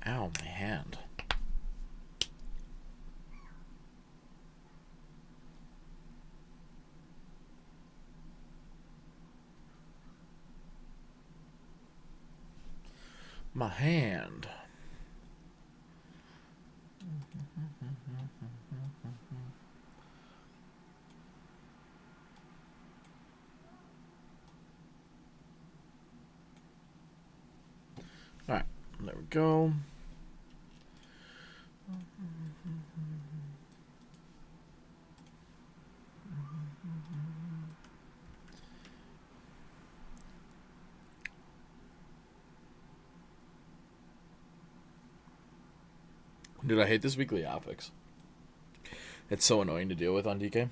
Ow, my hand. My hand. All right, there we go. Dude, I hate this weekly affix. It's so annoying to deal with on DK.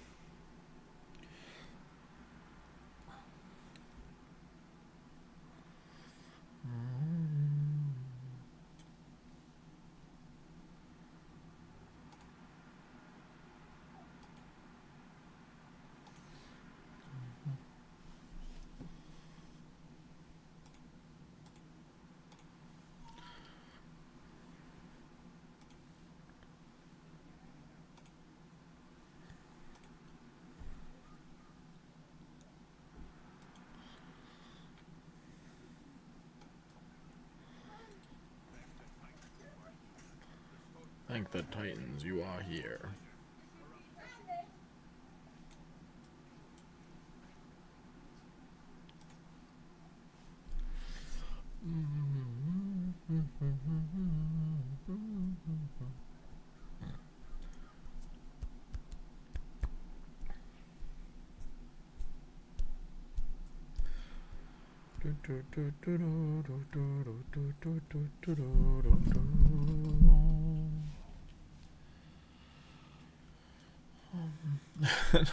Thank the Titans you are here.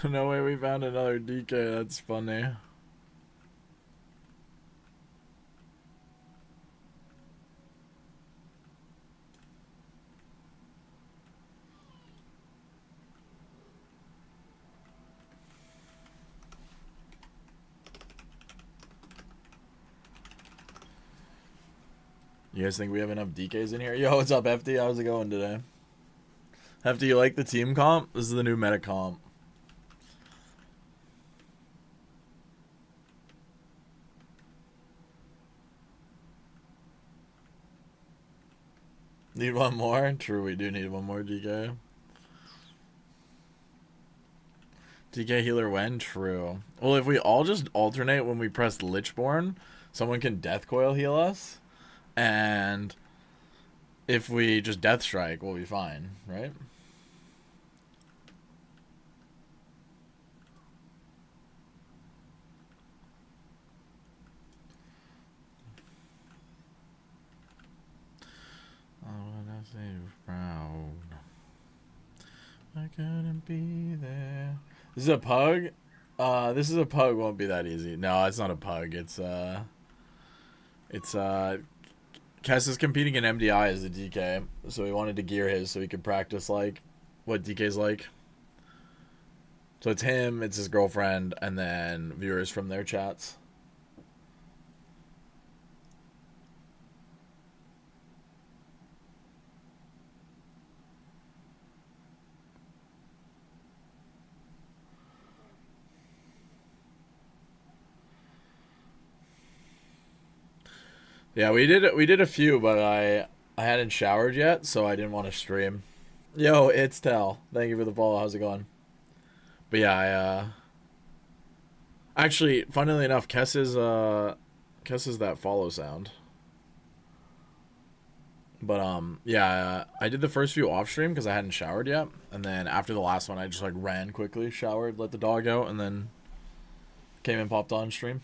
No way we found another DK, that's funny. You guys think we have enough DKs in here? Yo, what's up, FD? How's it going today? FD, you like the team comp? This is the new meta comp. Need one more? True, we do need one more DK. DK healer when? True. Well, if we all just alternate when we press Lichborn, someone can Death Coil heal us. And if we just Death Strike, we'll be fine, right? Oh, when I say you're proud, I couldn't be there. This is a pug? This is a pug, won't be that easy. No, it's not a pug. It's Kess is competing in MDI as the DK, so he wanted to gear his so he could practice like what DK's like. So it's him, it's his girlfriend, and then viewers from their chats. Yeah, we did a few, but I hadn't showered yet, so I didn't want to stream. Yo, it's Tal. Thank you for the follow. How's it going? But yeah, actually, funnily enough, Kess is that follow sound. But yeah, I did the first few off stream because I hadn't showered yet, and then after the last one, I just like ran quickly, showered, let the dog out, and then came and popped on stream.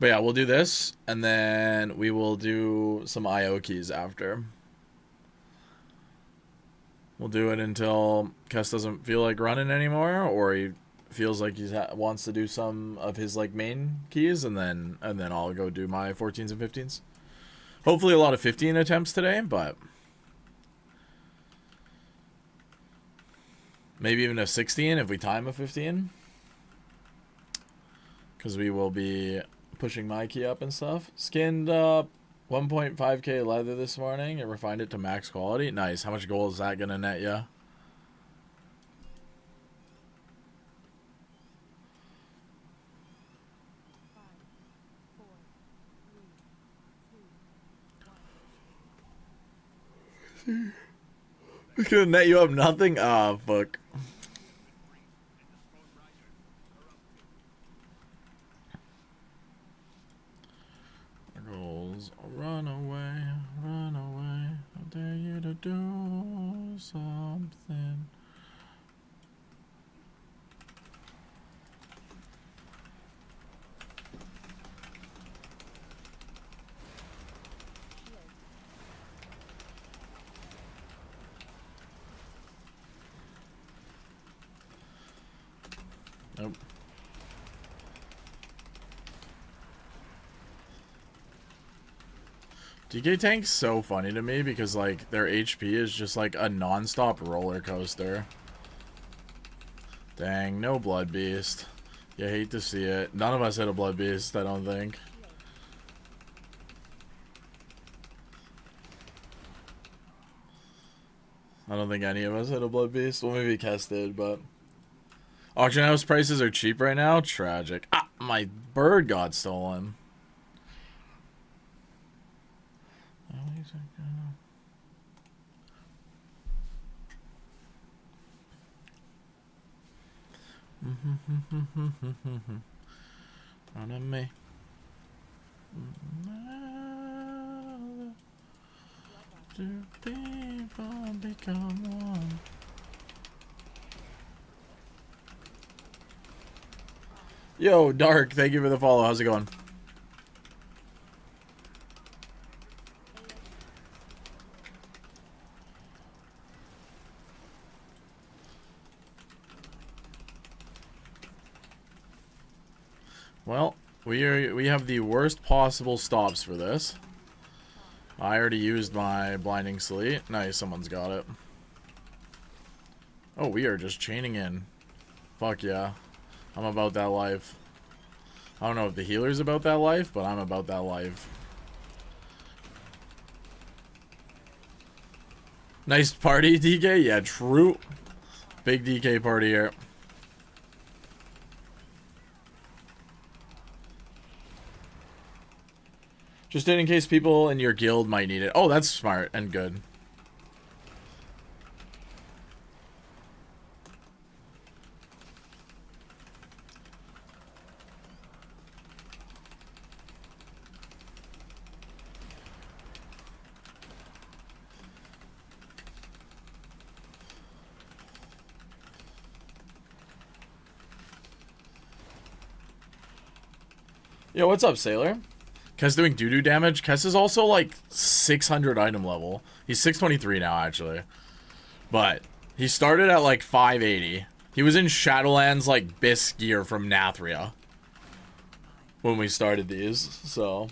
But yeah, we'll do this, and then we will do some IO keys after. We'll do it until Kess doesn't feel like running anymore, or he feels like he wants to do some of his like main keys, and then I'll go do my 14s and 15s. Hopefully a lot of 15 attempts today, but maybe even a 16 if we time a 15. Because we will be pushing my key up and stuff. Skinned up 1.5k leather this morning and refined it to max quality. Nice. How much gold is that going to net ya? It's going to net you up nothing? Ah, fuck. Run away, run away. I dare you to do something. Nope. DK Tank's so funny to me because like their HP is just like a non-stop roller coaster. Dang, no Blood Beast. You hate to see it. None of us hit a Blood Beast, I don't think. I don't think any of us hit a Blood Beast. Well, maybe Kess did, but... Auction house prices are cheap right now? Tragic. Ah, my bird got stolen. On me. Two people become one. Yo, Dark, thank you for the follow. How's it going? Well, we have the worst possible stops for this. I already used my blinding sleet. Nice, someone's got it. Oh, we are just chaining in. Fuck yeah. I'm about that life. I don't know if the healer's about that life, but I'm about that life. Nice party, DK? Yeah, true. Big DK party here. Just in case people in your guild might need it. Oh, that's smart and good. Yo, what's up, Sailor? Kess doing doo-doo damage. Kess is also like 600 item level. He's 623 now, actually. But He started at like 580. He was in Shadowlands like Biss gear from Nathria when we started these, so.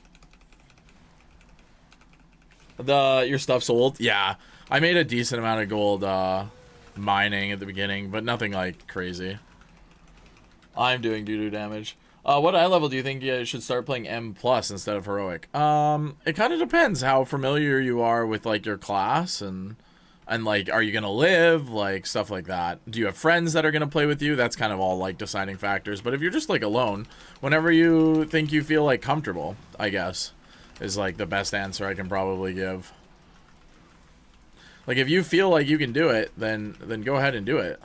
Your stuff sold? Yeah. I made a decent amount of gold mining at the beginning, but nothing like crazy. I'm doing doo-doo damage. What eye level do you think you should start playing M+ instead of heroic? It kind of depends how familiar you are with like your class and like, are you gonna live, like stuff like that. Do you have friends that are gonna play with you? That's kind of all like deciding factors. But if you're just like alone, whenever you think you feel like comfortable, I guess, is like the best answer I can probably give. Like if you feel like you can do it, then go ahead and do it.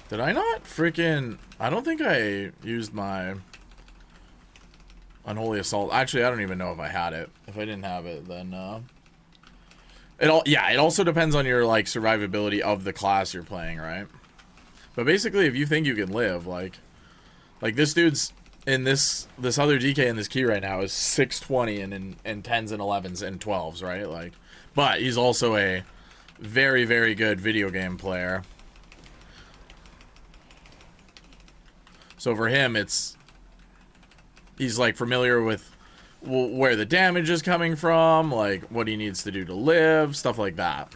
Did I not freaking... I don't think I used my Unholy Assault. Actually, I don't even know if I had it. If I didn't have it, then... it also depends on your, like, survivability of the class you're playing, right? But basically, if you think you can live, like this dude's in this other DK in this key right now is 620 and in 10s and 11s and 12s, right? Like, but he's also a very, very good video game player. So for him, he's like familiar with where the damage is coming from, like what he needs to do to live, stuff like that.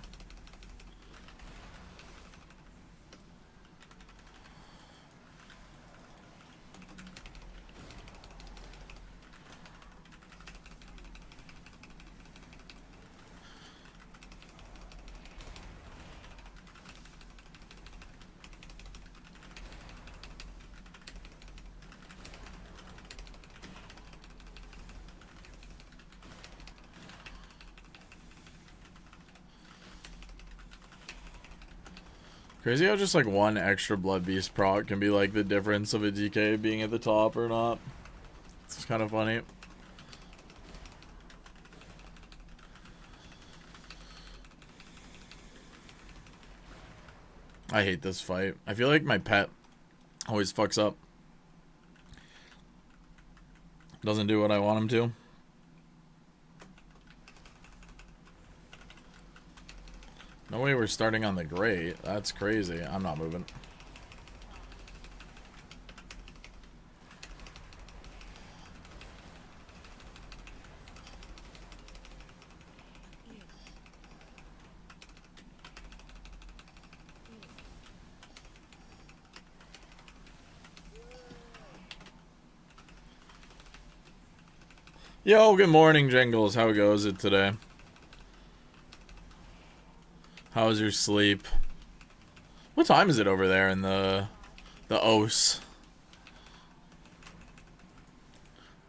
Crazy how just like one extra Blood Beast proc can be like the difference of a DK being at the top or not. It's kind of funny. I hate this fight. I feel like my pet always fucks up. Doesn't do what I want him to. No way we're starting on the great. That's crazy. I'm not moving. Yo, good morning, Jingles. How goes it today? How was your sleep? What time is it over there in the OS?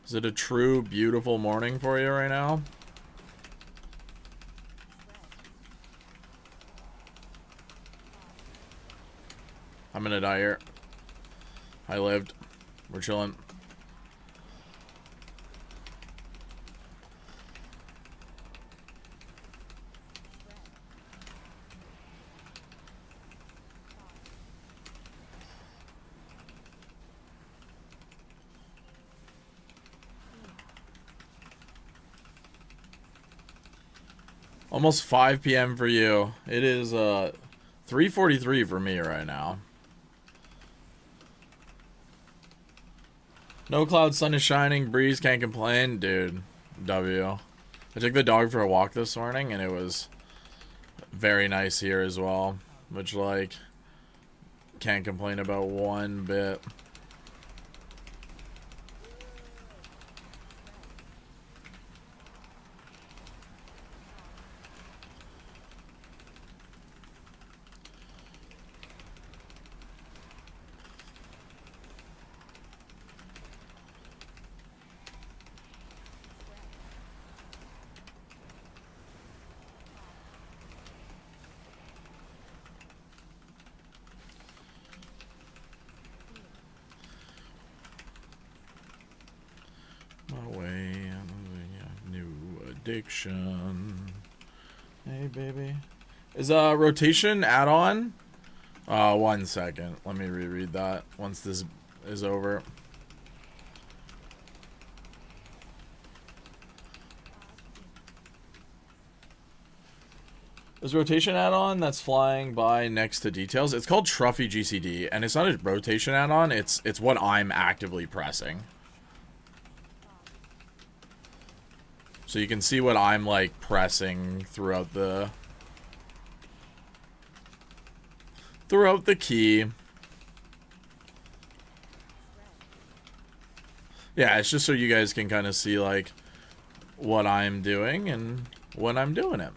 Is it a true beautiful morning for you right now? I'm gonna die here. I lived. We're chilling. Almost 5 p.m. for you. It is 3:43 for me right now. No cloud, sun is shining, breeze, can't complain. Dude, W. I took the dog for a walk this morning and it was very nice here as well. Which, like, can't complain about one bit. Addiction. Hey, baby. Is rotation add-on 1 second. Let me reread that once this is over. There's a rotation add-on that's flying by next to details. It's called Truffy GCD, and it's not a rotation add-on. It's what I'm actively pressing. So you can see what I'm like pressing throughout the key. Yeah, it's just so you guys can kind of see like what I'm doing and when I'm doing it.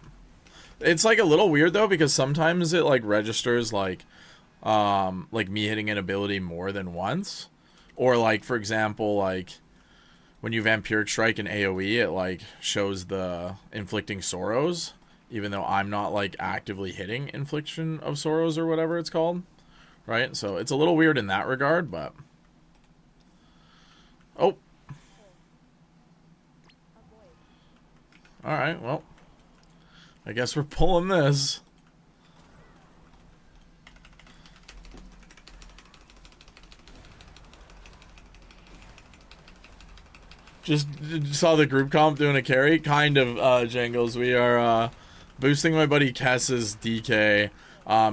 It's like a little weird though, because sometimes it like registers like me hitting an ability more than once, or like for example like when you Vampiric Strike in AoE, it like shows the inflicting sorrows, even though I'm not like actively hitting infliction of sorrows or whatever it's called, right? So it's a little weird in that regard, but oh, all right, well, I guess we're pulling this. Just saw the group comp doing a carry. Kind of, Jangles. We are boosting my buddy Kess's DK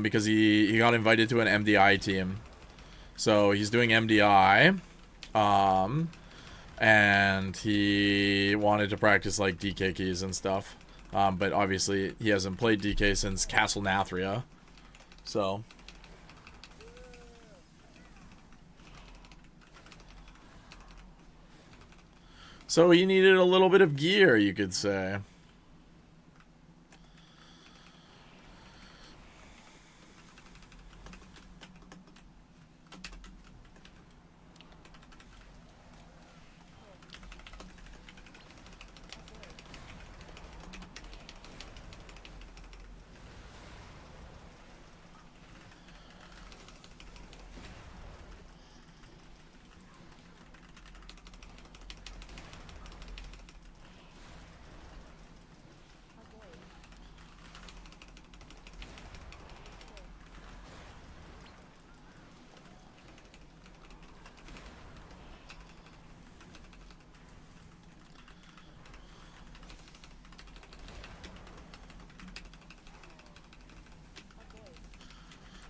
because he got invited to an MDI team. So he's doing MDI. And he wanted to practice like DK keys and stuff. But obviously he hasn't played DK since Castle Nathria. So... So he needed a little bit of gear, you could say.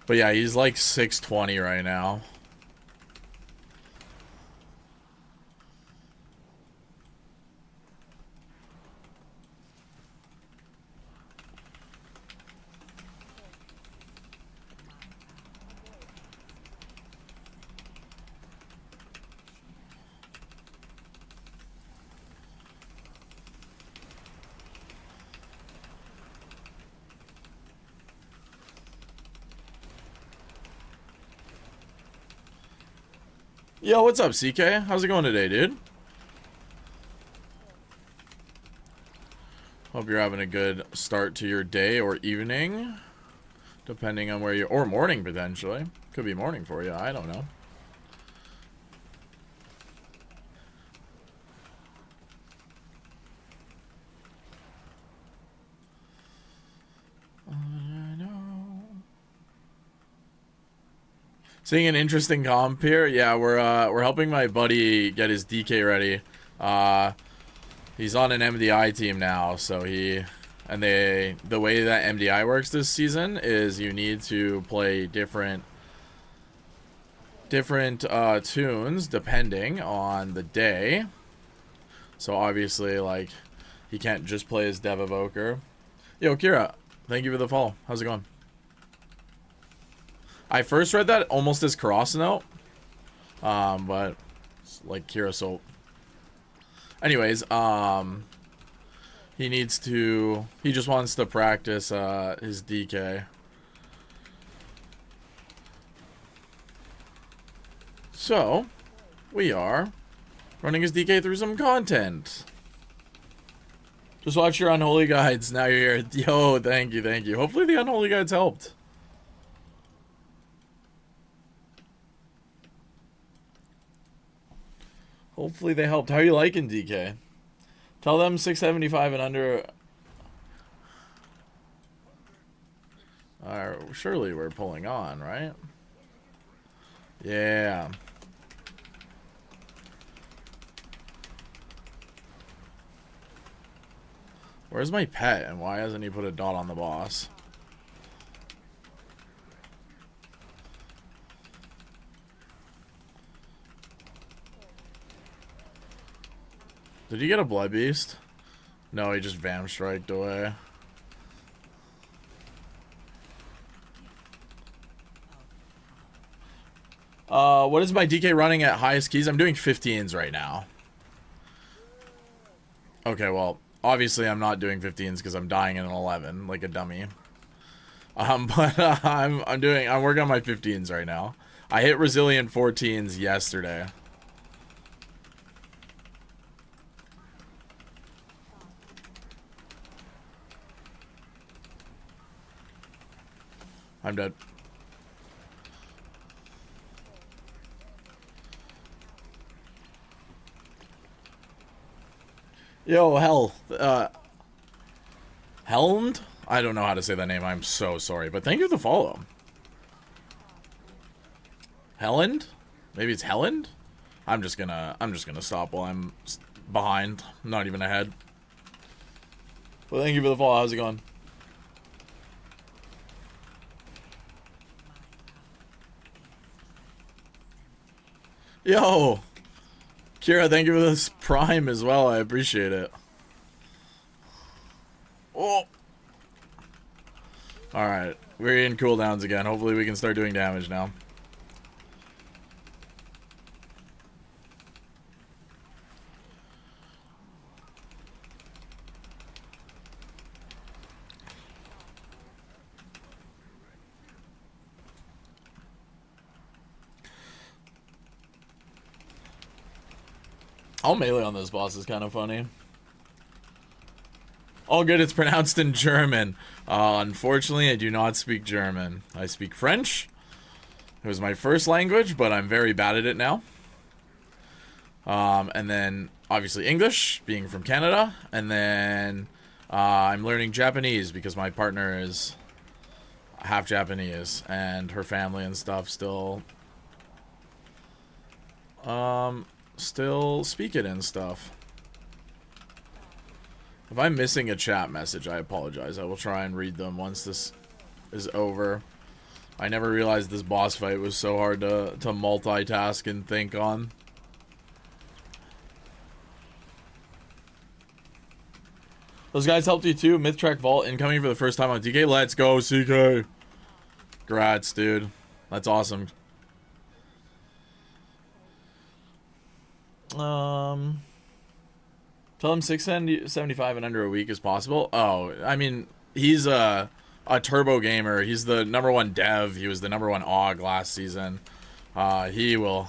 But yeah, he's like 620 right now. Yo, what's up, CK? How's it going today, dude? Hope you're having a good start to your day or evening, depending on where you're, or morning potentially. Could be morning for you, I don't know. Seeing an interesting comp here. Yeah, we're helping my buddy get his DK ready. He's on an MDI team now, so the way that MDI works this season is you need to play different tunes depending on the day. So obviously, like, he can't just play his Dev Evoker. Yo, Kira, thank you for the follow. How's it going? I first read that almost as cross note, but it's like Kira Soap. Anyways, he just wants to practice his DK. So, we are running his DK through some content. Just watch your Unholy guides. Now you're here. Yo, thank you, thank you. Hopefully the Unholy guides helped. Hopefully they helped. How are you liking DK? Tell them 675 and under. Surely we're pulling on, right? Yeah. Where's my pet, and why hasn't he put a dot on the boss? Did he get a blood beast? No, he just Vam Striked away. What is my DK running at highest keys? I'm doing 15s right now. Okay, well, obviously I'm not doing 15s because I'm dying in an 11 like a dummy. But I'm working on my 15s right now. I hit resilient 14s yesterday. I'm dead. Yo, Helmed? I don't know how to say that name. I'm so sorry, but thank you for the follow. Helland? Maybe it's Helland? I'm just gonna stop while I'm behind. I'm not even ahead. Well, thank you for the follow. How's it going? Yo! Kira, thank you for this prime as well. I appreciate it. Oh! Alright. We're in cooldowns again. Hopefully we can start doing damage now. All melee on this boss is kind of funny. All good, it's pronounced in German. Unfortunately, I do not speak German. I speak French. It was my first language, but I'm very bad at it now. And then, obviously, English, being from Canada. And then, I'm learning Japanese because my partner is half Japanese. And her family and stuff still speak it and stuff. If I'm missing a chat message, I apologize. I will try and read them once this is over. I never realized this boss fight was so hard to multitask and think on. Those guys helped you too. Mythtrack Vault incoming for the first time on DK. Let's go, CK. Congrats, dude. That's awesome. Tell him 675 and under a week is possible. Oh, I mean, he's a turbo gamer. He's the #1 dev. He was the #1 AUG last season. He will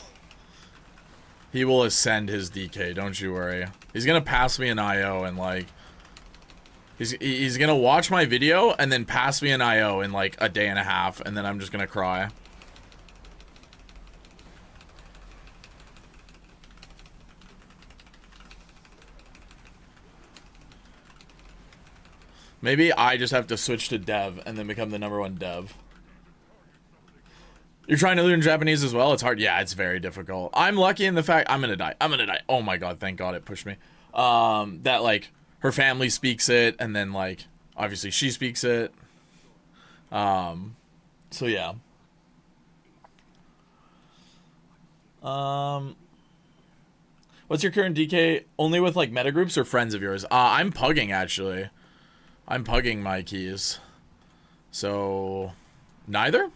ascend his DK. Don't you worry. He's gonna pass me an IO and like he's gonna watch my video and then pass me an IO in like a day and a half, and then I'm just gonna cry. Maybe I just have to switch to dev and then become the #1 dev. You're trying to learn Japanese as well? It's hard. Yeah, it's very difficult. I'm lucky in the fact I'm gonna die. Oh my god, thank god it pushed me. That like her family speaks it, and then like obviously she speaks it. So yeah. What's your current DK? Only with like meta groups or friends of yours? I'm pugging actually. I'm pugging my keys. So, neither?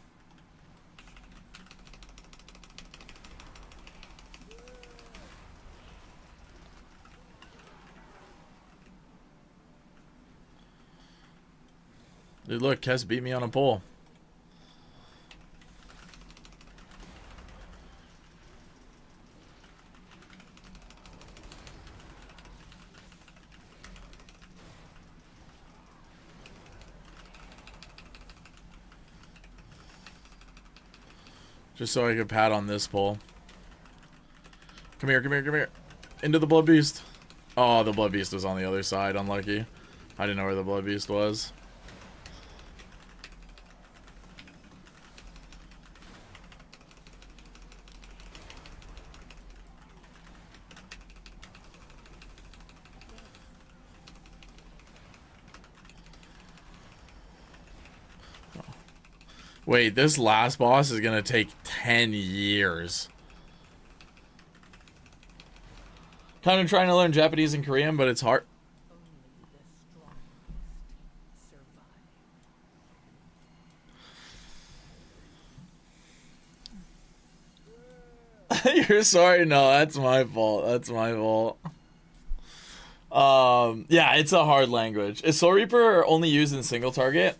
Dude, look, Kess beat me on a pole. Just so I could pat on this pole. Come here, come here, come here. Into the Blood Beast. Oh, the Blood Beast was on the other side. Unlucky. I didn't know where the Blood Beast was. Wait, this last boss is gonna take 10 years. Kind of trying to learn Japanese and Korean, but it's hard. You're sorry? No, that's my fault. That's my fault. Yeah, it's a hard language. Is Soul Reaper only used in single target?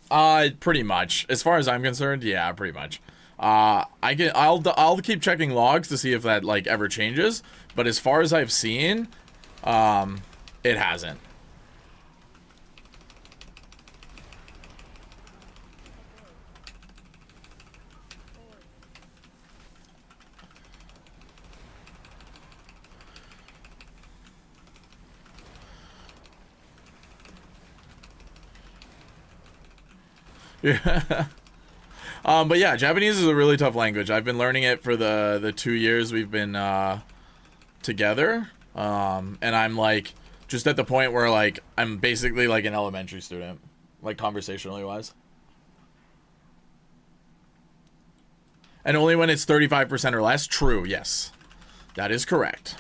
Pretty much. As far as I'm concerned, yeah, pretty much. I'll keep checking logs to see if that like ever changes, but as far as I've seen, it hasn't. Yeah. But yeah, Japanese is a really tough language. I've been learning it for the 2 years we've been together. And I'm like just at the point where like I'm basically like an elementary student, like conversationally wise. And only when it's 35% or less. True, yes. That is correct.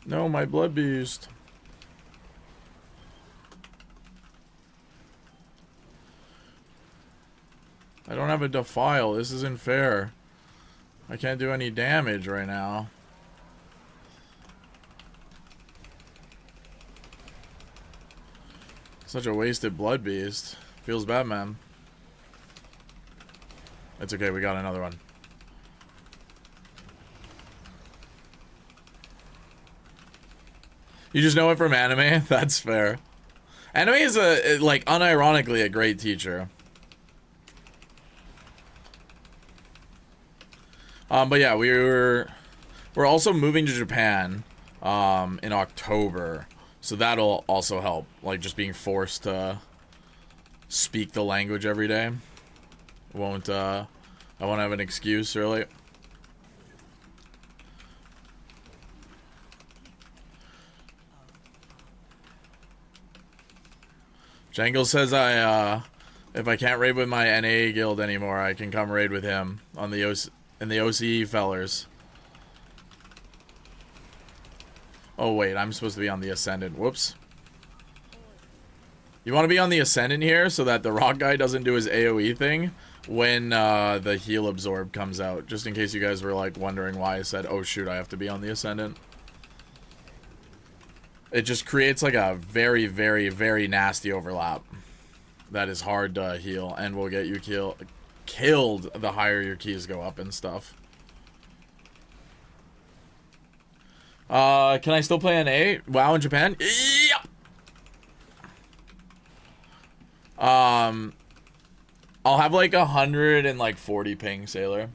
No, my blood beast. I don't have a defile. This isn't fair. I can't do any damage right now. Such a wasted blood beast. Feels bad, man. It's okay, we got another one. You just know it from anime? That's fair. Anime is like unironically a great teacher. But yeah, we're also moving to Japan in October, so that'll also help. Like just being forced to speak the language every day. I won't have an excuse really. Jangle says if I can't raid with my NA guild anymore, I can come raid with him on the OCE fellers. Oh wait, I'm supposed to be on the Ascendant. Whoops. You want to be on the Ascendant here so that the rock guy doesn't do his AoE thing when the heal absorb comes out. Just in case you guys were like wondering why I said, oh shoot, I have to be on the Ascendant. It just creates like a very, very, very nasty overlap that is hard to heal and will get you killed the higher your keys go up and stuff. Can I still play an 8? WoW in Japan? Yep. I'll have like 140 ping, Sailor.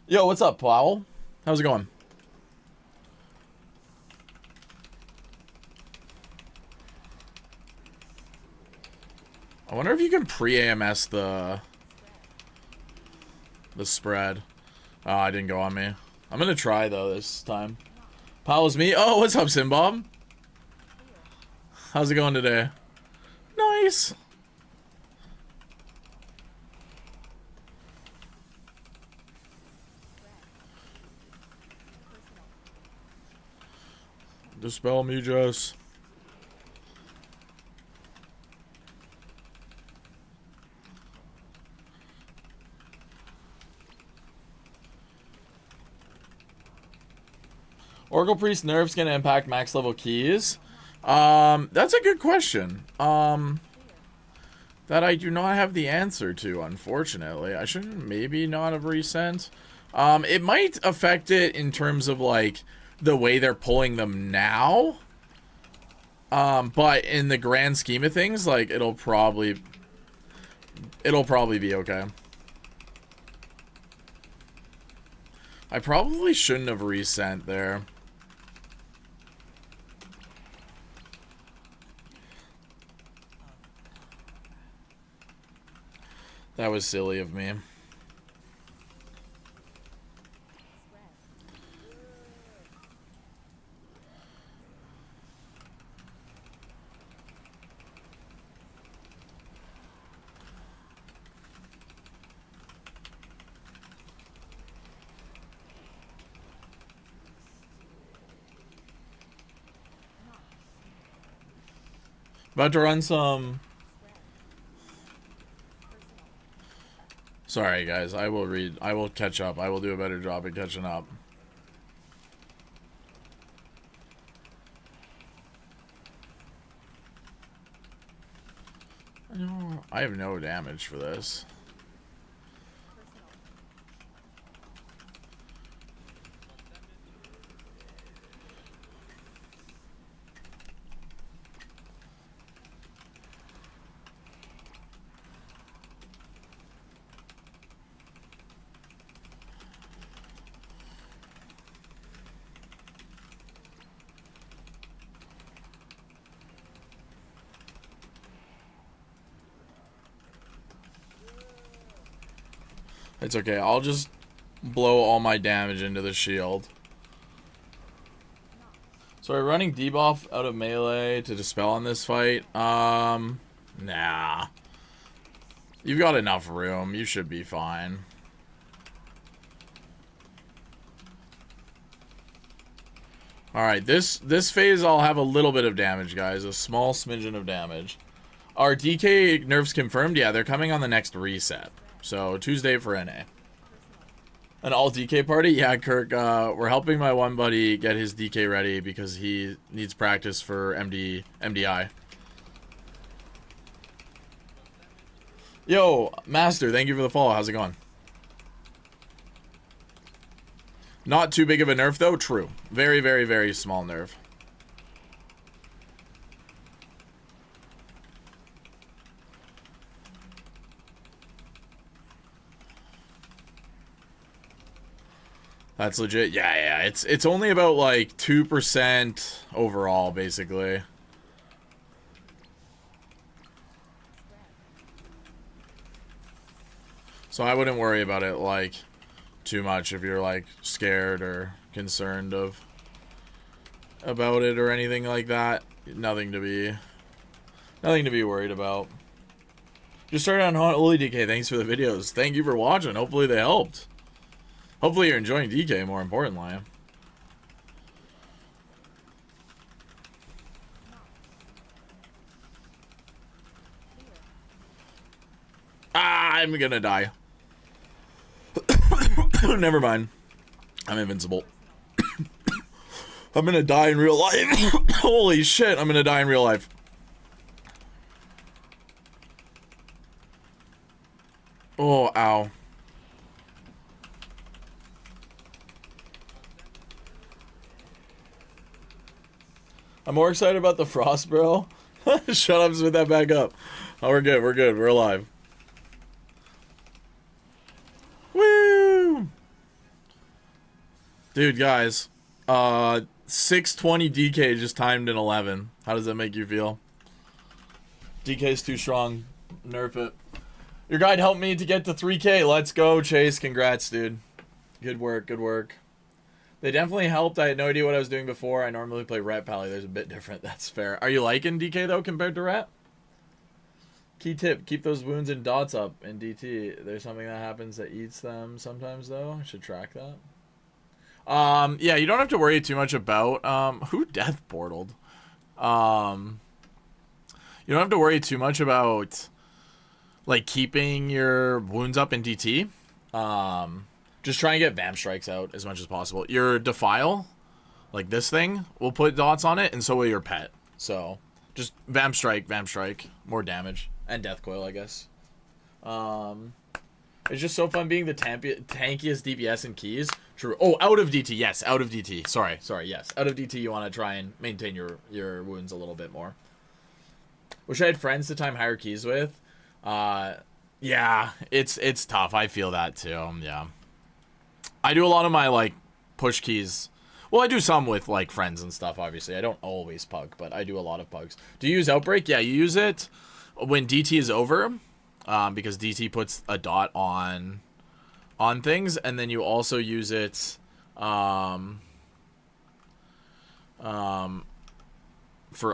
Yo, what's up, Powell? How's it going? I wonder if you can pre-AMS the spread. Oh, I didn't go on me. I'm gonna try though this time. Powell's me. Oh, what's up, Simbob? How's it going today? Nice. Dispel me, Jess. Oracle Priest nerf's gonna impact max level keys. That's a good question. That I do not have the answer to, unfortunately. I should maybe not have resent. It might affect it in terms of like the way they're pulling them now. But in the grand scheme of things, like it'll probably be okay. I probably shouldn't have resent there. That was silly of me. About to run some... Sorry, guys. I will read. I will catch up. I will do a better job at catching up. I have no damage for this. It's okay. I'll just blow all my damage into the shield. So we're running debuff out of melee to dispel on this fight. Nah. You've got enough room. You should be fine. Alright, this phase I'll have a little bit of damage, guys. A small smidgen of damage. Are DK nerfs confirmed? Yeah, they're coming on the next reset. So, Tuesday for NA. An all DK party? Yeah, Kirk, we're helping my one buddy get his DK ready because he needs practice for MDI. Yo, Master, thank you for the follow. How's it going? Not too big of a nerf, though. True. Very, very, very small nerf. That's legit. Yeah. It's only about like 2% overall, basically. So I wouldn't worry about it like too much if you're like scared or concerned about it or anything like that. Nothing to be worried about. Just started on Unholy DK. Thanks for the videos. Thank you for watching. Hopefully they helped. Hopefully you're enjoying DK, more importantly. I'm gonna die. Never mind. I'm invincible. I'm gonna die in real life. Holy shit, I'm gonna die in real life. Oh, ow. I'm more excited about the frost, bro. Shut up, spit that back up. Oh, we're good, we're alive. Woo! Dude, guys. 620 DK just timed in 11. How does that make you feel? DK's too strong. Nerf it. Your guide helped me to get to 3K. Let's go, Chase. Congrats, dude. Good work, good work. They definitely helped. I had no idea what I was doing before. I normally play Rat Pally. There's a bit different. That's fair. Are you liking DK, though, compared to Rat? Key tip. Keep those wounds and dots up in DT. There's something that happens that eats them sometimes, though. I should track that. Yeah, you don't have to worry too much about... who death portaled? You don't have to worry too much about, like, keeping your wounds up in DT. Just try and get Vamp Strikes out as much as possible. Your Defile, like this thing, will put dots on it, and so will your pet. So, just Vamp Strike, more damage. And Death Coil, I guess. It's just so fun being the tankiest DPS in keys. True. Oh, out of DT, yes, out of DT. Sorry, yes. Out of DT, you want to try and maintain your wounds a little bit more. Wish I had friends to time higher keys with. Yeah, it's tough. I feel that too, yeah. I do a lot of my, like, push keys. Well, I do some with, like, friends and stuff, obviously. I don't always pug, but I do a lot of pugs. Do you use Outbreak? Yeah, you use it when DT is over. because DT puts a dot on things, and then you also use it for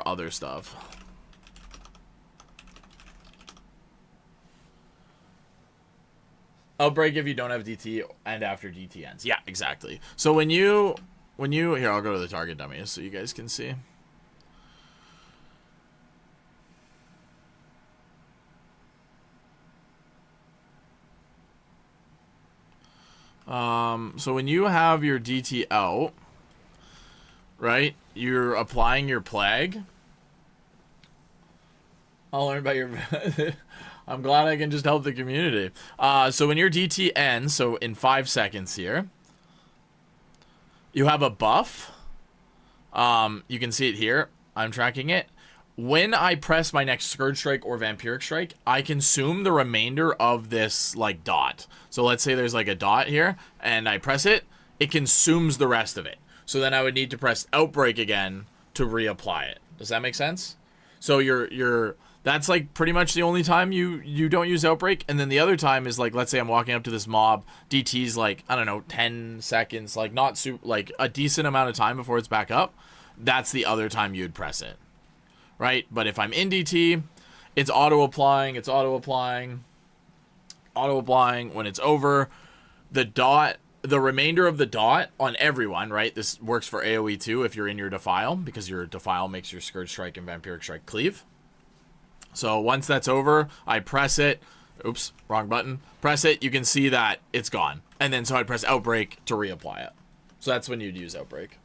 other stuff. Outbreak if you don't have DT and after DT ends. Yeah, exactly. So when you here, I'll go to the target dummy so you guys can see. So when you have your DT out, right, you're applying your plague. I'll learn about your... I'm glad I can just help the community. So when your DT ends, so in 5 seconds here, you have a buff. You can see it here. I'm tracking it. When I press my next Scourge Strike or Vampiric Strike, I consume the remainder of this, like, dot. So let's say there's, like, a dot here, and I press it, it consumes the rest of it. So then I would need to press Outbreak again to reapply it. Does that make sense? So that's, like, pretty much the only time you don't use Outbreak, and then the other time is, like, let's say I'm walking up to this mob, DT's, like, I don't know, 10 seconds, like, not super, like, a decent amount of time before it's back up. That's the other time you'd press it. Right? But if I'm in DT, it's auto-applying, auto-applying. When it's over, the remainder of the dot on everyone, right? This works for AoE too if you're in your Defile, because your Defile makes your Scourge Strike and Vampiric Strike cleave. So once that's over, I press it. Oops, wrong button. Press it, you can see that it's gone. And then so I'd press Outbreak to reapply it. So that's when you'd use Outbreak.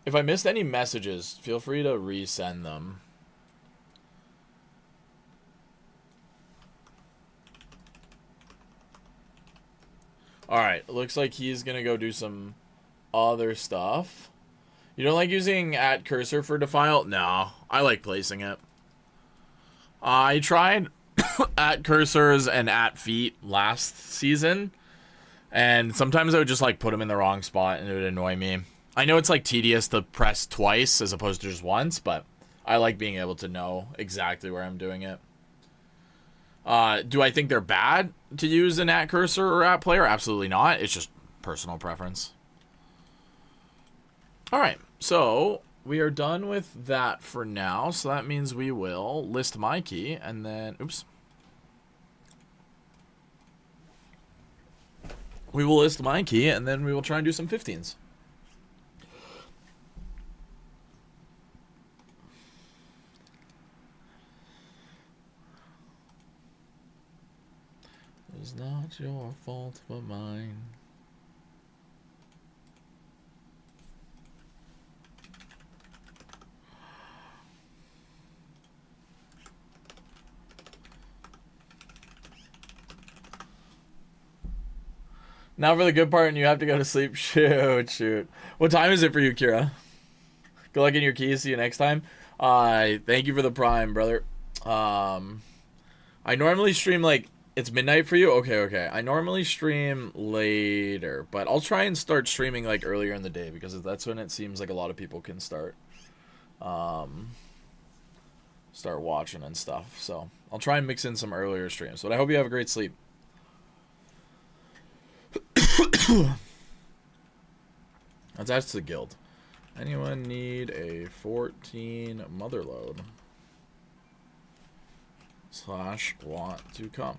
If I missed any messages, feel free to resend them. Alright, looks like he's gonna go do some other stuff. You don't like using at cursor for Defile? No, I like placing it. I tried at cursors and at feet last season, and sometimes I would just like put them in the wrong spot and it would annoy me. I know it's like tedious to press twice as opposed to just once, but I like being able to know exactly where I'm doing it. Do I think they're bad to use an at cursor or at player? Absolutely not. It's just personal preference. Alright, so we are done with that for now. So that means we will list my key and then... Oops. We will list my key and then we will try and do some 15s. It's not your fault but mine. Now for the good part and you have to go to sleep. Shoot. What time is it for you, Kira? Good luck in your keys. See you next time. Thank you for the prime, brother. I normally stream like... It's midnight for you? Okay. I normally stream later, but I'll try and start streaming like earlier in the day because that's when it seems like a lot of people can start watching and stuff. So I'll try and mix in some earlier streams, but I hope you have a great sleep. Attached to the guild. Anyone need a 14 motherload? / want to come.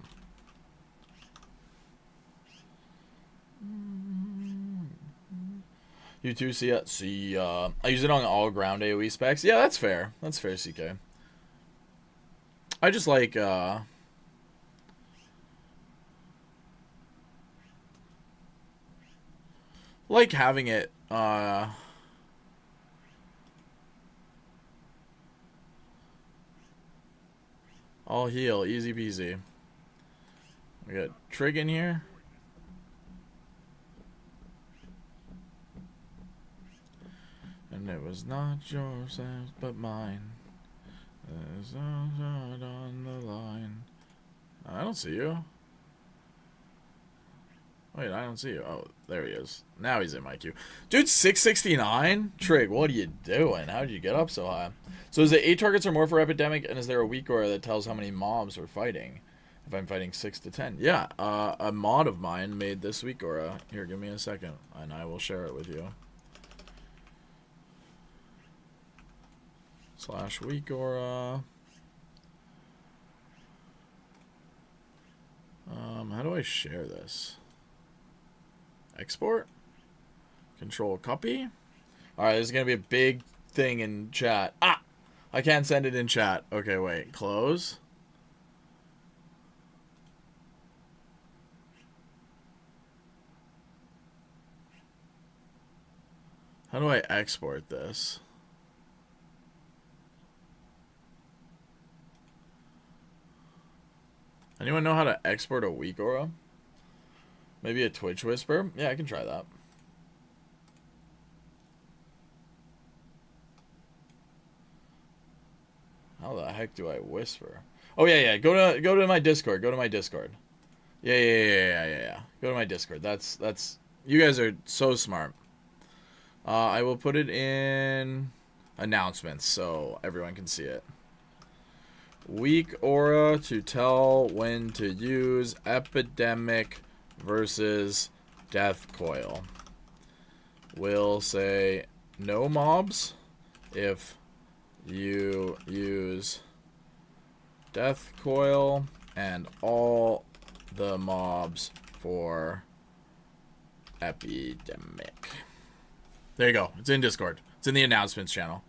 You too, see ya. I use it on all ground AoE specs. Yeah, that's fair. That's fair, CK. I just like having it all heal, easy peasy. We got Trig in here. And it was not yours but mine. There's a shot on the line. I don't see you. Wait, I don't see you. Oh, there he is. Now he's in my queue. Dude, 669? Trig, what are you doing? How did you get up so high? So is it 8 targets or more for Epidemic, and is there a weak aura that tells how many mobs we're fighting? If I'm fighting 6 to 10. Yeah, a mod of mine made this weak aura. Here, give me a second, and I will share it with you. / weak aura. How do I share this? Export? Control copy? Alright, this is going to be a big thing in chat. Ah! I can't send it in chat. Okay, wait. Close. How do I export this? Anyone know how to export a weak aura? Maybe a Twitch whisper? Yeah, I can try that. How the heck do I whisper? Oh yeah, go to my Discord. Go to my Discord. Yeah. Go to my Discord. That's you guys are so smart. I will put it in announcements so everyone can see it. Weak aura to tell when to use Epidemic versus Death Coil. Will say no mobs if you use Death Coil and all the mobs for Epidemic. There you go. It's in Discord. It's in the announcements channel.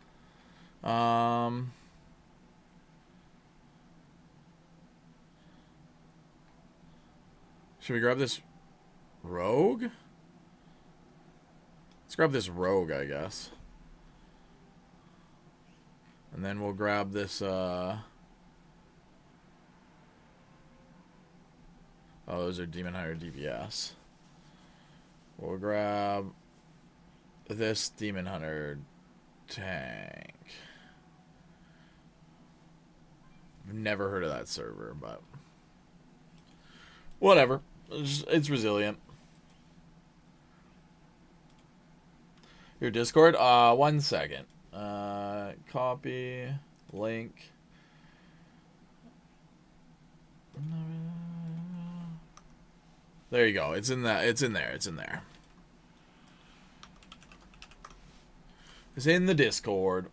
Should we grab this rogue? Let's grab this rogue, I guess. And then we'll grab this, oh, those are Demon Hunter DPS. We'll grab this Demon Hunter tank. I've never heard of that server, but whatever. It's resilient. Your Discord? 1 second. Copy, link. There you go. It's in that. It's in there. It's in there. It's in the Discord.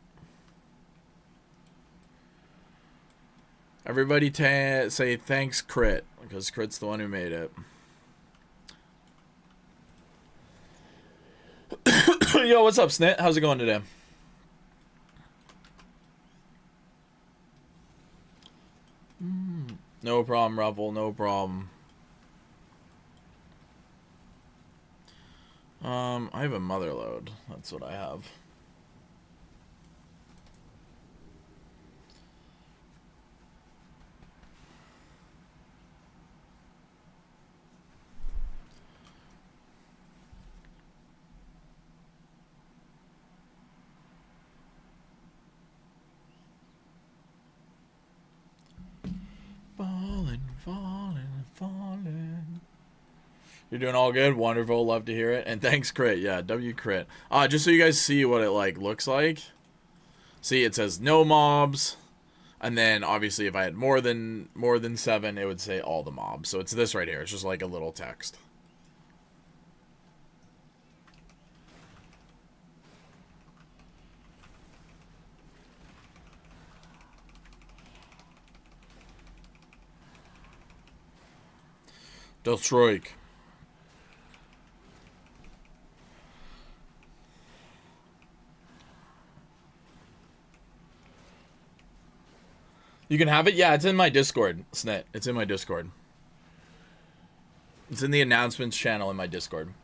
Everybody say thanks, Crit, because Crit's the one who made it. Yo, what's up, Snit? How's it going today? No problem, Ruffle. No problem. I have a mother load. That's what I have. Falling. You're doing all good. Wonderful. Love to hear it. And thanks, Crit. Yeah, W Crit. Just so you guys see what it like looks like. See, it says no mobs, and then obviously if I had more than 7, it would say all the mobs. So it's this right here. It's just like a little text. Death Strike. You can have it? Yeah, it's in my Discord, Snit. It's in my Discord. It's in the announcements channel in my Discord.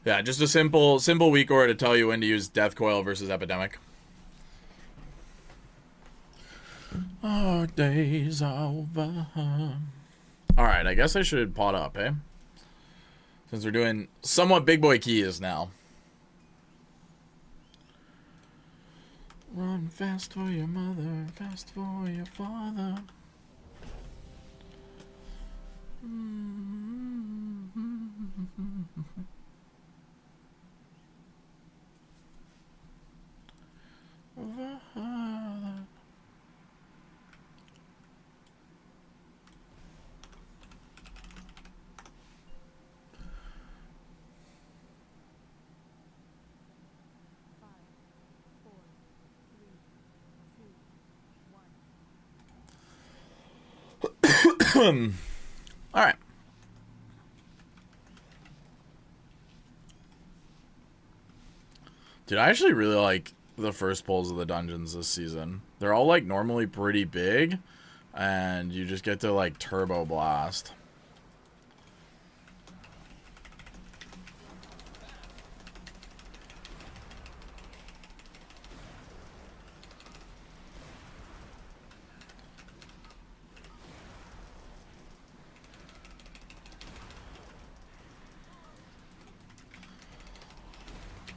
Yeah, just a simple weak aura to tell you when to use Death Coil versus Epidemic. Our days are over. Alright, I guess I should pot up, eh? Since we're doing somewhat big boy keys now. Run fast for your mother, fast for your father. All right. Dude, I actually really like the first pulls of the dungeons this season. They're all like normally pretty big, and you just get to like turbo blast.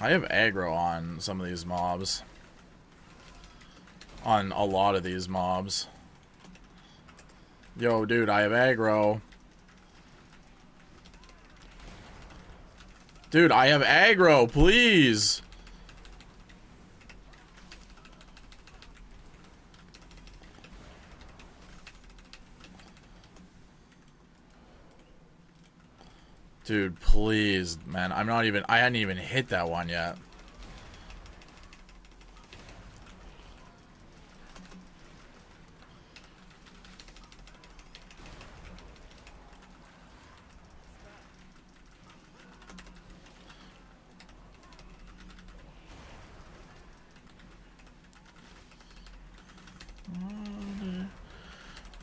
I have aggro on some of these mobs. On a lot of these mobs. Yo, dude, I have aggro. Dude, I have aggro, please. Dude, please, man. I hadn't even hit that one yet.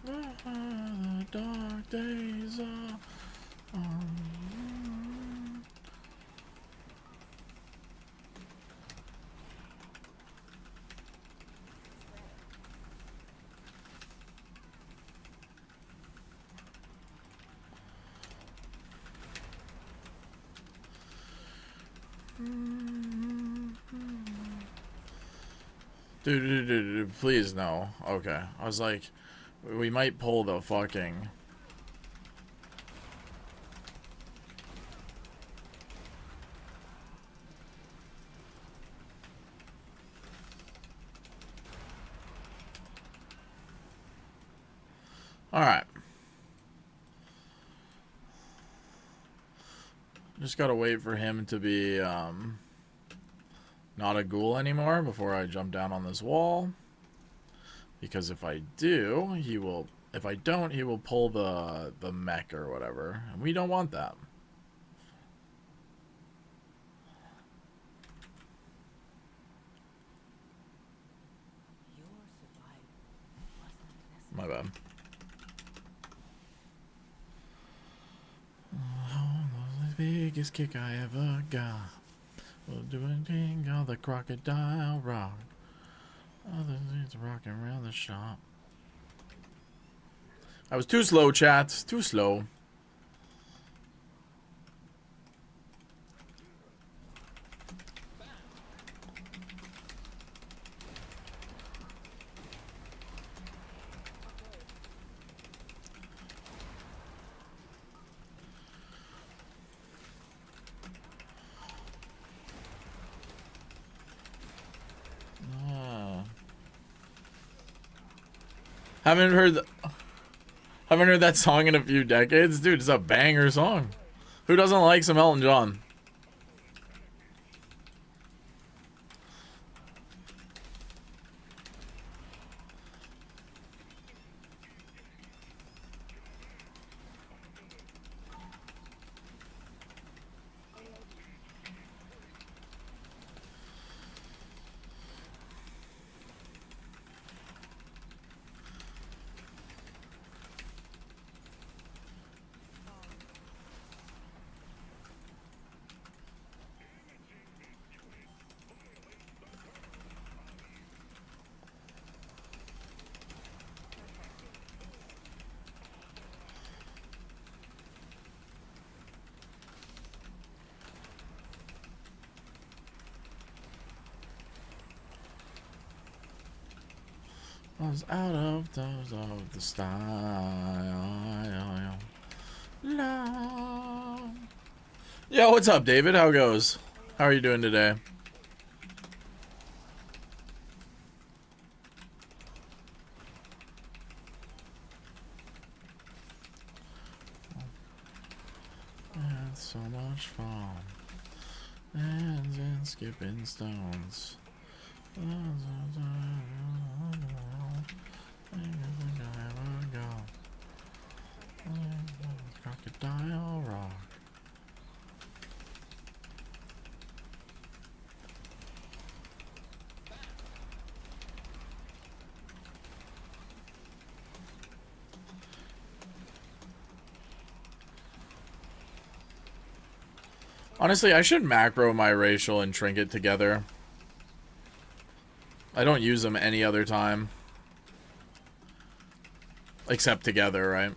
The dark days are Dude, please no. Okay. I was like, we might pull the fucking... Alright. Just gotta wait for him to be, not a ghoul anymore before I jump down on this wall. Because if I do, he will... If I don't, he will pull the mech or whatever. And we don't want that. My bad. Oh, the biggest kick I ever got. We'll do a ding on the crocodile rock. Other things rocking around the shop. I was too slow, chat. Too slow. Haven't heard that song in a few decades, dude. It's a banger song. Who doesn't like some Elton John? I was out of the style. Love. Yo, what's up, David? How goes? How are you doing today? It's so much fun. And skipping stones. Crocodile rock. Honestly, I should macro my racial and trinket together. I don't use them any other time. Except together, right?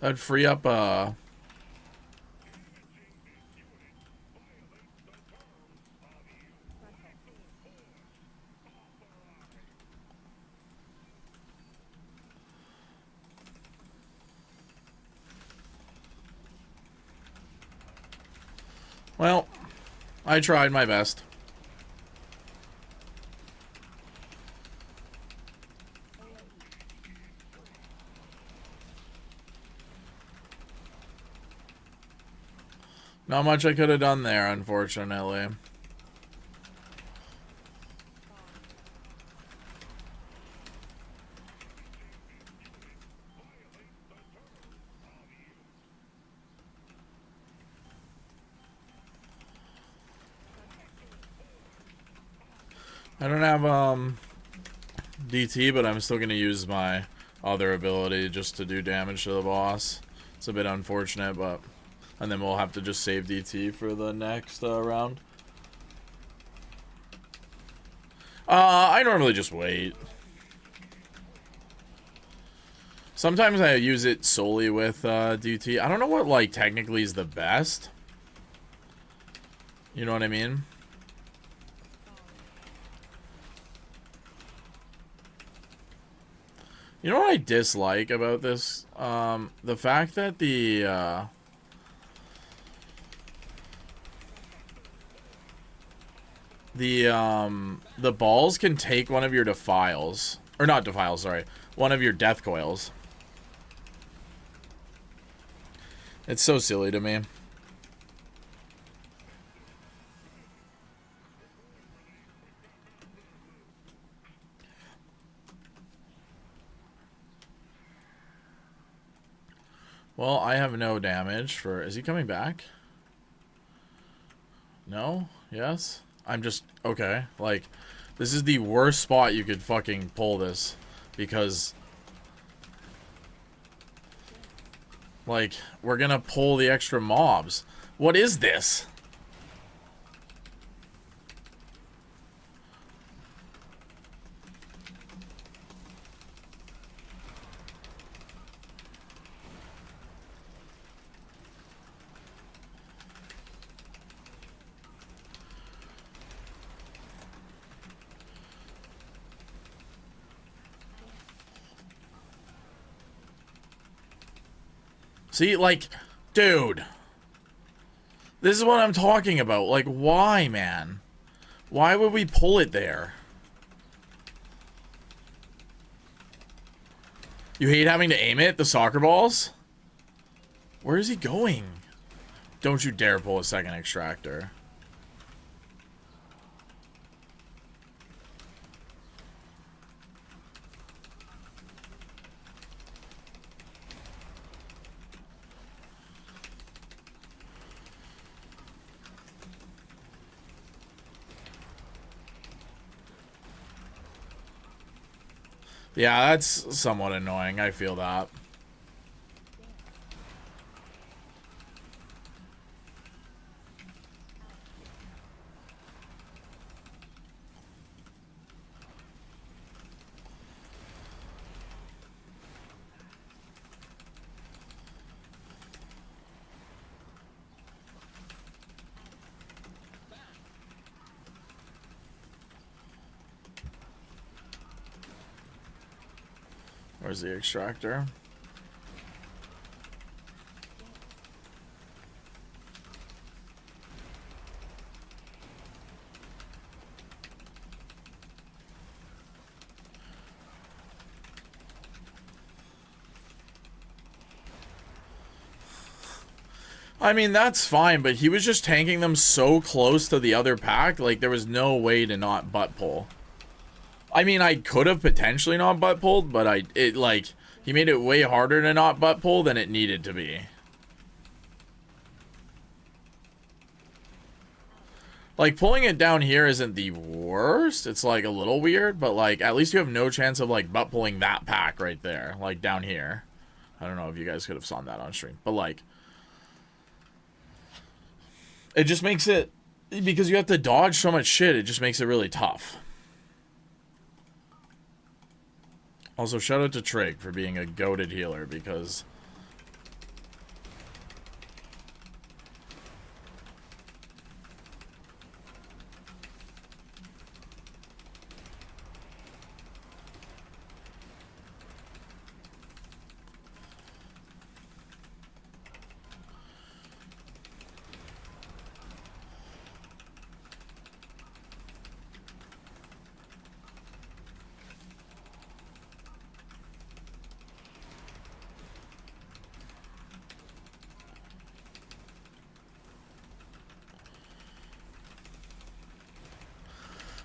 That'd free up, well, I tried my best. Not much I could have done there, unfortunately. I don't have, DT, but I'm still gonna use my other ability just to do damage to the boss. It's a bit unfortunate, but... And then we'll have to just save DT for the next, round. I normally just wait. Sometimes I use it solely with, DT. I don't know what, like, technically is the best. You know what I mean? You know what I dislike about this? The fact that the balls can take one of your defiles. Or not defiles, sorry. One of your death coils. It's so silly to me. Well, I have no damage for... Is he coming back? No? Yes? I'm just... Okay. Like, this is the worst spot you could fucking pull this. Because... Like, we're gonna pull the extra mobs. What is this? See, like, dude. This is what I'm talking about. Like, why, man? Why would we pull it there? You hate having to aim it? The soccer balls? Where is he going? Don't you dare pull a second extractor. Yeah, that's somewhat annoying. I feel that. Where's the extractor? I mean, that's fine, but he was just tanking them so close to the other pack, like, there was no way to not butt pull. I mean, I could have potentially not butt pulled, but he made it way harder to not butt pull than it needed to be. Like, pulling it down here isn't the worst. It's, like, a little weird, but, like, at least you have no chance of, like, butt pulling that pack right there, like, down here. I don't know if you guys could have saw that on stream, but, like, it just makes it, because you have to dodge so much shit, it just makes it really tough. Also, shout out to Trig for being a goated healer, because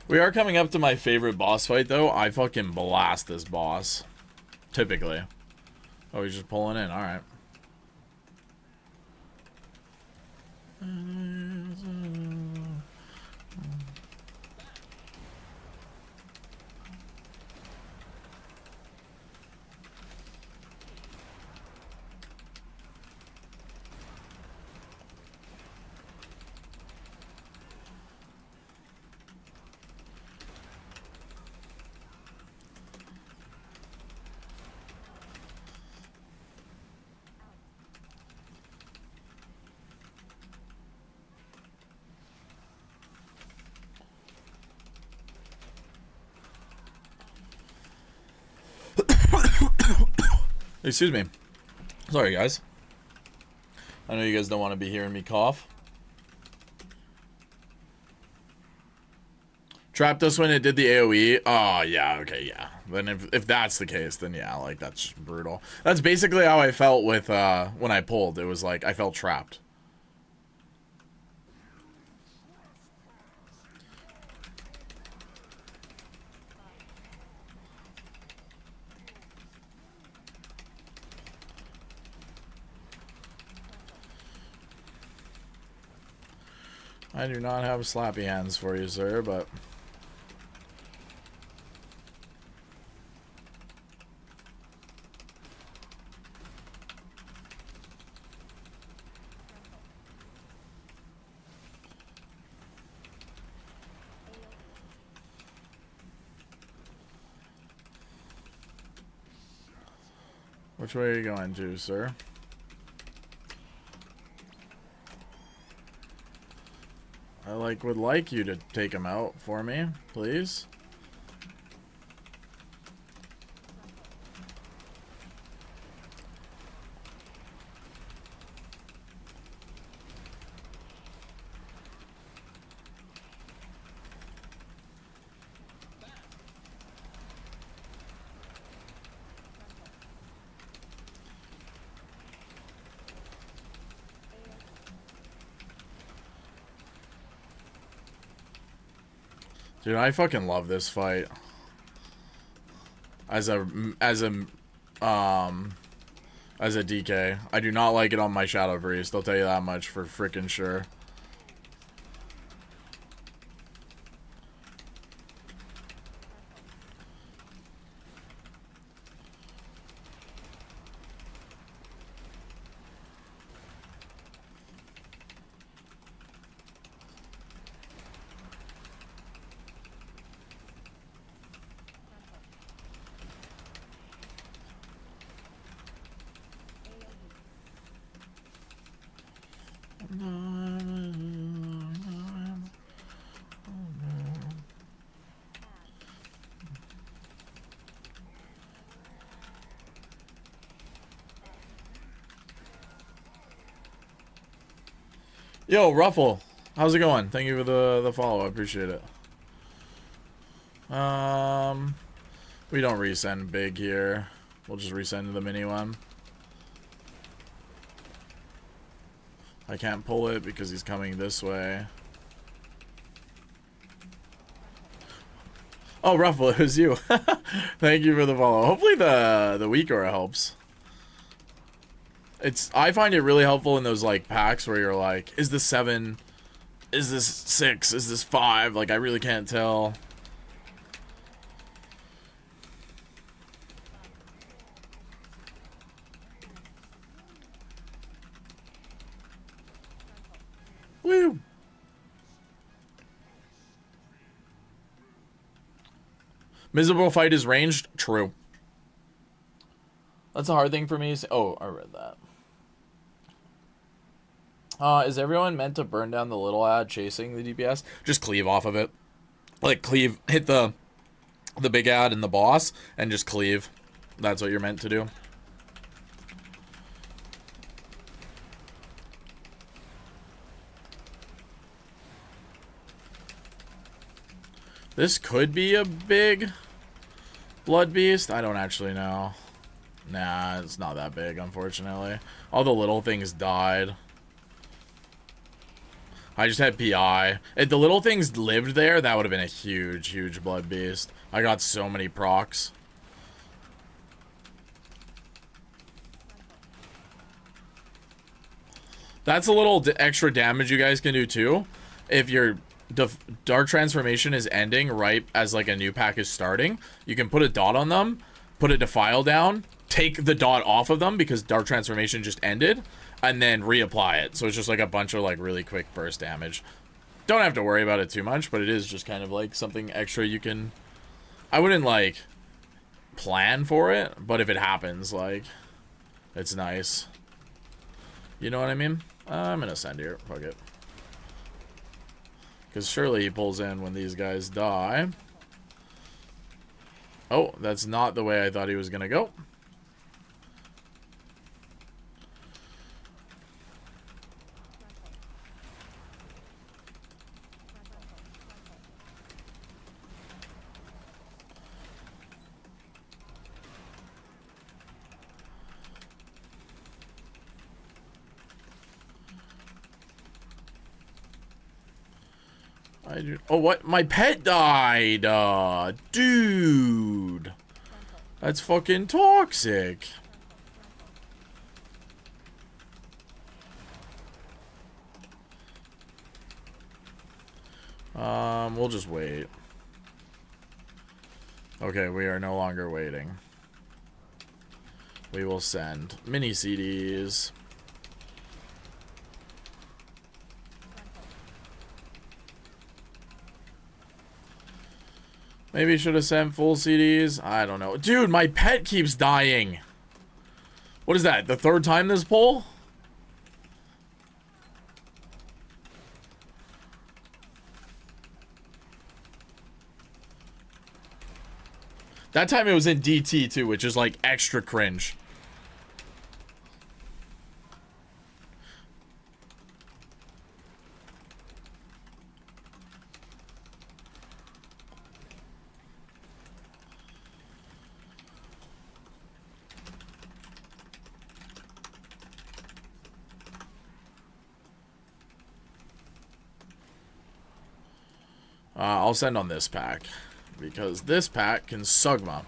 we are coming up to my favorite boss fight, though. I fucking blast this boss. Typically. Oh, he's just pulling in. Alright. Excuse me. Sorry, guys. I know you guys don't want to be hearing me cough. Trapped us when it did the AoE. Oh, yeah, okay, yeah. Then if that's the case, then yeah, like, that's just brutal. That's basically how I felt with, when I pulled. It was like, I felt trapped. I do not have slappy hands for you, sir, but which way are you going to, sir? I would like you to take him out for me, please. Dude, I fucking love this fight. As a DK. I do not like it on my Shadow Priest, I'll tell you that much for frickin' sure. Yo, Ruffle, how's it going? Thank you for the follow. I appreciate it. We don't resend big here. We'll just resend the mini one. I can't pull it because he's coming this way. Oh, Ruffle, it was you. Thank you for the follow. Hopefully the WeakAuras helps. I find it really helpful in those like packs where you're like, is this 7? Is this 6? Is this 5? Like I really can't tell. Woo! Miserable fight is ranged? True. That's a hard thing for me to say. Oh, I read that. Is everyone meant to burn down the little ad chasing the DPS? Just cleave off of it. Like cleave, hit the big ad and the boss, and just cleave. That's what you're meant to do. This could be a big blood beast. I don't actually know. Nah, it's not that big, unfortunately. All the little things died. I just had PI. If the little things lived there, that would have been a huge, huge blood beast. I got so many procs. That's a little extra damage you guys can do too. If your Dark Transformation is ending right as like a new pack is starting, you can put a dot on them, put a Defile down, take the dot off of them because Dark Transformation just ended, and then reapply it. So it's just like a bunch of like really quick burst damage. Don't have to worry about it too much, but it is just kind of like something extra you can... I wouldn't like plan for it, but if it happens, like, it's nice. You know what I mean? I'm gonna send here. Fuck it. Because surely he pulls in when these guys die. Oh, that's not the way I thought he was gonna go. Oh, what? My pet died! Dude! That's fucking toxic. We'll just wait. Okay, we are no longer waiting. We will send mini CDs. Maybe should have sent full CDs. I don't know. Dude, my pet keeps dying. What is that? The third time this pull? That time it was in DT too, which is like extra cringe. I'll send on this pack, because this pack can Sugma.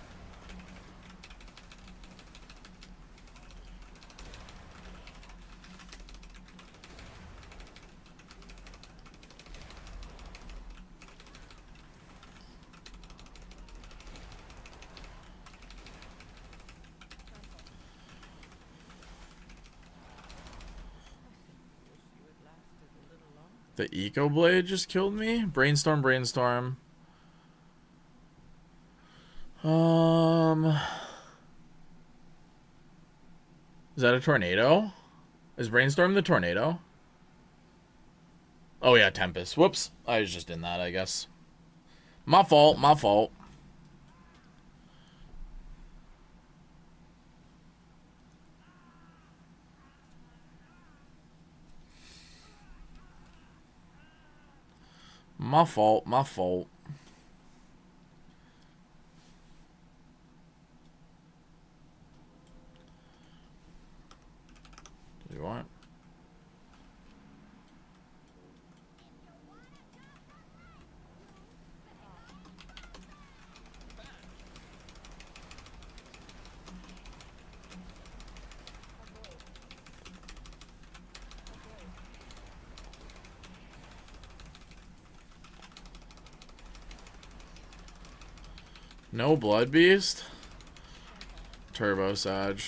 The Eco Blade just killed me? Brainstorm, brainstorm. Is that a tornado? Is Brainstorm the tornado? Oh yeah, Tempest. Whoops. I was just in that, I guess. My fault, my fault. My fault, my fault. Do you want? No Blood Beast? Turbo Sag.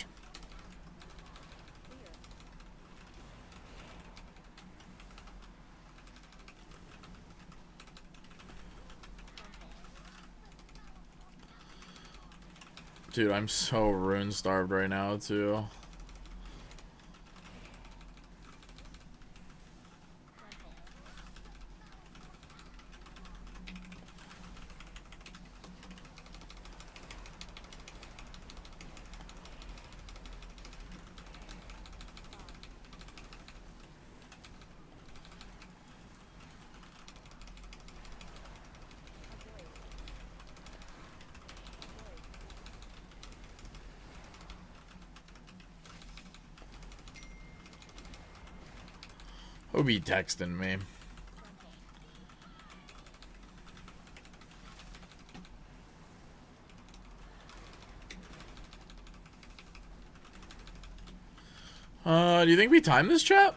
Dude, I'm so rune starved right now, too. Who be texting me? Do you think we time this chat?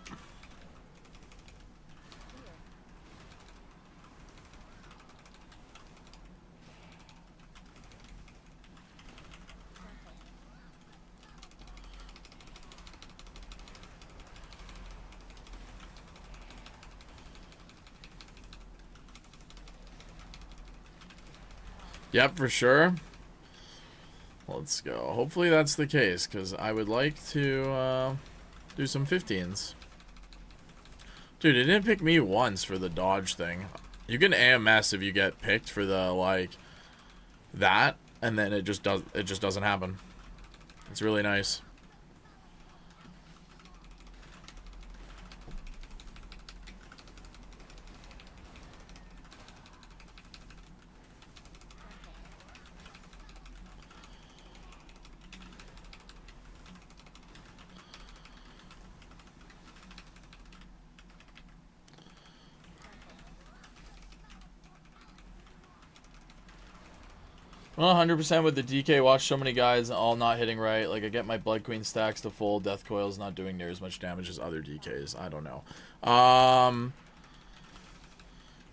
Yep, for sure. Let's go. Hopefully that's the case, because I would like to do some 15s. Dude, it didn't pick me once for the dodge thing. You can AMS if you get picked for the, like, that, and then it just doesn't happen. It's really nice. Well, 100% with the DK. Watch so many guys all not hitting right. Like, I get my Blood Queen stacks to full. Death Coil's not doing near as much damage as other DKs. I don't know.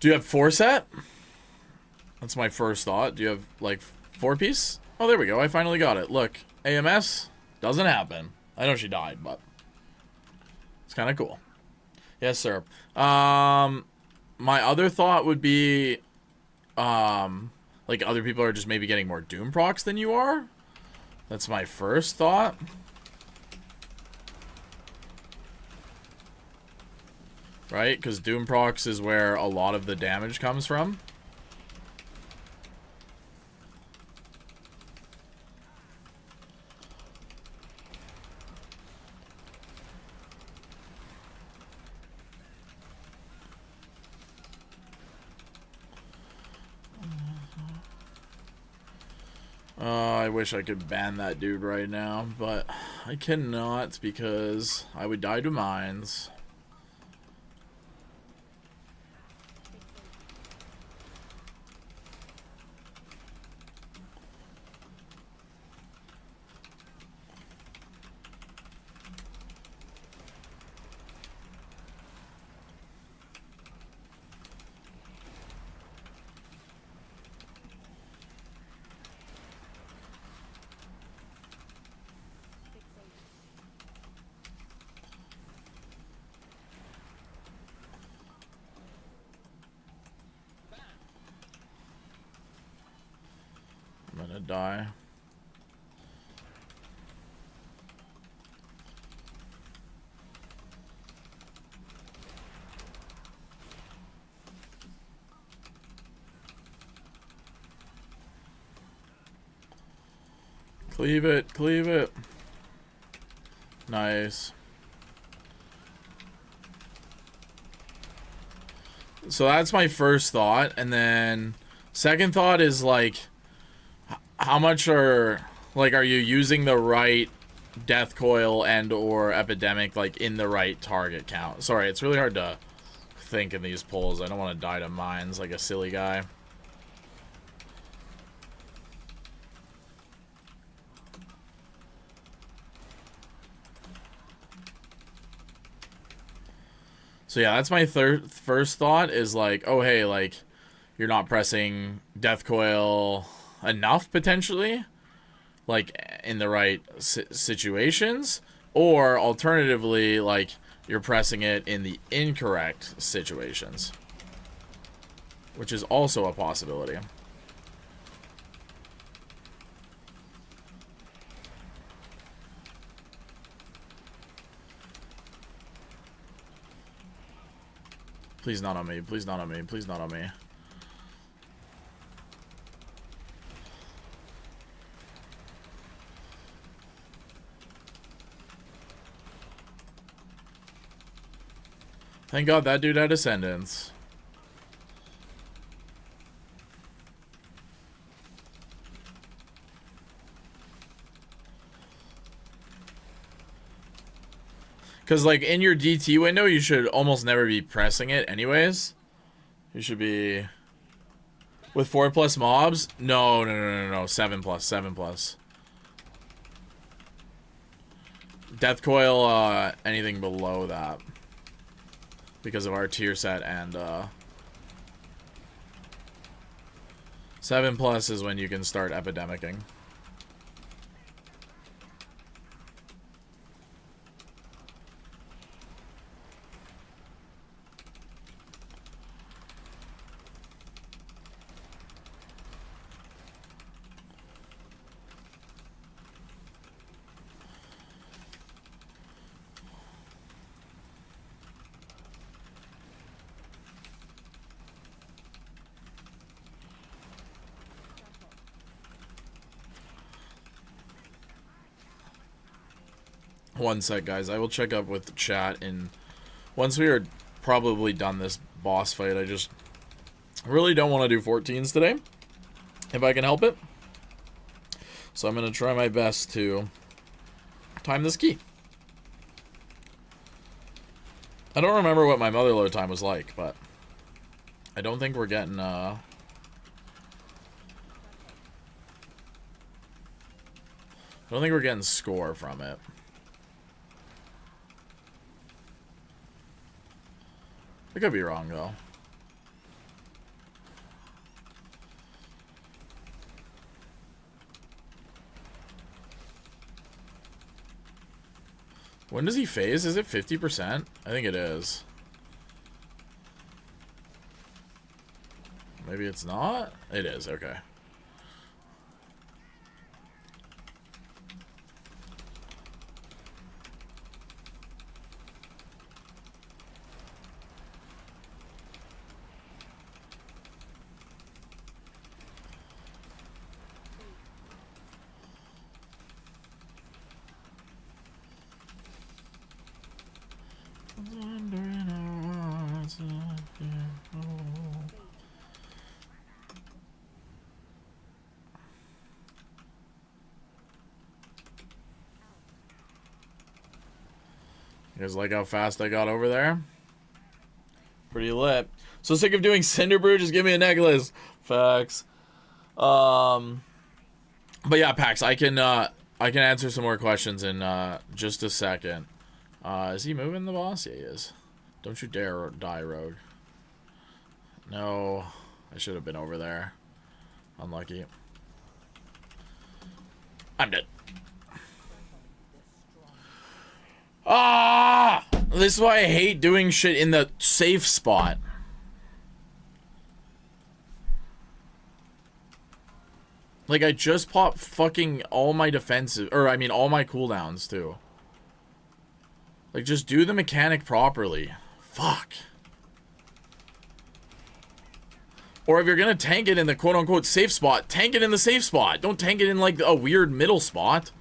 Do you have 4-set? That's my first thought. Do you have, like, 4-piece? Oh, there we go. I finally got it. Look, AMS doesn't happen. I know she died, but it's kind of cool. Yes, sir. My other thought would be, like, other people are just maybe getting more Doom procs than you are. That's my first thought. Right? Because Doom procs is where a lot of the damage comes from. I wish I could ban that dude right now, but I cannot because I would die to mines. I'm gonna die. Cleave it, cleave it. Nice. So that's my first thought. And then second thought is like, how much are you using the right death coil and or epidemic like in the right target count? Sorry, it's really hard to think in these polls. I don't want to die to mines like a silly guy. So yeah, that's my first thought is like, oh hey, like you're not pressing death coil enough potentially, like in the right situations, or alternatively, like you're pressing it in the incorrect situations, which is also a possibility. Please not on me, please not on me, please not on me. Thank God that dude had Ascendance. Because, like, in your DT window, you should almost never be pressing it anyways. You should be... With 4+ mobs? No. 7+, 7+. Death coil, anything below that. Because of our tier set and, 7+ is when you can start epidemicing. One sec, guys. I will check up with chat in once we are probably done this boss fight. I just really don't want to do 14s today, if I can help it. So I'm going to try my best to time this key. I don't remember what my motherload time was like, but I don't think we're getting, I don't think we're getting score from it. I could be wrong, though. When does he phase? Is it 50%? I think it is. Maybe it's not? It is, okay. You guys like how fast I got over there? Pretty lit. So sick of doing Cinder Brew, just give me a necklace. Facts. But yeah, Pax, I can answer some more questions in just a second. Is he moving the boss? Yeah, he is. Don't you dare die, Rogue. No, I should have been over there. Unlucky. I'm dead. Ah! This is why I hate doing shit in the safe spot. Like, I just popped fucking all my defensive, or I mean all my cooldowns too. Like, just do the mechanic properly. Fuck. Or if you're gonna tank it in the quote-unquote safe spot, tank it in the safe spot. Don't tank it in, like, a weird middle spot.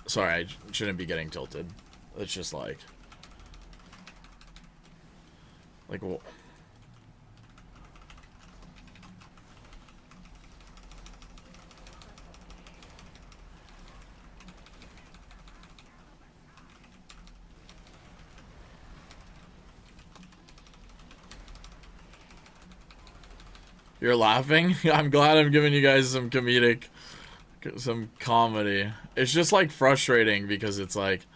Sorry, I shouldn't be getting tilted. It's just like... Like, well, you're laughing? I'm glad I'm giving you guys some comedy. It's just like frustrating because it's like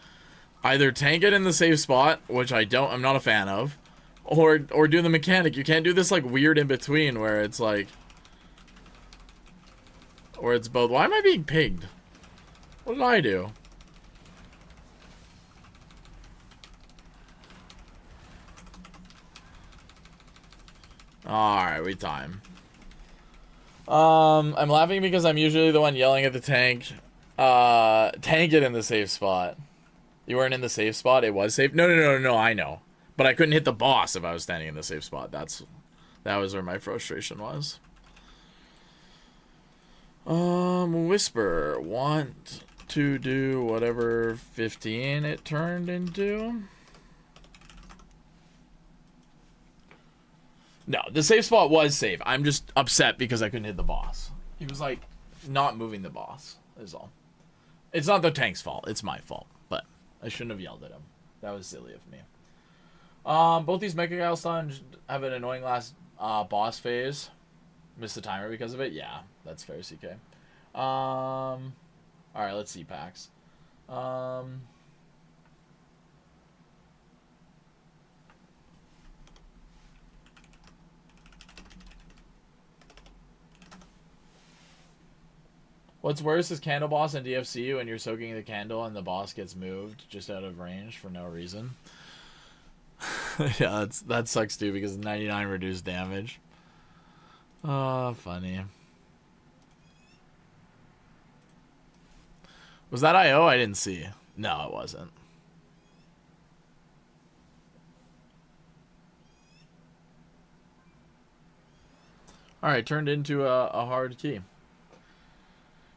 either tank it in the safe spot, which I'm not a fan of, or do the mechanic. You can't do this like weird in between where it's like, or it's both. Why am I being pigged? What did I do? Alright, we time. I'm laughing because I'm usually the one yelling at the tank. Tank it in the safe spot. You weren't in the safe spot? It was safe? No, I know. But I couldn't hit the boss if I was standing in the safe spot. That was where my frustration was. Whisper. Want to do whatever 15 it turned into? No, the safe spot was safe. I'm just upset because I couldn't hit the boss. He was like not moving the boss is all. It's not the tank's fault. It's my fault. But I shouldn't have yelled at him. That was silly of me. Both these Mecha Gylston have an annoying last boss phase. Missed the timer because of it. Yeah, that's fair, CK. Alright, let's see packs. What's worse is Candle Boss and DFC when you're soaking the candle and the boss gets moved just out of range for no reason. Yeah, that sucks too because 99 reduced damage. Oh, funny. Was that IO? I didn't see. No, it wasn't. Alright, turned into a hard key.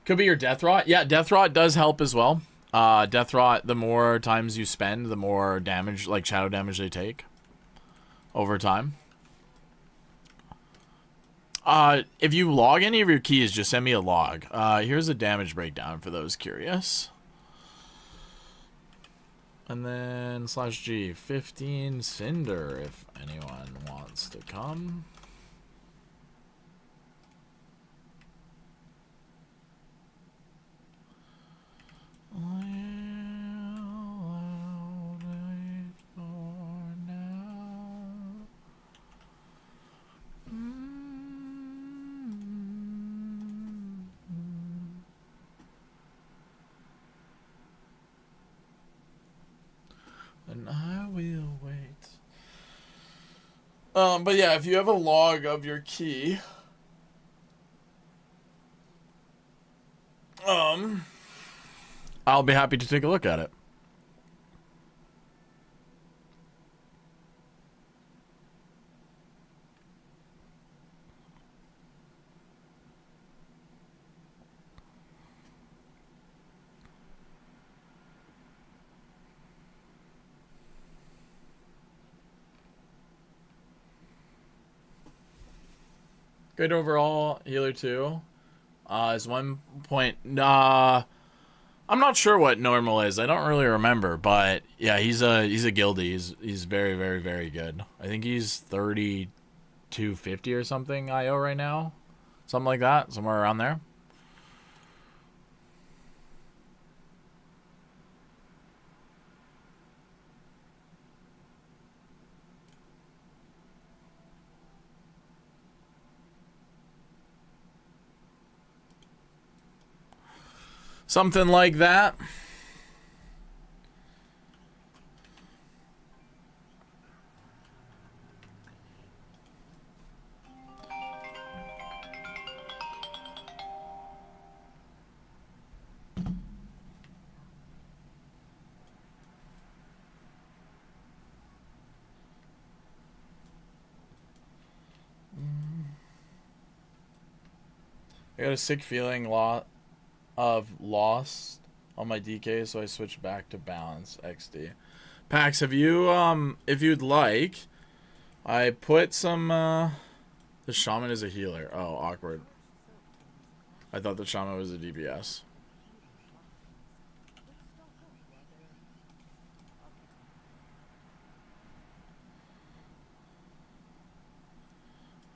Could be your Death Rot. Yeah, Death Rot does help as well. Death Rot, the more times you spend, the more damage, like shadow damage they take over time. If you log any of your keys, just send me a log. Here's a damage breakdown for those curious. And then /G, 15 Cinder if anyone wants to come. And I will wait. But yeah, if you have a log of your key, I'll be happy to take a look at it. Good overall, healer 2. Is 1 point. I'm not sure what normal is. I don't really remember, but yeah, he's a guildie. He's very, very, very good. I think he's 3250 or something IO right now. Something like that, somewhere around there. Something like that. I got a sick feeling of lost on my DK, so I switched back to balance XD. Pax, have you, if you'd like, I put some, the shaman is a healer. Oh, awkward. I thought the shaman was a DPS.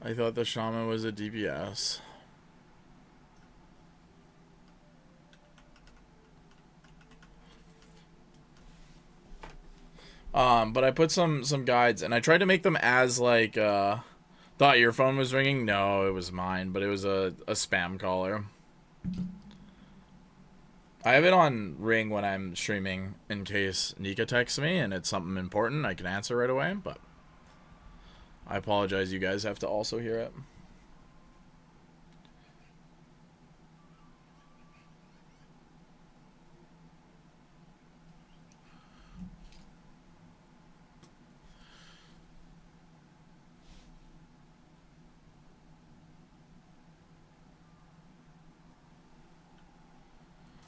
I thought the shaman was a DPS. But I put some guides, and I tried to make them as, like, thought your phone was ringing? No, it was mine, but it was a spam caller. I have it on ring when I'm streaming in case Nika texts me and it's something important. I can answer right away, but I apologize. You guys have to also hear it.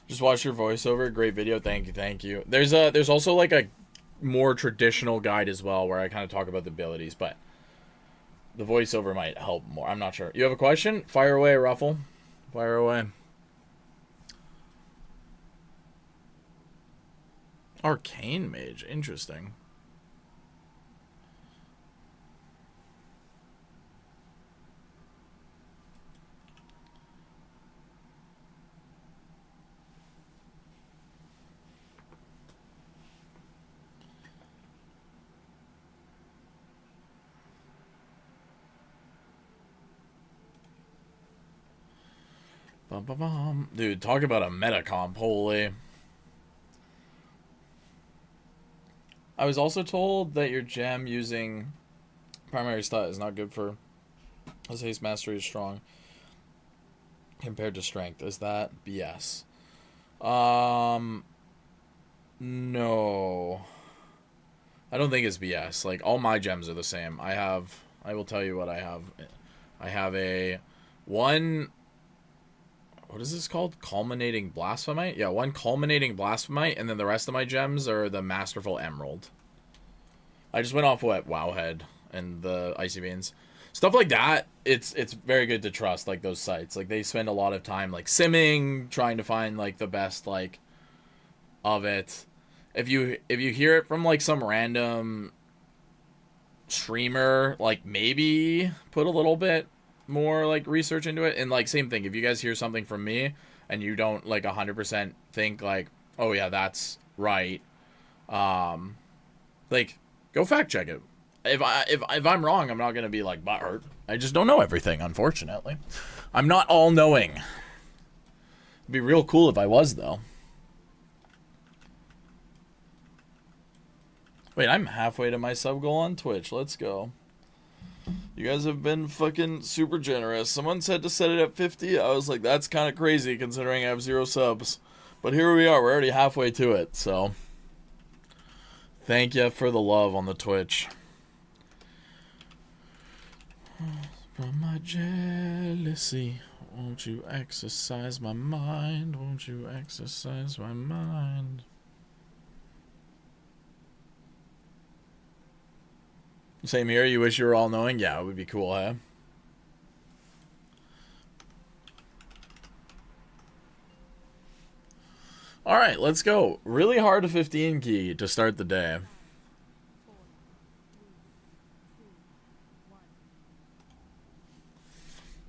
Just watch your voiceover. Great video. Thank you. Thank you. There's also like a more traditional guide as well where I kind of talk about the abilities, but the voiceover might help more. I'm not sure. You have a question? Fire away, Ruffle. Fire away. Arcane Mage. Interesting. Dude, talk about a meta comp, holy. I was also told that your gem using primary stat is not good for as haste mastery is strong compared to strength. Is that BS? No. I don't think it's BS. Like, all my gems are the same. I will tell you what I have. I have a one... What is this called? Culminating Blasphemite? Yeah, one Culminating Blasphemite, and then the rest of my gems are the Masterful Emerald. I just went off what Wowhead and the Icy Veins. Stuff like that, it's very good to trust, like, those sites. Like, they spend a lot of time, like, simming, trying to find, like, the best, like, of it. If you hear it from, like, some random streamer, like, maybe put a little bit more like research into it. And like, same thing, if you guys hear something from me and you don't like 100% think like, oh yeah, that's right, like, go fact check it. If I'm wrong, I'm not gonna be like butthurt. I just don't know everything, unfortunately. I'm not all knowing. It'd be real cool if I was, though. Wait, I'm halfway to my sub goal on Twitch. Let's go. You guys have been fucking super generous. Someone said to set it at 50. I was like, that's kind of crazy considering I have 0 subs. But here we are. We're already halfway to it. So, thank you for the love on the Twitch. From my jealousy, won't you exercise my mind? Won't you exercise my mind? Same here. You wish you were all knowing? Yeah, it would be cool, huh? Alright, let's go. Really hard to 15 key to start the day.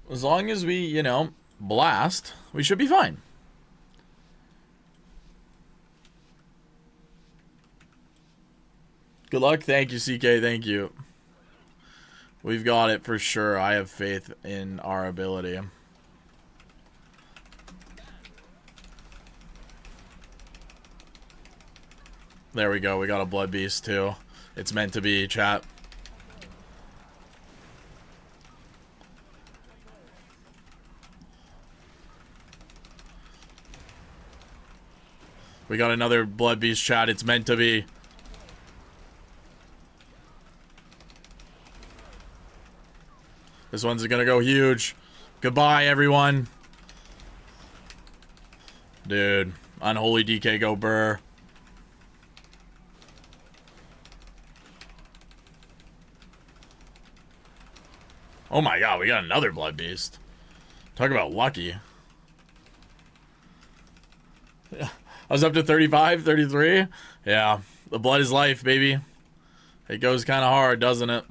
As long as we, you know, blast, we should be fine. Good luck. Thank you, CK. Thank you. We've got it for sure. I have faith in our ability. There we go. We got a blood beast too. It's meant to be, chat. We got another blood beast, chat. It's meant to be. This one's gonna go huge. Goodbye, everyone. Dude, Unholy DK go burr. Oh my god, we got another blood beast. Talk about lucky. Yeah. I was up to 35, 33. Yeah, the blood is life, baby. It goes kind of hard, doesn't it?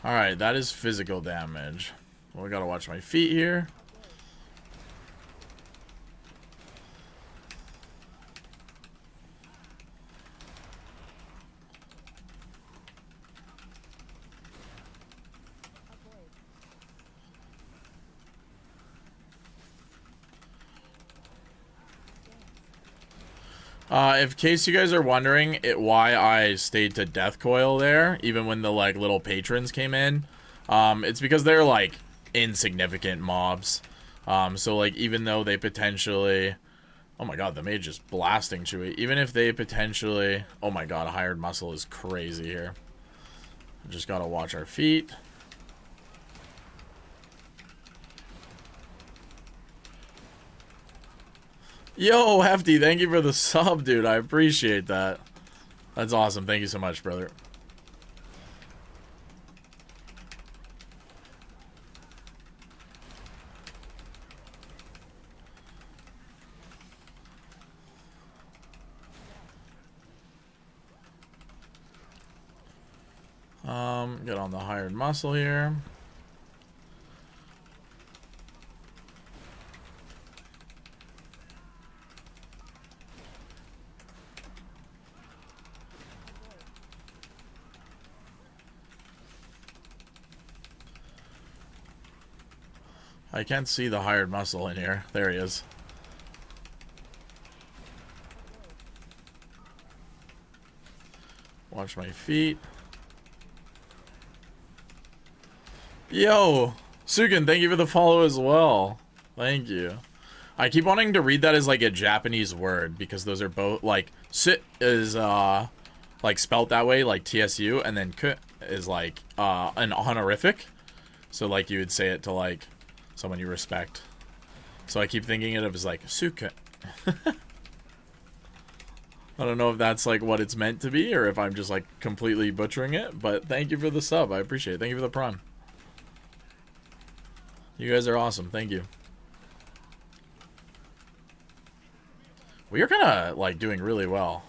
Alright, that is physical damage. Well, I gotta watch my feet here. In case you guys are wondering why I stayed to Death Coil there, even when the like little patrons came in, it's because they're like insignificant mobs. So like even though they potentially, oh my god, the mage is blasting Chewy. Even if they potentially, oh my god, a hired muscle is crazy here. Just gotta watch our feet. Yo, Hefty, thank you for the sub, dude. I appreciate that. That's awesome. Thank you so much, brother. Get on the hired muscle here. I can't see the hired muscle in here. There he is. Watch my feet. Yo, Sukin, thank you for the follow as well. Thank you. I keep wanting to read that as like a Japanese word because those are both like sit is like spelt that way, like TSU, and then k is like an honorific. So like you would say it to like someone you respect. So I keep thinking of it as like Suka. I don't know if that's like what it's meant to be or if I'm just like completely butchering it, but thank you for the sub. I appreciate it. Thank you for the prime. You guys are awesome. Thank you. We are kind of like doing really well.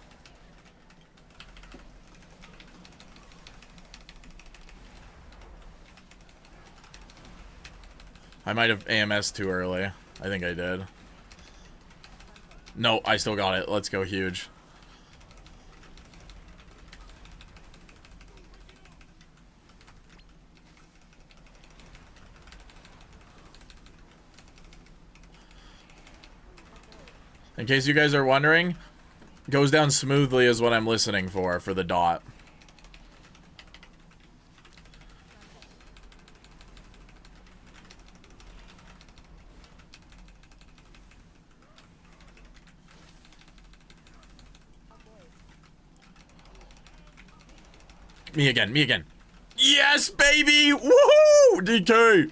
I might have AMS too early. I think I did. No, I still got it. Let's go huge. In case you guys are wondering, goes down smoothly is what I'm listening for the dot. Me again, me again. Yes, baby! Woohoo! DK!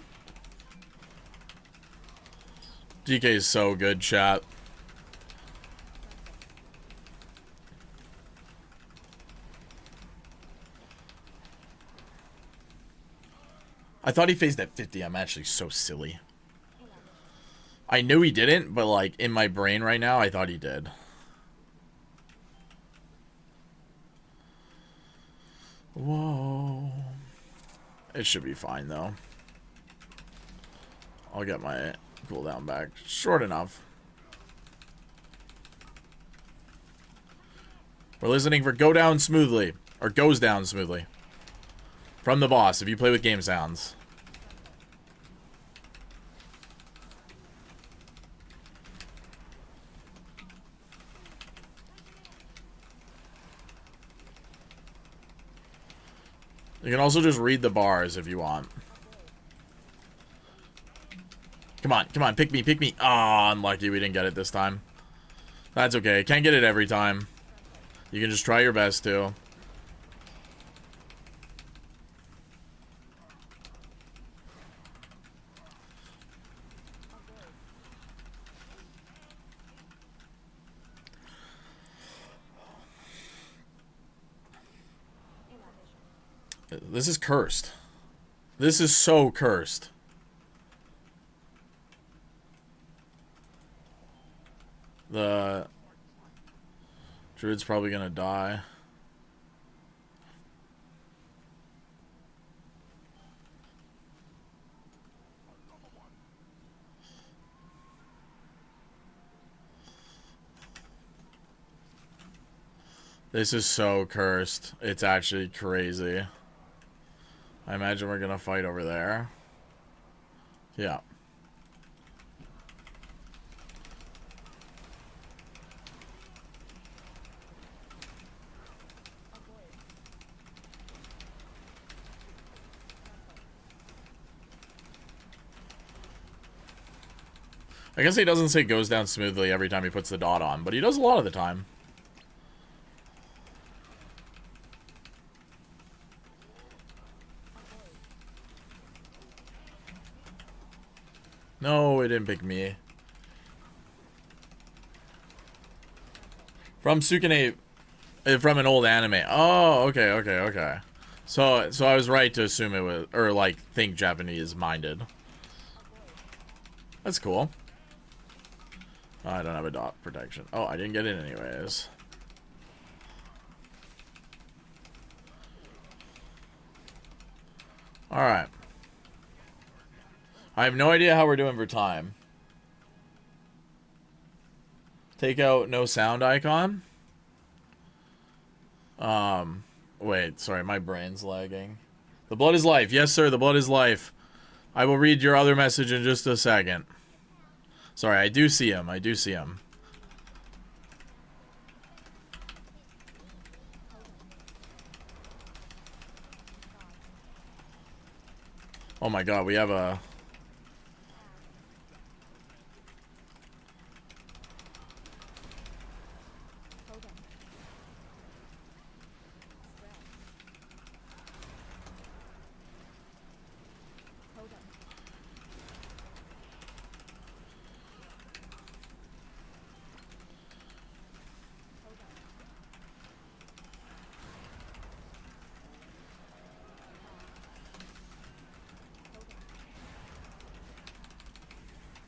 DK is so good, chat. I thought he phased at 50. I'm actually so silly. I knew he didn't, but like in my brain right now, I thought he did. Whoa. It should be fine though. I'll get my cooldown back. Short enough. We're listening for go down smoothly. Or goes down smoothly. From the boss, if you play with game sounds. You can also just read the bars if you want. Come on, pick me, pick me. Ah, unlucky we didn't get it this time. That's okay, can't get it every time. You can just try your best to. This is cursed. This is so cursed. The druid's probably gonna die. This is so cursed. It's actually crazy. I imagine we're gonna fight over there. Yeah. I guess he doesn't say goes down smoothly every time he puts the dot on, but he does a lot of the time. No, it didn't pick me. From Sukune, from an old anime. Oh, okay. So I was right to assume it was, or like think Japanese minded. That's cool. Oh, I don't have a dot protection. Oh, I didn't get in anyways. Alright. I have no idea how we're doing for time. Take out no sound icon. Wait, sorry, my brain's lagging. The blood is life. Yes, sir, the blood is life. I will read your other message in just a second. Sorry, I do see him. I do see him. Oh my god, we have a...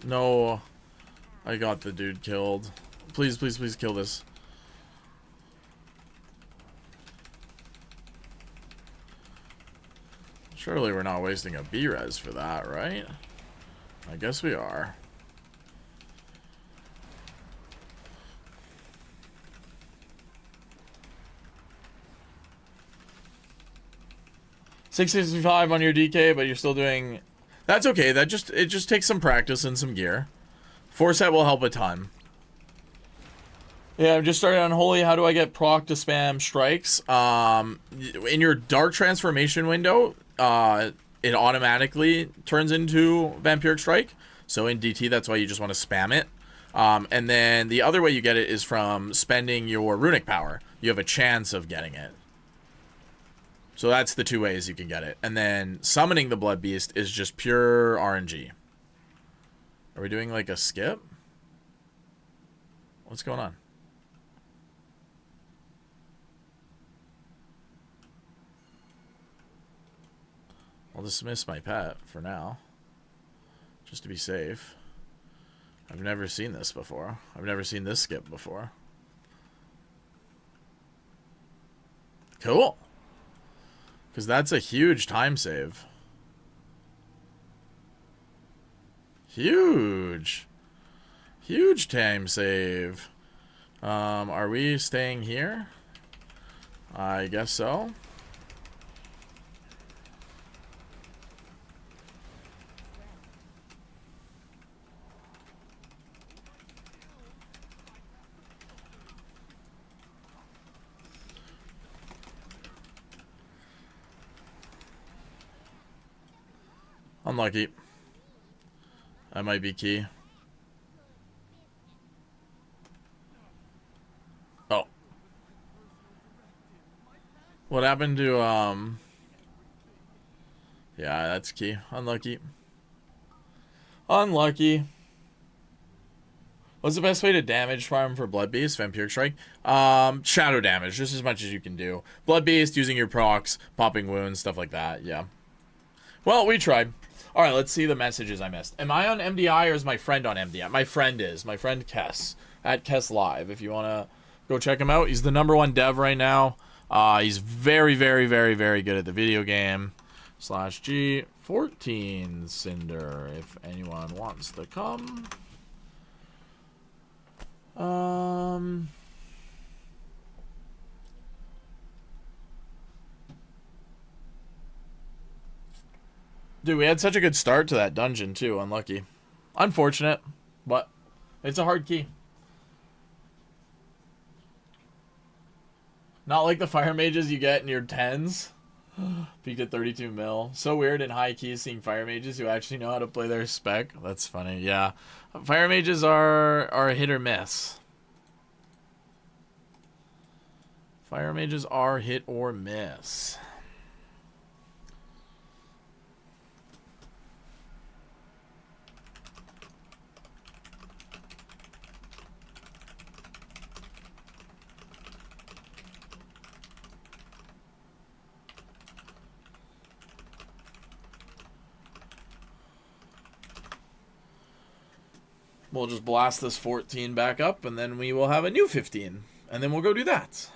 No, I got the dude killed. Please, please, please kill this. Surely we're not wasting a B-res for that, right? I guess we are. $665 on your DK, but you're still doing... That's okay. It just takes some practice and some gear. Forset will help a ton. Yeah, I'm just starting Unholy. How do I get proc to spam strikes? In your dark transformation window, it automatically turns into Vampiric Strike. So in DT, that's why you just want to spam it. And then the other way you get it is from spending your runic power. You have a chance of getting it. So that's the two ways you can get it. And then summoning the Blood Beast is just pure RNG. Are we doing like a skip? What's going on? I'll dismiss my pet for now. Just to be safe. I've never seen this before. I've never seen this skip before. Cool. Because that's a huge time save. Huge. Huge time save. Are we staying here? I guess so. Unlucky. That might be key. Oh. What happened to, yeah, that's key. Unlucky. Unlucky. What's the best way to damage farm for Blood Beast, Vampiric Strike? Shadow damage, just as much as you can do. Blood Beast, using your procs, popping wounds, stuff like that, yeah. Well, we tried. Alright, let's see the messages I missed. Am I on MDI or is my friend on MDI? My friend is. My friend Kess. At Kess Live, if you want to go check him out. He's the #1 dev right now. He's very, very, very, very good at the video game. /G14 Cinder, if anyone wants to come. Dude, we had such a good start to that dungeon, too. Unlucky. Unfortunate, but it's a hard key. Not like the fire mages you get in your 10s. Peaked at 32 mil. So weird in high keys seeing fire mages who actually know how to play their spec. That's funny, yeah. Fire mages are hit or miss. Fire mages are hit or miss. We'll just blast this 14 back up, and then we will have a new 15. And then we'll go do that.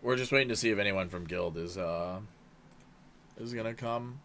We're just waiting to see if anyone from Guild is gonna come.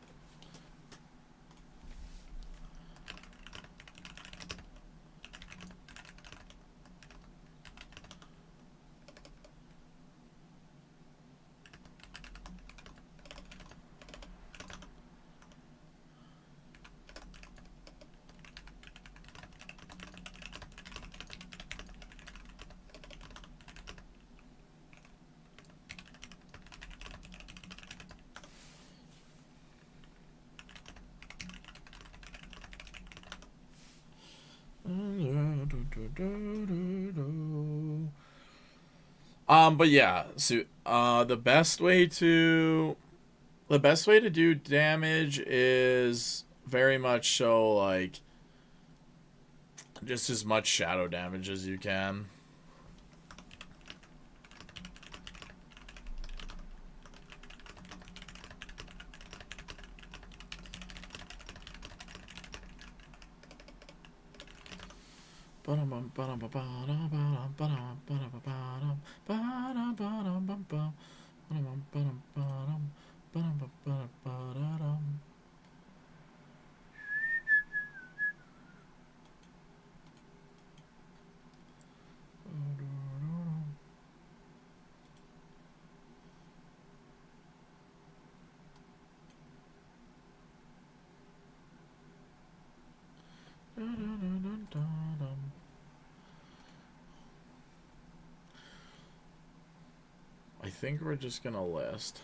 But yeah, so the best way to do damage is very much so like just as much shadow damage as you can. I think we're just gonna list.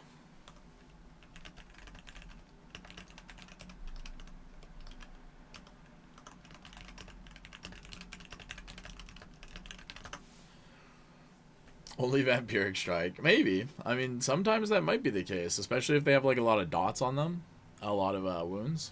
Only Vampiric Strike. Maybe. I mean, sometimes that might be the case, especially if they have like a lot of dots on them, a lot of wounds.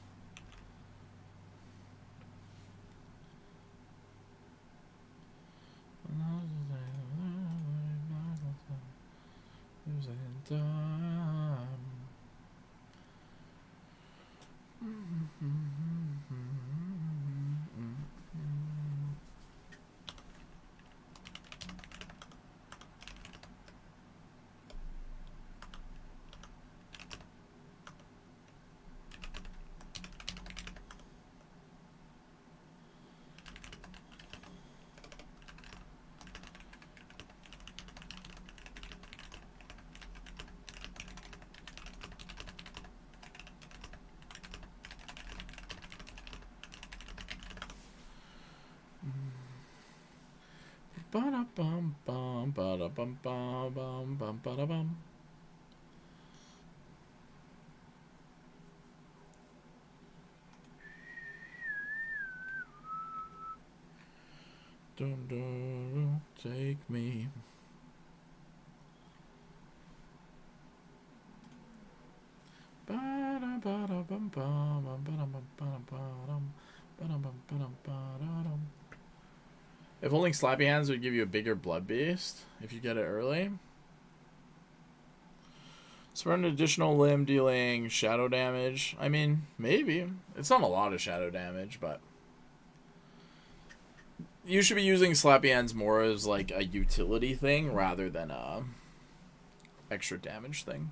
Ba-da-bum-bum, ba-da-bum-bum, ba-da-bum. Take me. If only Slappy Hands would give you a bigger blood beast if you get it early. Spread an additional limb dealing shadow damage. I mean, maybe. It's not a lot of shadow damage, but you should be using Slappy Hands more as like a utility thing rather than a extra damage thing.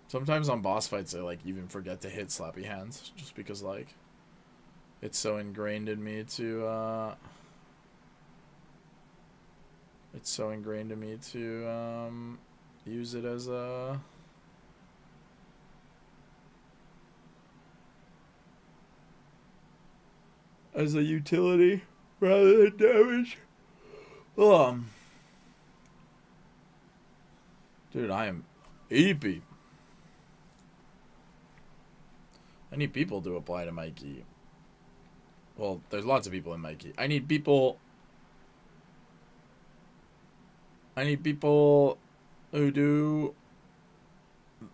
Sometimes on boss fights I like even forget to hit Slappy Hands just because like it's so ingrained in me to use it as a utility rather than damage. Dude, I am EP. I need people to apply to Mikey. Well, there's lots of people in Mikey. I need people who do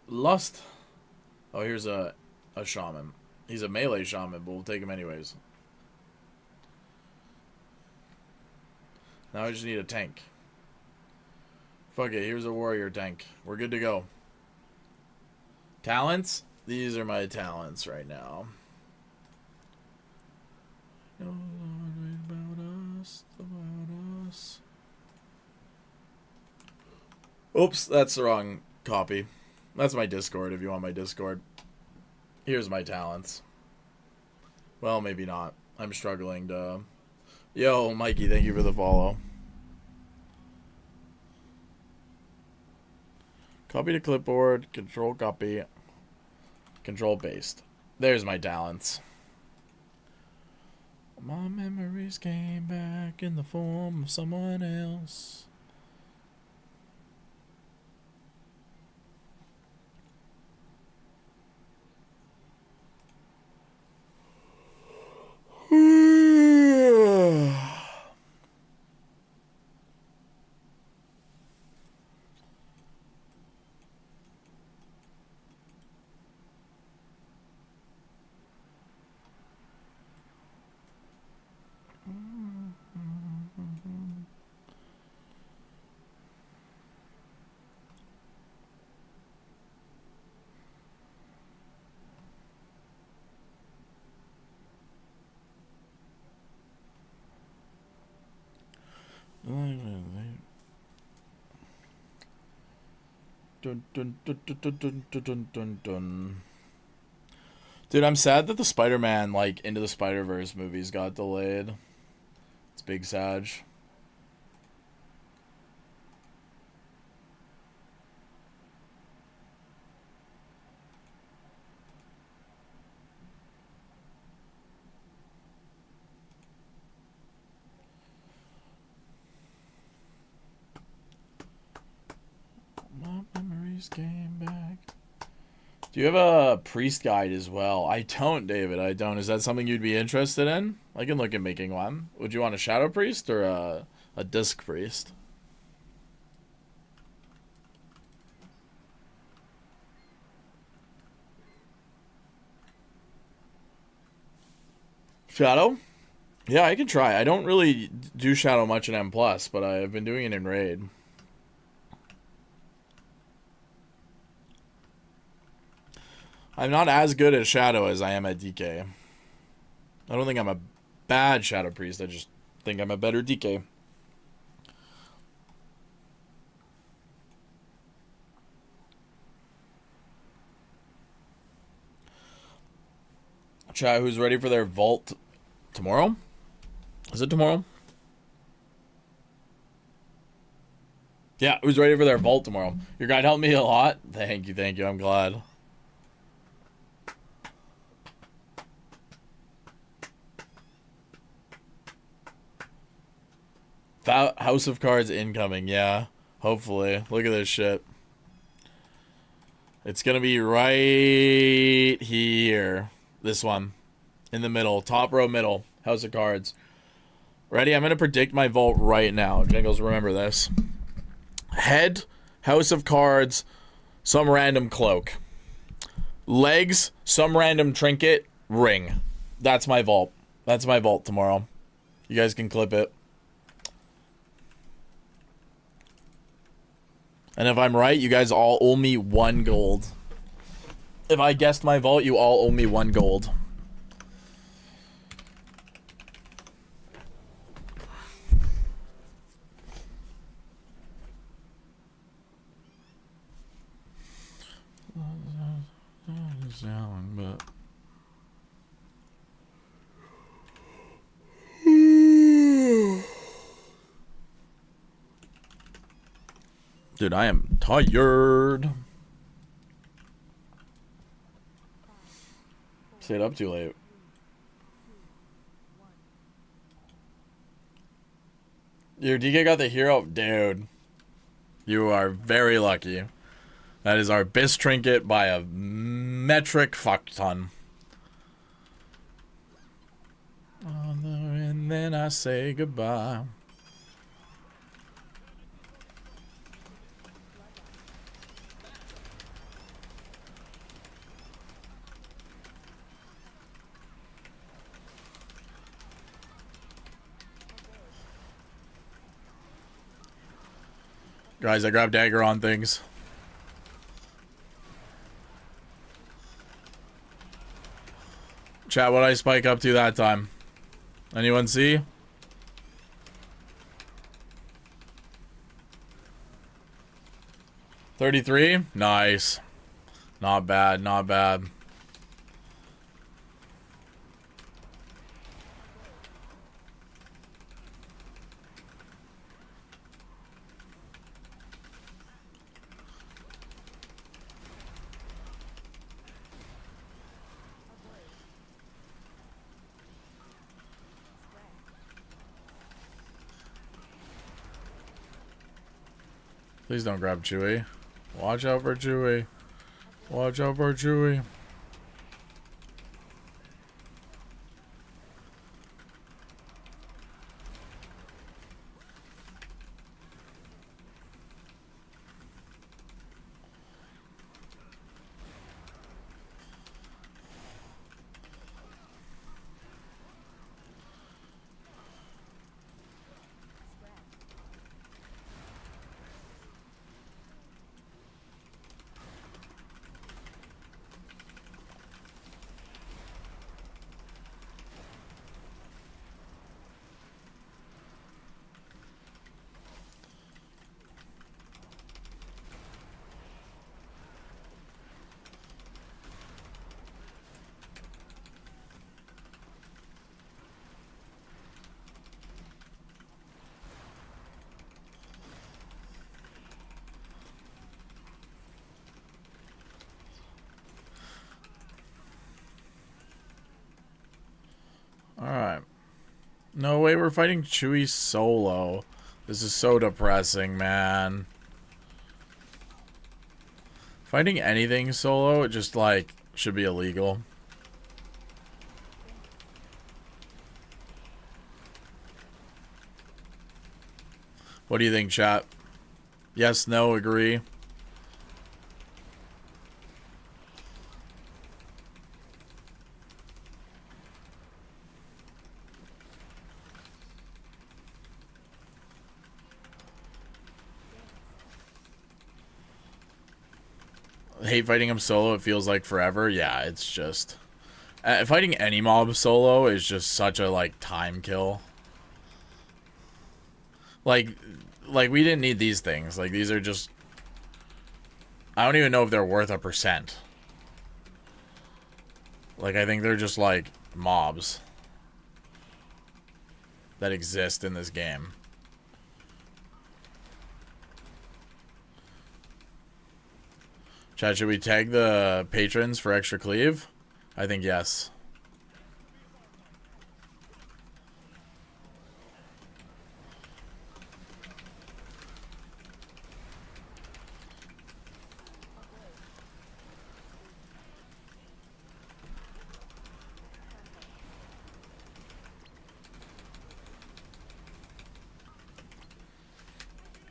lust. Oh, here's a shaman. He's a melee shaman, but we'll take him anyways. Now I just need a tank. Fuck it, here's a warrior tank. We're good to go. Talents? These are my talents right now. About us. Oops, that's the wrong copy. That's my Discord if you want my Discord. Here's my talents. Well, maybe not. I'm struggling to... Yo, Mikey, thank you for the follow. Copy to clipboard, control copy, control paste. There's my talents. My memories came back in the form of someone else. Dude, I'm sad that the Spider-Man, like, Into the Spider-Verse movies got delayed. It's big sad. My memories came back. Do you have a priest guide as well? I don't, David. I don't. Is that something you'd be interested in? I can look at making one. Would you want a shadow priest or a disc priest? Shadow? Yeah, I can try. I don't really do shadow much in M+, but I've been doing it in Raid. I'm not as good at Shadow as I am at DK. I don't think I'm a bad Shadow Priest. I just think I'm a better DK. Chat, who's ready for their vault tomorrow? Is it tomorrow? Yeah, who's ready for their vault tomorrow? Your guide helped me a lot. Thank you, thank you. I'm glad. House of Cards incoming, yeah. Hopefully. Look at this shit. It's gonna be right here. This one. In the middle. Top row middle. House of Cards. Ready? I'm going to predict my vault right now. Jingles, remember this. Head, House of Cards, some random cloak. Legs, some random trinket, ring. That's my vault. That's my vault tomorrow. You guys can clip it. And if I'm right, you guys all owe me 1 gold. If I guessed my vault, you all owe me 1 gold. But dude, I am tired. Stayed up too late. Your DK got the hero. Dude, you are very lucky. That is our best trinket by a metric fuck ton. And then I say goodbye. Guys, I grabbed dagger on things. Chat, what'd I spike up to that time? Anyone see? $33? Nice. Not bad, not bad. Please don't grab Chewy. Watch out for Chewy. Watch out for Chewy. Alright. No way we're fighting Chewy solo. This is so depressing, man. Fighting anything solo, it just, like, should be illegal. What do you think, chat? Yes, no, agree? Hate fighting him solo, it feels like forever. Yeah, it's just fighting any mob solo is just such a like time kill. Like we didn't need these things. Like these are just, I don't even know if they're worth a percent. Like I think they're just like mobs that exist in this game. Chat, should we tag the patrons for extra cleave? I think yes.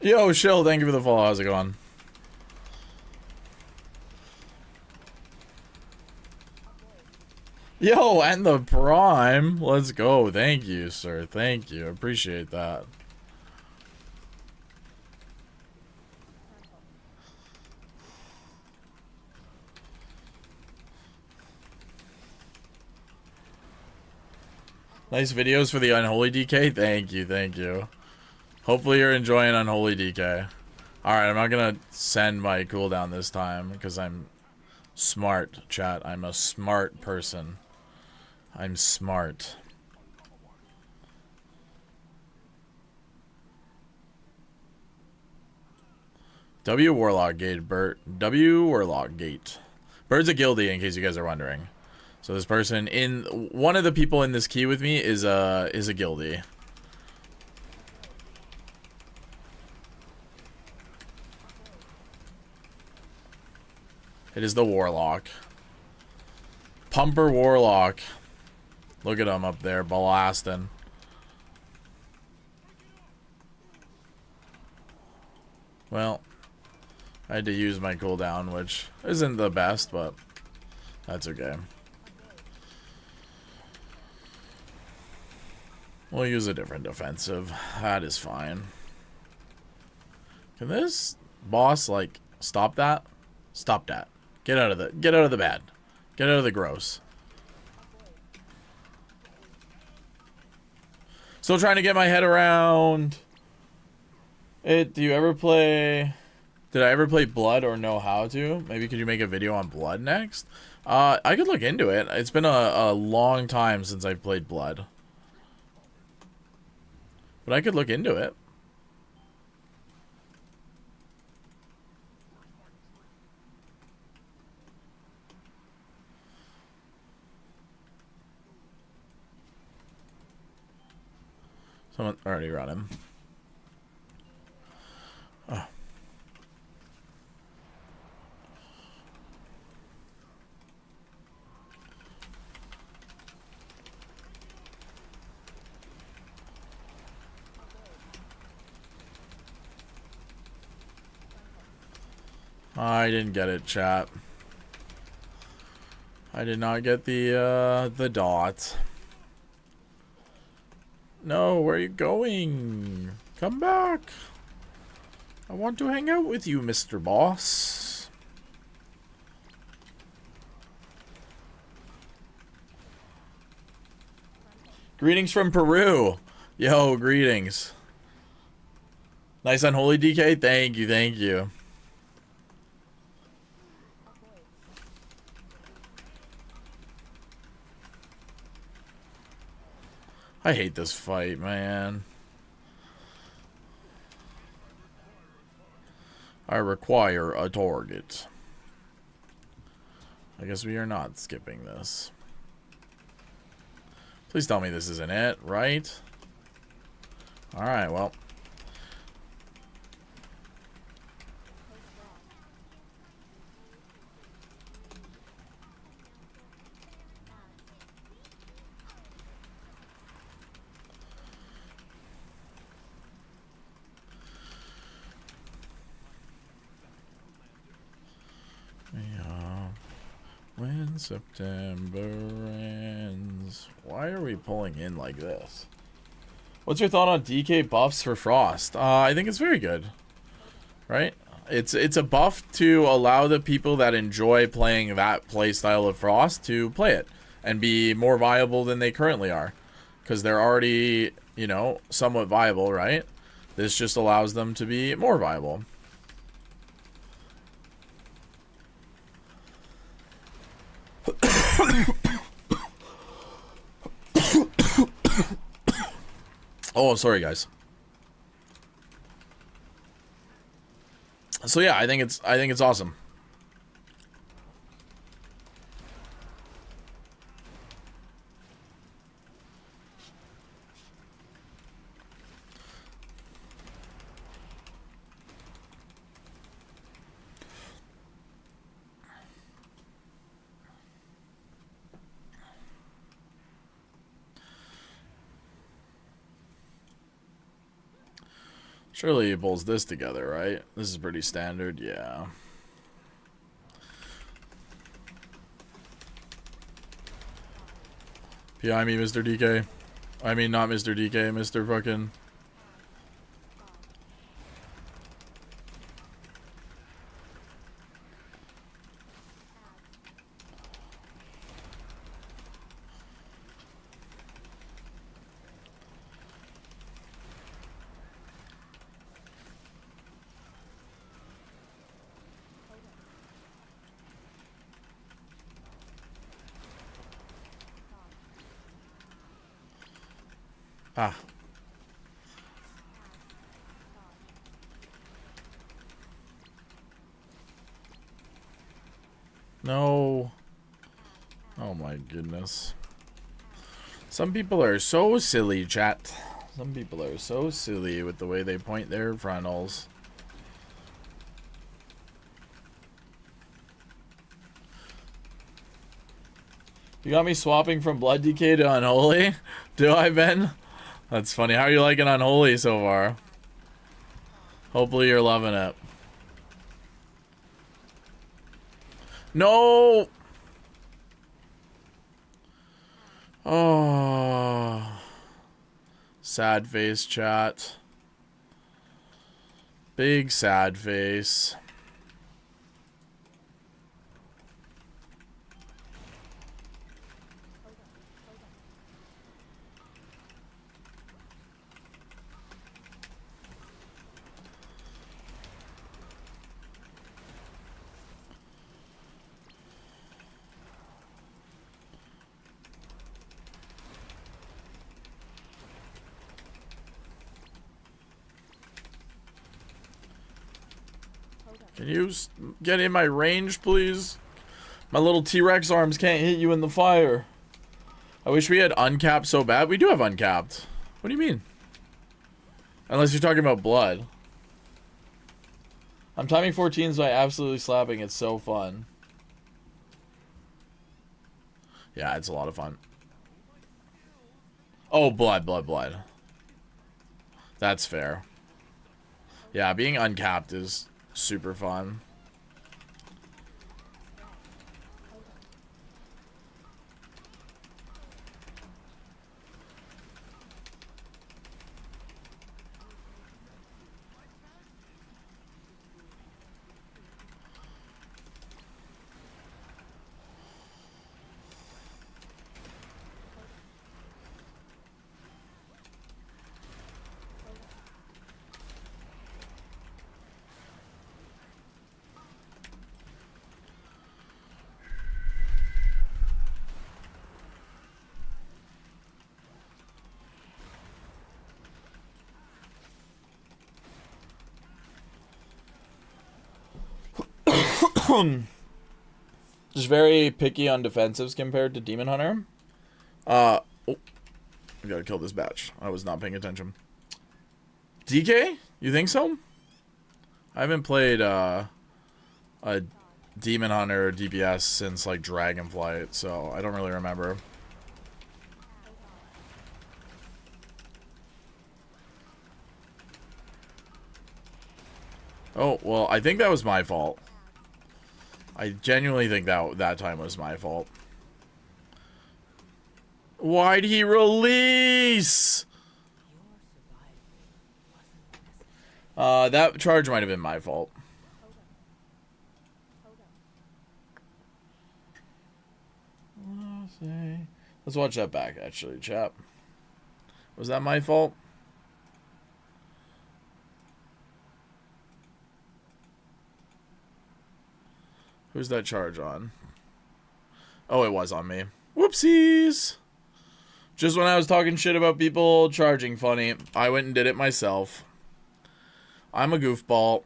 Yo, Shill, thank you for the follow. How's it going? Yo, and the Prime. Let's go. Thank you, sir. Thank you. Appreciate that. Nice videos for the Unholy DK. Thank you, thank you. Hopefully you're enjoying Unholy DK. Alright, I'm not gonna send my cooldown this time because I'm smart, chat. I'm a smart person. I'm smart. W Warlock Gate, Bert. W Warlock Gate. Bird's a guildie, in case you guys are wondering. So this person in one of the people in this key with me is a guildie. It is the Warlock. Pumper Warlock. Look at him up there, blasting. Well, I had to use my cooldown, which isn't the best, but that's okay. We'll use a different defensive. That is fine. Can this boss, like, stop that? Stop that. Get out of the bad. Get out of the gross. Still trying to get my head around it. Do you ever play... Did I ever play Blood or know how to? Maybe could you make a video on Blood next? I could look into it. It's been a long time since I've played Blood. But I could look into it. Someone already ran him. Oh. I didn't get it, chat. I did not get the dot. No, where are you going? Come back. I want to hang out with you, Mr. Boss. Greetings from Peru. Yo, greetings. Nice Unholy DK. Thank you, thank you. I hate this fight, man. I require a target. I guess we are not skipping this. Please tell me this isn't it, right? Alright, well. When September ends. Why are we pulling in like this? What's your thought on DK buffs for Frost? I think it's very good. Right? It's a buff to allow the people that enjoy playing that playstyle of Frost to play it and be more viable than they currently are. Because they're already, you know, somewhat viable, right? This just allows them to be more viable. Oh, sorry guys. So yeah, I think it's awesome. Surely he pulls this together, right? This is pretty standard, yeah. PI me, Mr. DK. I mean, not Mr. DK, Mr. fucking... Ah. No. Oh my goodness. Some people are so silly, chat. Some people are so silly with the way they point their frontals. You got me swapping from Blood DK to Unholy? Do I, Ben? That's funny. How are you liking Unholy so far? Hopefully you're loving it. No! Oh. Sad face, chat. Big sad face. Can you get in my range, please? My little T-Rex arms can't hit you in the fire. I wish we had uncapped so bad. We do have uncapped. What do you mean? Unless you're talking about blood. I'm timing 14s by absolutely slapping. It's so fun. Yeah, it's a lot of fun. Oh, blood. That's fair. Yeah, being uncapped is super fun. Just very picky on defensives compared to Demon Hunter. Oh, I gotta kill this batch. I was not paying attention. DK? You think so? I haven't played a Demon Hunter DPS since like Dragonflight, so I don't really remember. Oh, well, I think that was my fault. I genuinely think that time was my fault. Why'd he release? That charge might have been my fault. Let's watch that back, actually, chap. Was that my fault? Who's that charge on? Oh, it was on me. Whoopsies! Just when I was talking shit about people charging funny, I went and did it myself. I'm a goofball.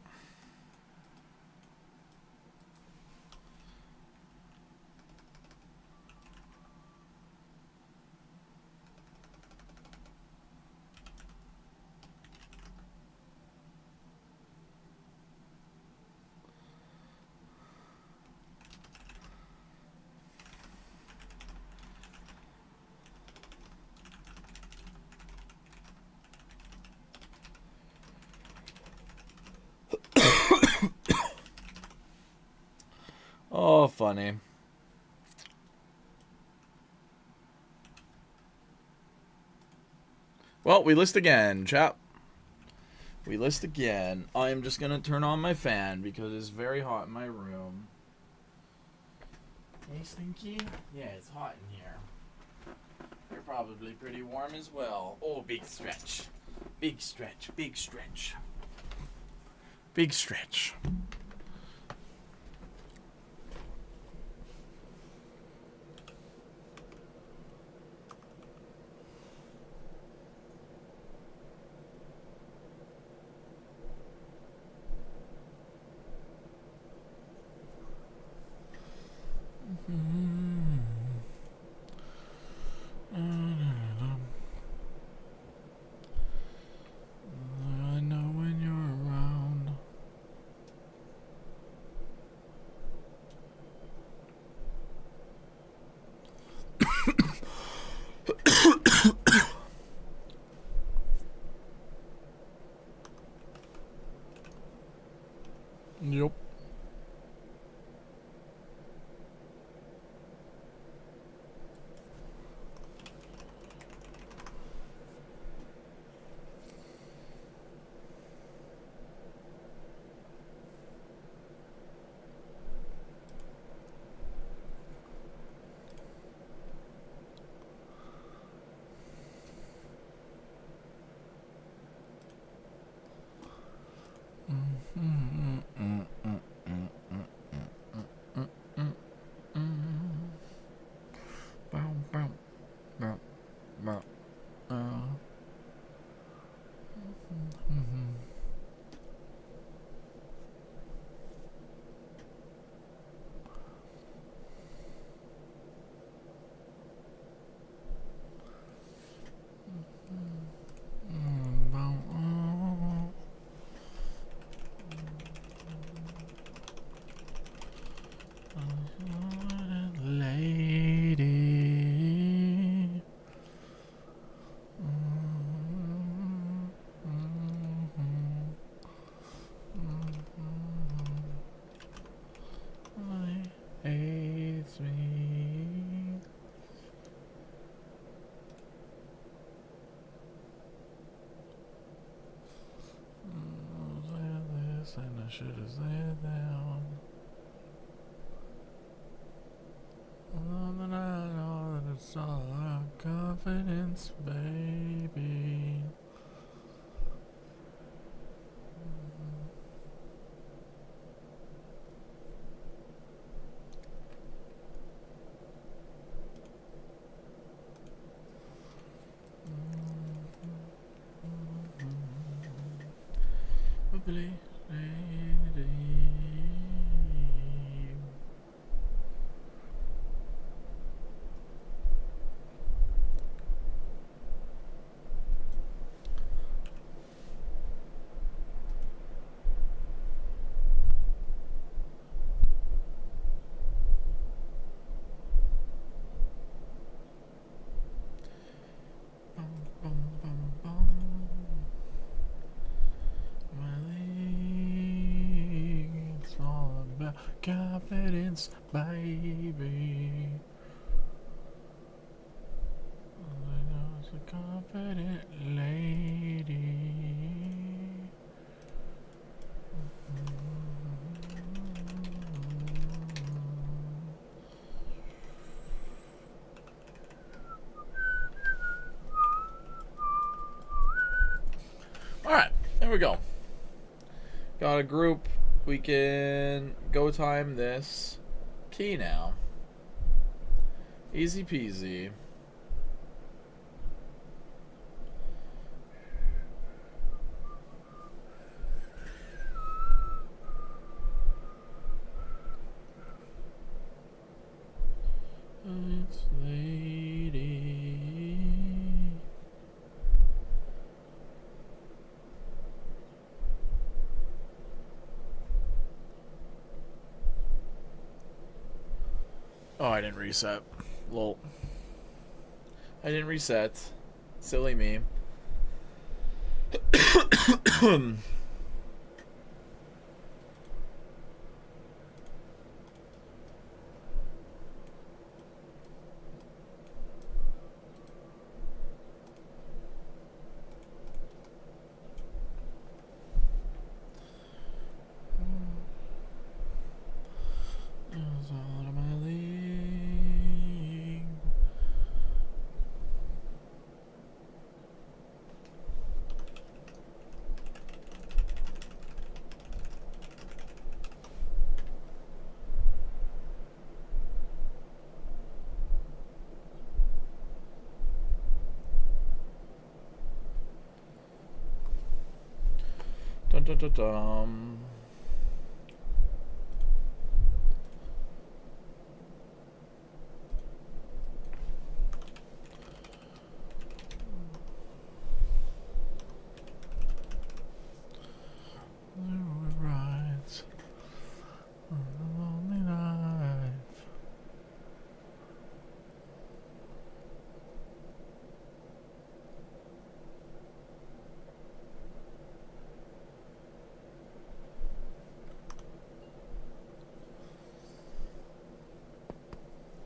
funny. Well, we list again, chap. We list again. I am just gonna turn on my fan because it's very hot in my room. Hey, Stinky? Yeah, it's hot in here. You're probably pretty warm as well. Oh, big stretch. Big stretch. Big stretch. Big stretch. I know when you're around. Yep. And I should have said down. And I know that it's all our confidence, baby. Bubbly. Confidence, baby. All I know is a confident lady. All right, there we go. Got a group. We can go time this key now. Easy peasy. It's lady. Oh, I didn't reset. Lol. I didn't reset. Silly me. Da-da-da-dum. Rides on a lonely night.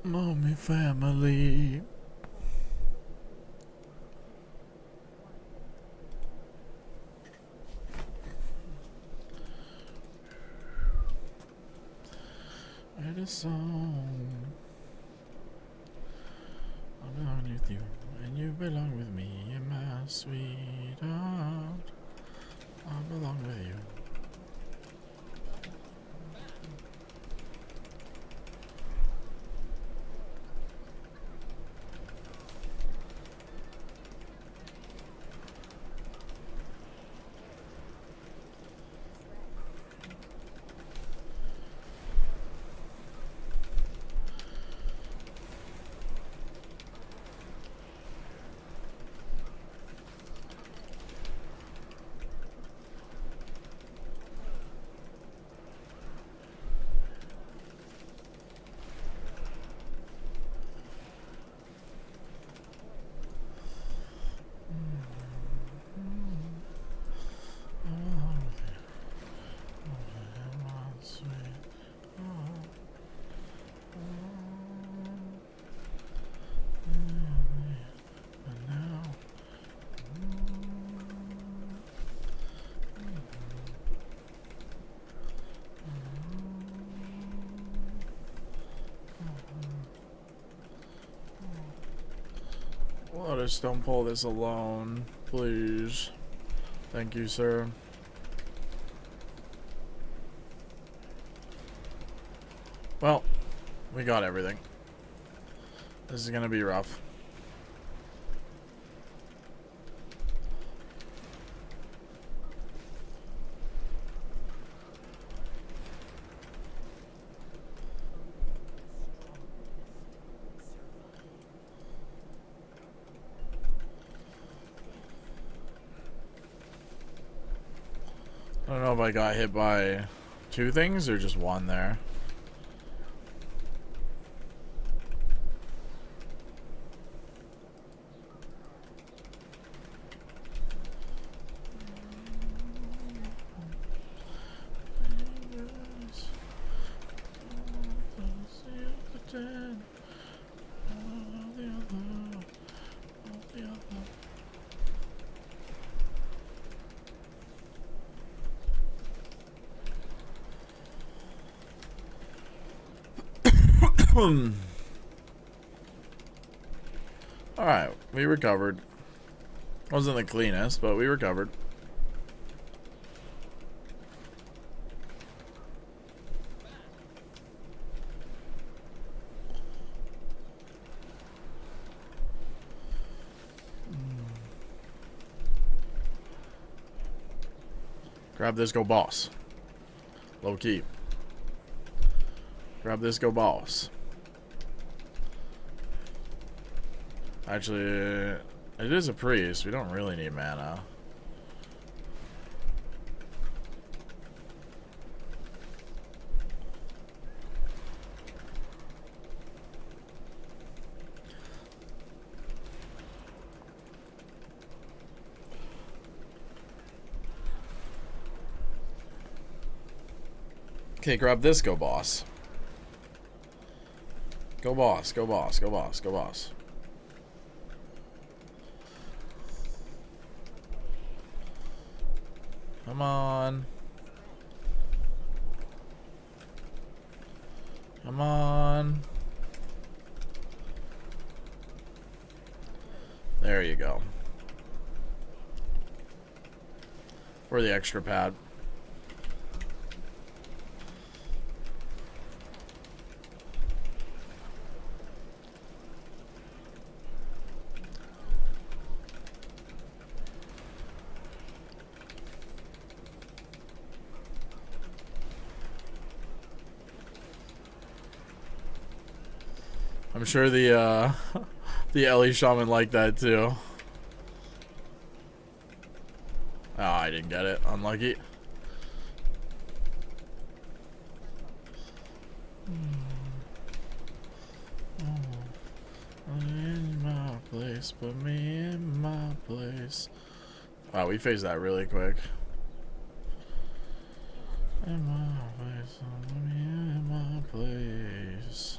Mommy family. Write a song. I belong with you, and you belong with me, and my sweetheart. I belong with you. Lotus, don't pull this alone, please. Thank you, sir. Well, we got everything. This is gonna be rough. I don't know if I got hit by two things or just one there. Alright, we recovered. Wasn't the cleanest, but we recovered. Grab this, go boss. Low key. Grab this, go boss. Actually, it is a priest. We don't really need mana. Okay, grab this, go boss. Go boss, go boss, go boss, go boss. Come on. Come on. There you go. For the extra pad. I'm sure the the Ellie Shaman like that too. Oh, I didn't get it. Unlucky. In my place, put me in my place. Wow, we phased that really quick. In my place, put me in my place.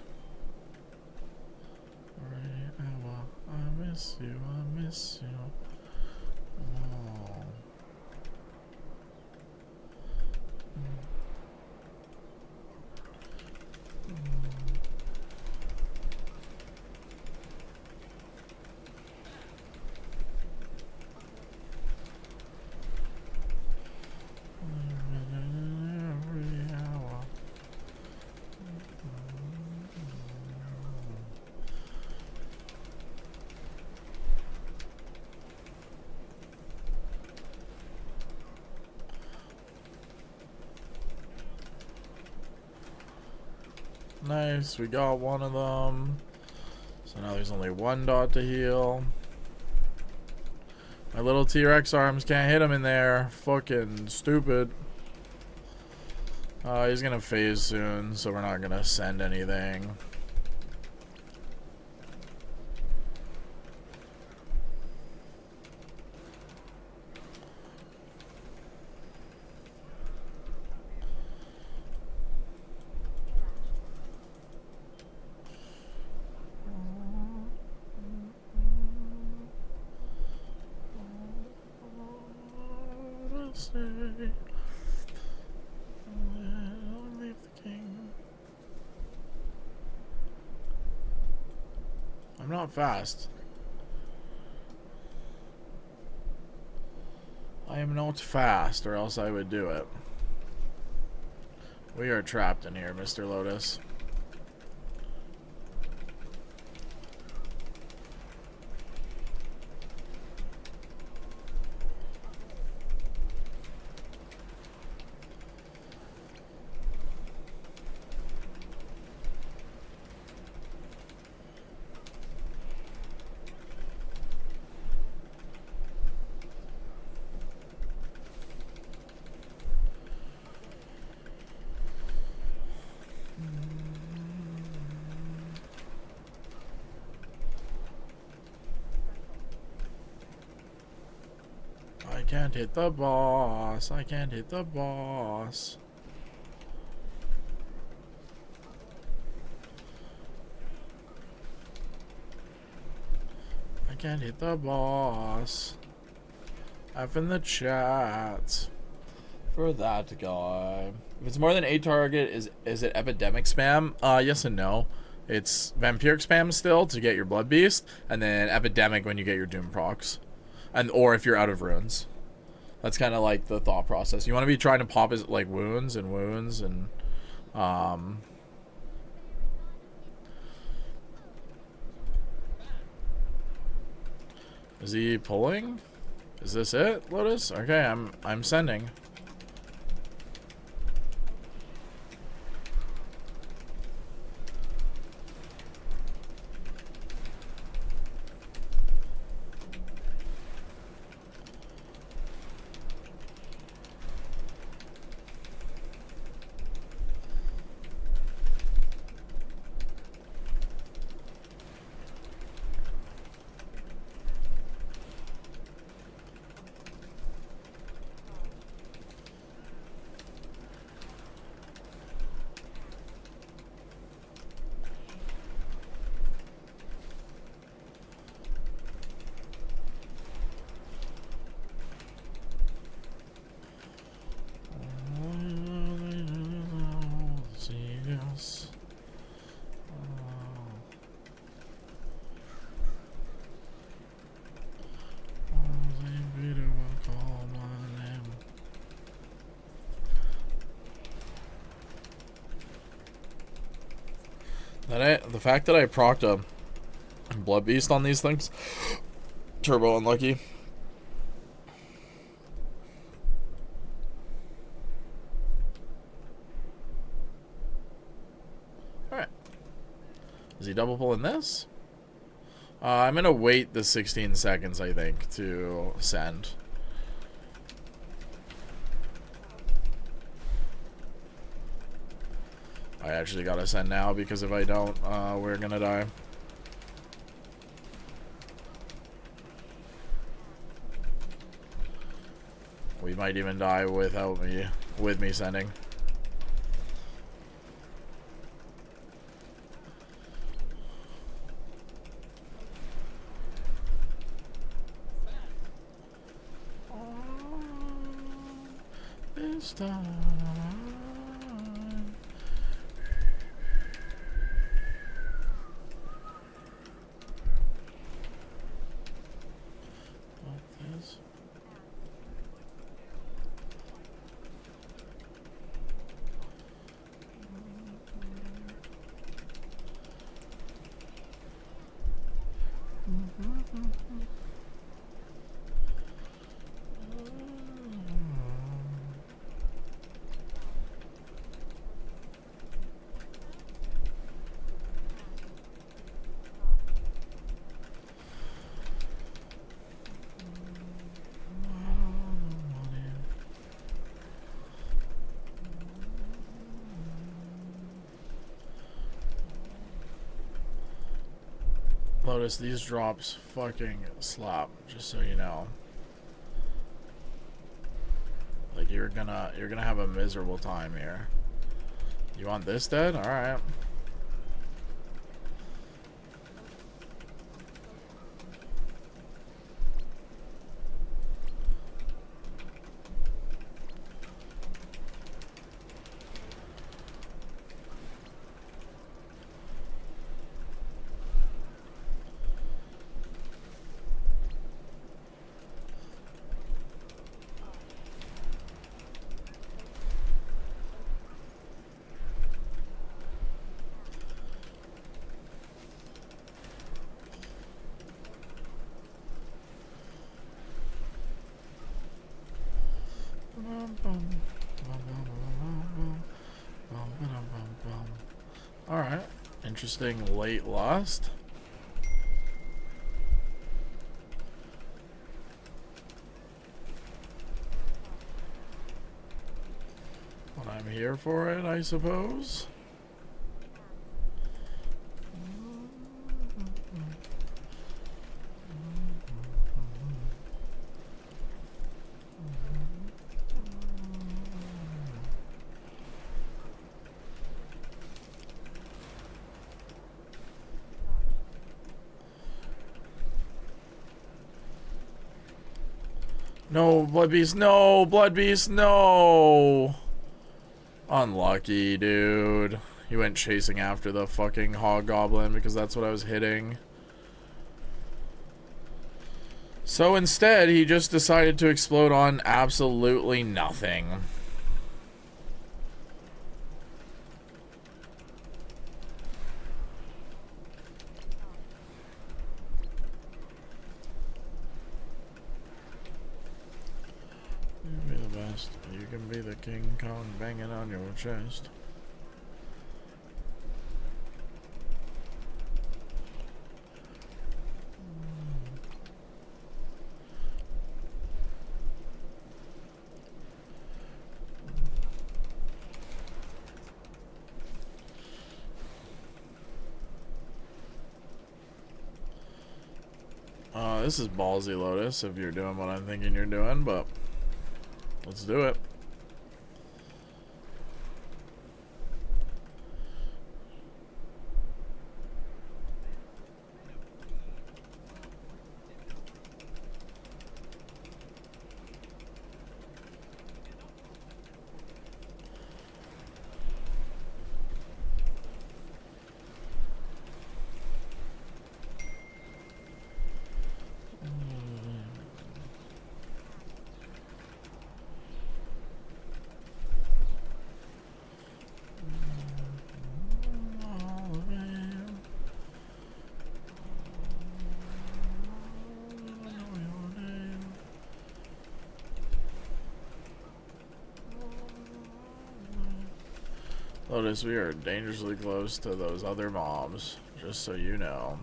I miss you, I miss you. Oh. Nice, we got one of them. So now there's only one dot to heal. My little T-Rex arms can't hit him in there. Fucking stupid. He's gonna phase soon, so we're not gonna send anything. I'm not fast. I am not fast, or else I would do it. We are trapped in here, Mr. Lotus. I can't hit the boss. I can't hit the boss. I can't hit the boss. F in the chat for that guy. If it's more than 8 target, is it epidemic spam? Yes and no. It's vampiric spam still to get your blood beast, and then epidemic when you get your doom procs, and or if you're out of runes. That's kind of like the thought process. You want to be trying to pop his like wounds and is he pulling? Is this it, Lotus? Okay, I'm sending. The fact that I procced a blood beast on these things, turbo unlucky. Alright. Is he double pulling this? I'm going to wait the 16 seconds, I think, to send. I actually got to send now because if I don't, we're going to die. We might even die without me, with me sending. This time. Lotus, these drops fucking slap, just so you know. Like you're gonna have a miserable time here. You want this dead? Alright. Alright, interesting late lost. But I'm here for it, I suppose. No, Blood Beast, no! Blood Beast, no! Unlucky, dude. He went chasing after the fucking Hog Goblin because that's what I was hitting. So instead, he just decided to explode on absolutely nothing. You can be the King Kong banging on your chest. This is ballsy, Lotus, if you're doing what I'm thinking you're doing, but let's do it. Lotus, we are dangerously close to those other mobs. just so you know.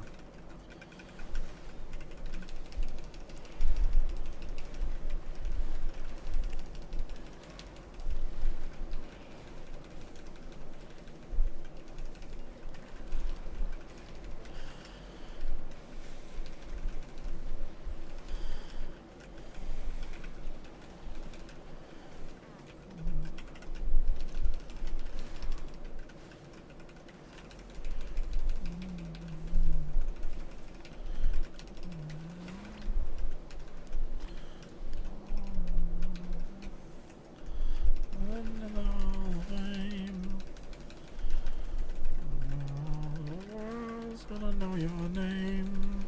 Gonna know your name.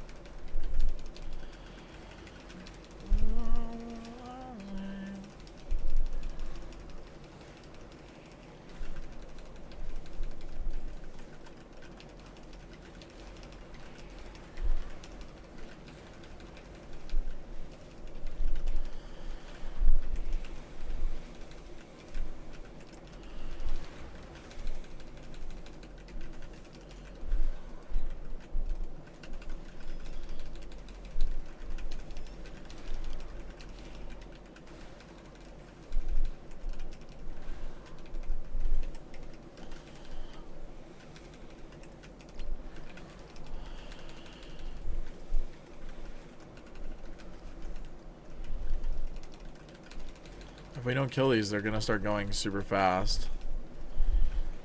If we don't kill these, they're gonna start going super fast.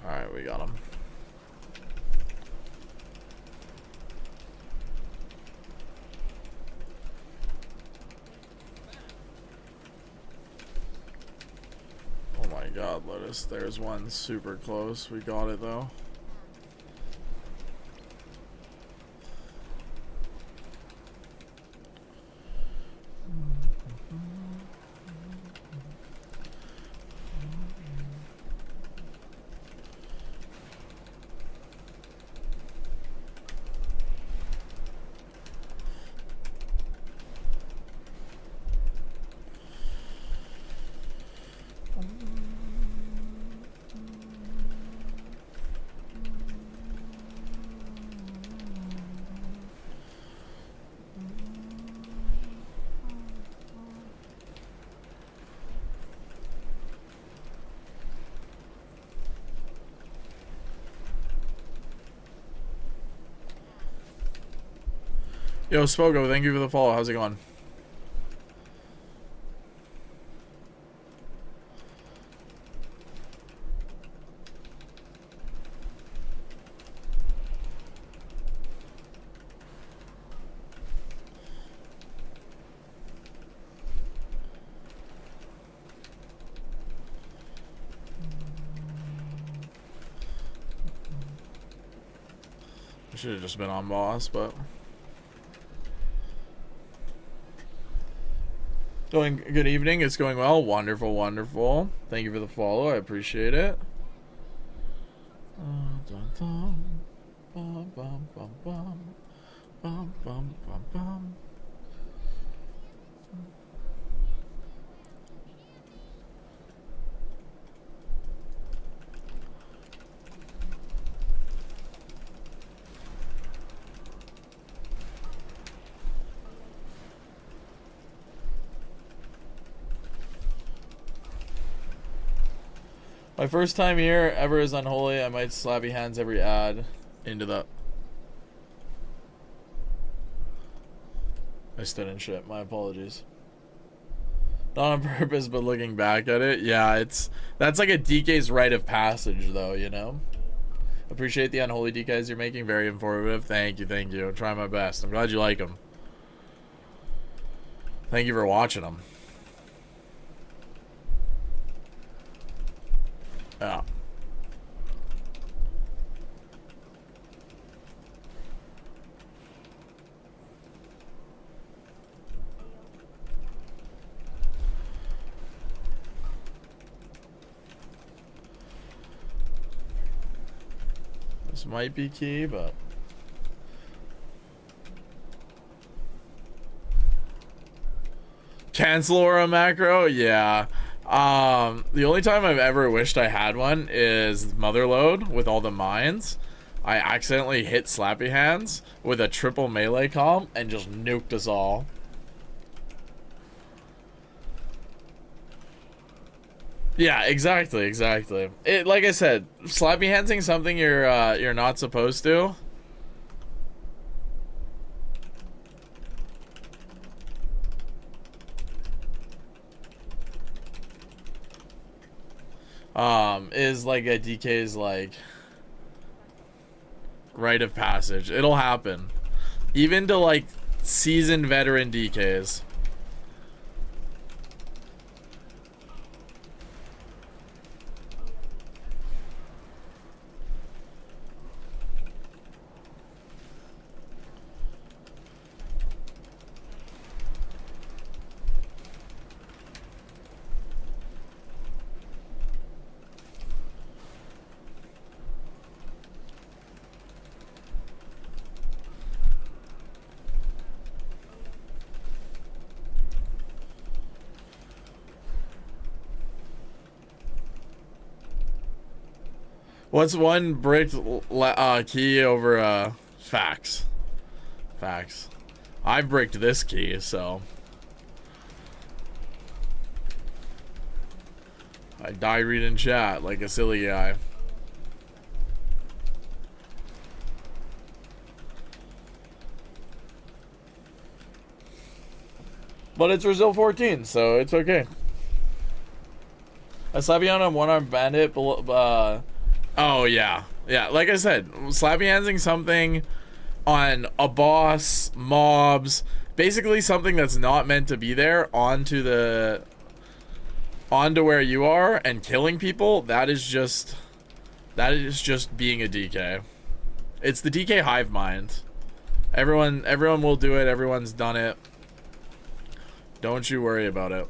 Alright, we got them. Oh my god, Lotus. There's one super close. We got it though. Yo, Spogo, thank you for the follow. How's it going? I should have just been on boss, but... Good evening. It's going well. Wonderful, wonderful. Thank you for the follow. I appreciate it. My first time here ever is Unholy. I might slappy hands every ad into the... I stood in shit. My apologies. Not on purpose, but looking back at it, yeah, that's like a DK's rite of passage, though, you know? Appreciate the Unholy DKs you're making. Very informative. Thank you, thank you. I'm trying my best. I'm glad you like them. Thank you for watching them. Yeah. This might be key, but... Cancel aura macro? Yeah. The only time I've ever wished I had one is Motherload with all the mines. I accidentally hit Slappy Hands with a triple melee comp and just nuked us all. Yeah, exactly. It, like I said, Slappy Handsing something you're not supposed to. Is like a DK's like rite of passage. It'll happen. Even to like seasoned veteran DKs. What's one bricked key over facts? Facts. I've bricked this key, so I die reading chat like a silly guy. But it's Brazil 14, so it's okay. A Slavion on one-armed bandit below, oh, yeah. Yeah, like I said, Slappy Handsing something on a boss, mobs, basically something that's not meant to be there onto where you are and killing people, that is just being a DK. It's the DK hive mind. Everyone will do it, everyone's done it. Don't you worry about it.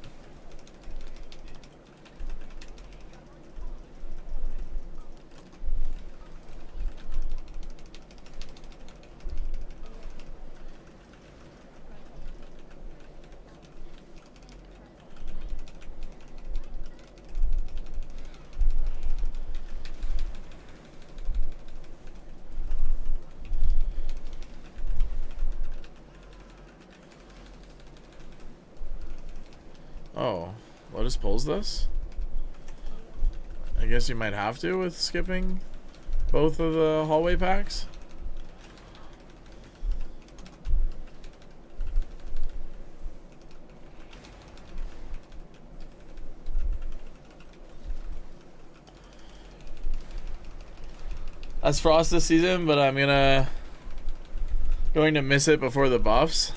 Oh, Lotus pulls this? I guess you might have to with skipping both of the hallway packs. That's Frost this season, but I'm going to miss it before the buffs.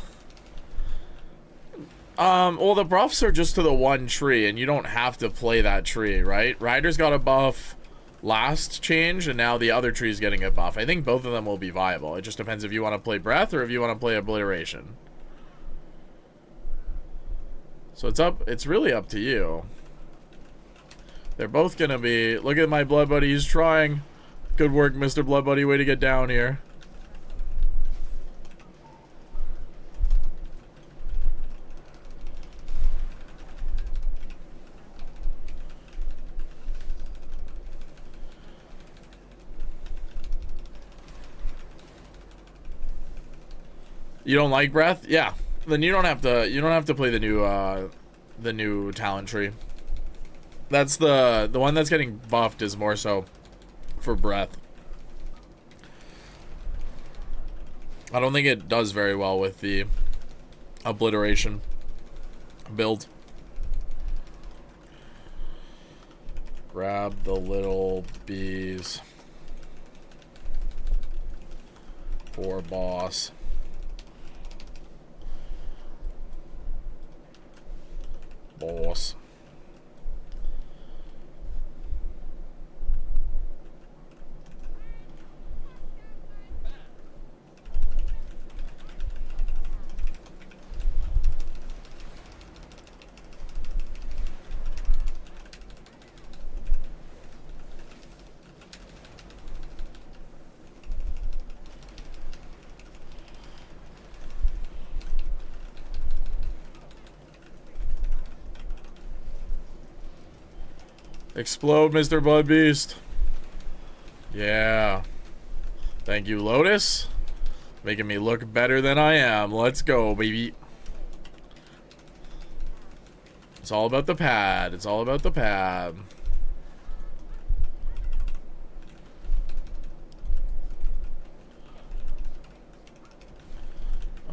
Well, the buffs are just to the one tree, and you don't have to play that tree, right? Ryder's got a buff last change, and now the other tree's getting a buff. I think both of them will be viable. It just depends if you want to play Breath or if you want to play Obliteration. So it's really up to you. They're both gonna be... Look at my Blood Buddy, he's trying. Good work, Mr. Blood Buddy, way to get down here. You don't like Breath? Yeah. Then you don't have to play the new talent tree. That's the one that's getting buffed is more so for Breath. I don't think it does very well with the Obliteration build. Grab the little bees for boss. Boss. Explode, Mr. Blood Beast. Yeah. Thank you, Lotus. Making me look better than I am. Let's go, baby. It's all about the pad. It's all about the pad.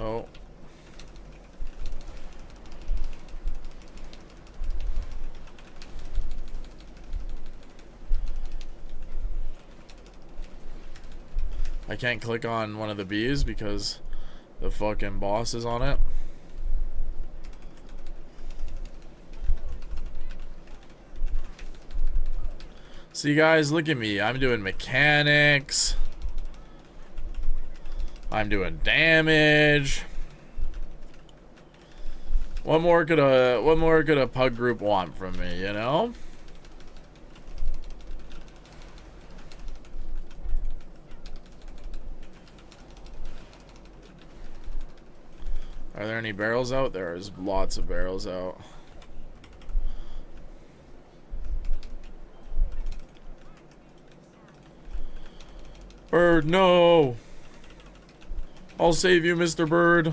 Oh. I can't click on one of the B's because the fucking boss is on it. See, guys, look at me. I'm doing mechanics. I'm doing damage. What more could a pug group want from me, you know? Are there any barrels out? There's lots of barrels out. Bird, no! I'll save you, Mr. Bird.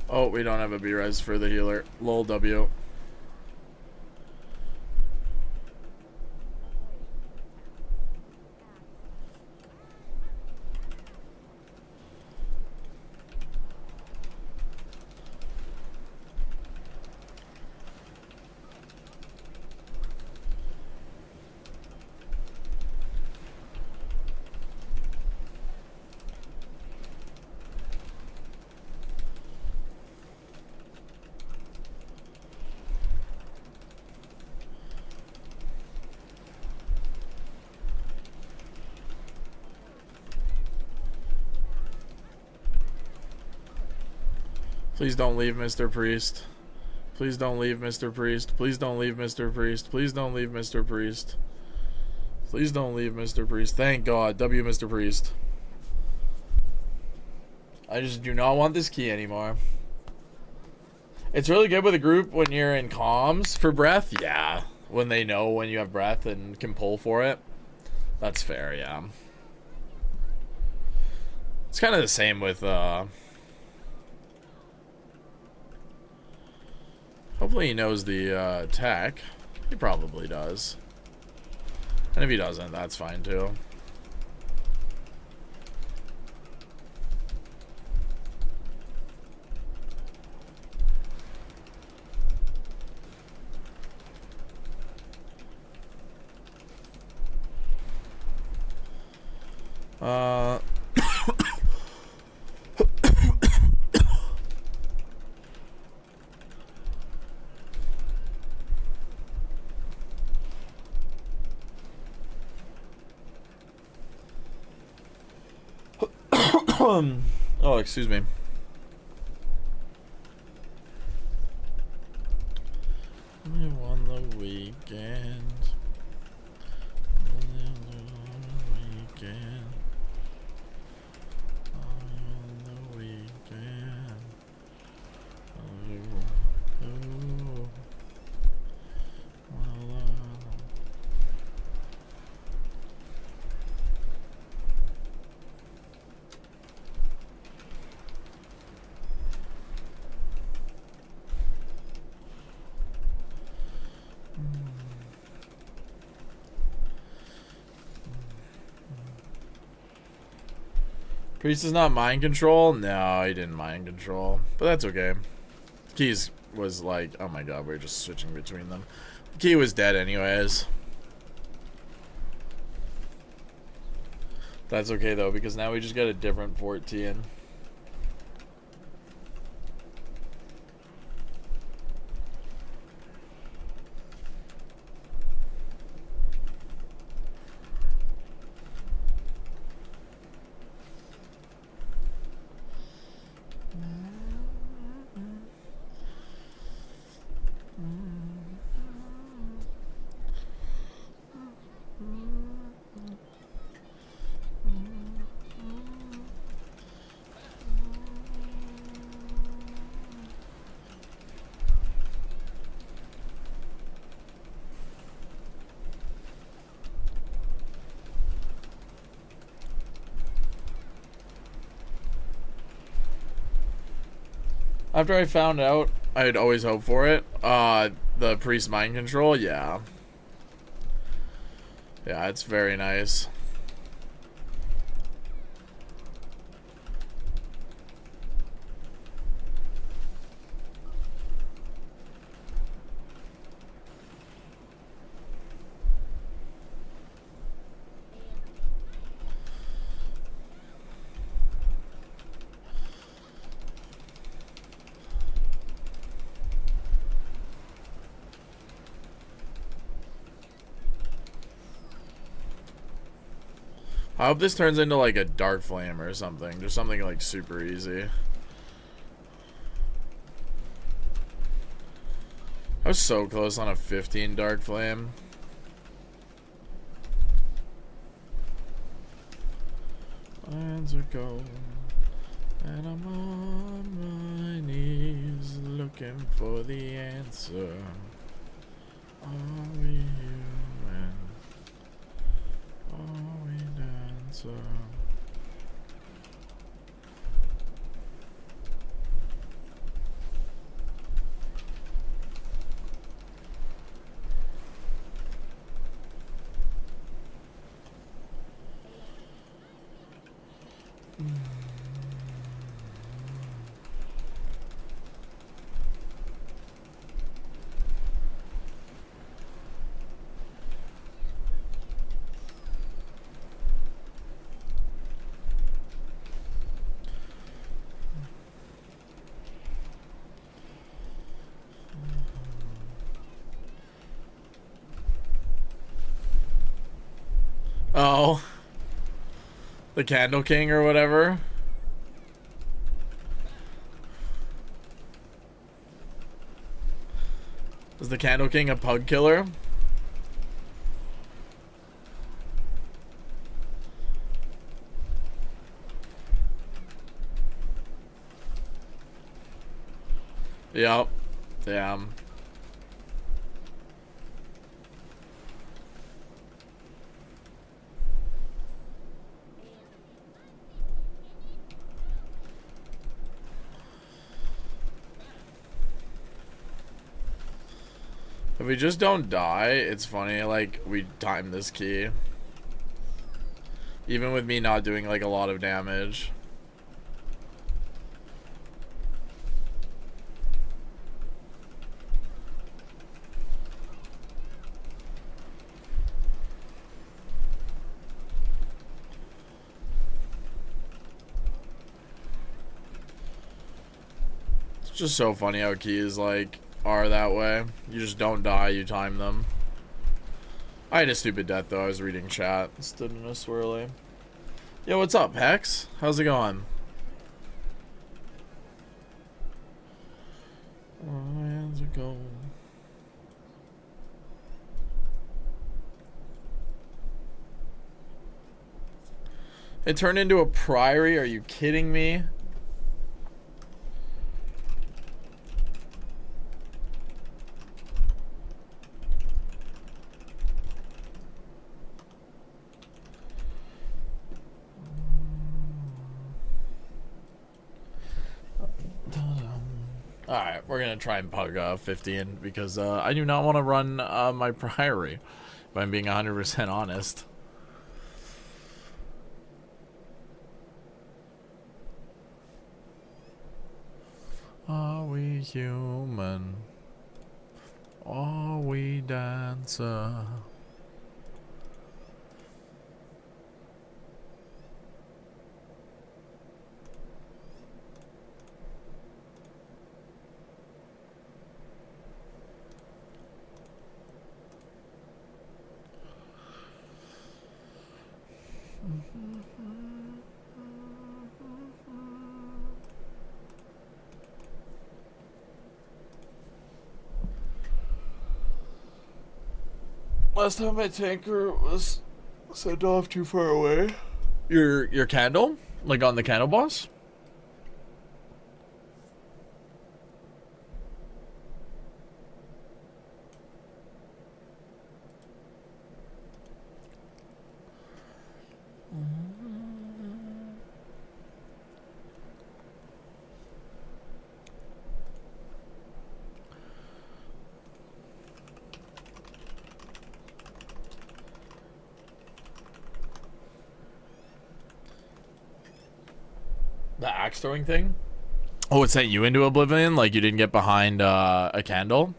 Oh, we don't have a B-res for the healer. Lol W. Please don't leave, Mr. Priest. Please don't leave, Mr. Priest. Please don't leave, Mr. Priest. Please don't leave, Mr. Priest. Please don't leave, Mr. Priest. Thank God. W, Mr. Priest. I just do not want this key anymore. It's really good with a group when you're in comms for breath. Yeah. When they know when you have breath and can pull for it. That's fair, yeah. It's kind of the same with, hopefully he knows the tech. He probably does. And if he doesn't, that's fine too. Oh, excuse me. Only on the weekend. Only on the weekend. Only on the weekend. Oh. Well, Priest is not mind control? No, he didn't mind control. But that's okay. Keys was like, oh my god, we're just switching between them. Key was dead anyways. That's okay though, because now we just got a different 14. After I found out I'd always hope for it, the priest mind control, yeah. Yeah, it's very nice. I hope this turns into like a dark flame or something. Just something like super easy. I was so close on a 15 dark flame. Lands are gold, and I'm on my knees looking for the answer. Are we human? Are we dancer? Oh, the Candle King or whatever. Is the Candle King a pug killer? Yep. Damn. If we just don't die, it's funny, like, we time this key. Even with me not doing, like, a lot of damage. It's just so funny how keys, like, are that way. You just don't die, you time them. I had a stupid death though, I was reading chat. Stood in a swirly. Yo, what's up, Hex? How's it going? Lands are gold. It turned into a priory, are you kidding me? Alright, we're gonna try and pug 15 because I do not want to run my priory, if I'm being 100% honest. Are we human? Are we dancer? Last time my tanker was sent off too far away. Your candle? Like on the candle boss? The axe throwing thing? Oh, it sent you into oblivion? Like you didn't get behind a candle?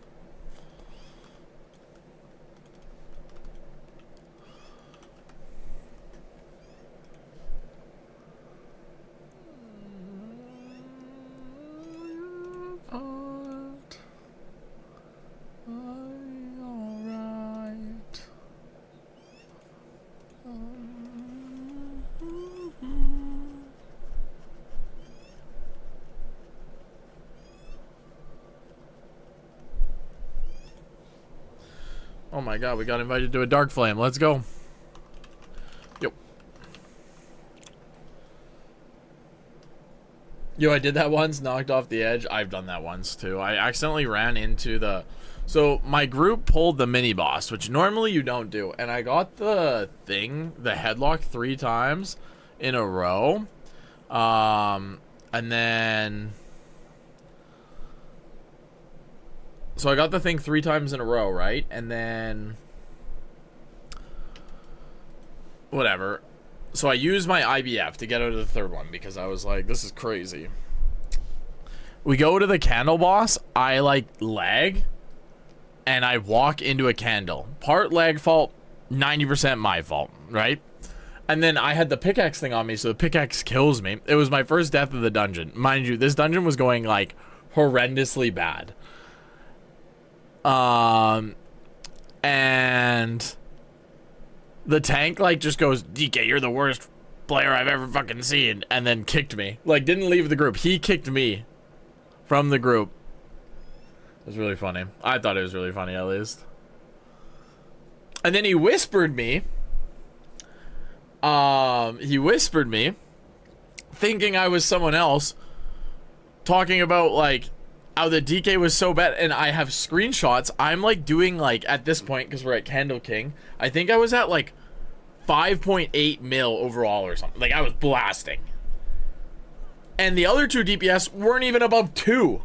Oh my god, we got invited to a dark flame. Let's go. Yep. Yo, I did that once, knocked off the edge. I've done that once too. I accidentally ran into the... So my group pulled the mini boss, which normally you don't do. And I got the thing, the headlock 3 times in a row. And then... So I got the thing 3 times in a row, right? And then... Whatever. So I used my IBF to get out of the 3rd one because I was like, this is crazy. We go to the candle boss. I, like, lag. And I walk into a candle. Part lag fault, 90% my fault, right? And then I had the pickaxe thing on me, so the pickaxe kills me. It was my first death of the dungeon. Mind you, this dungeon was going, like, horrendously bad. And the tank like just goes, DK, you're the worst player I've ever fucking seen, and then kicked me. Like, didn't leave the group. He kicked me from the group. It was really funny. I thought it was really funny, at least. And then he whispered me. Thinking I was someone else, talking about like how the DK was so bad, and I have screenshots. I'm like doing like at this point, because we're at Candle King, I think I was at like 5.8 mil overall or something. Like I was blasting, and the other 2 DPS weren't even above 2.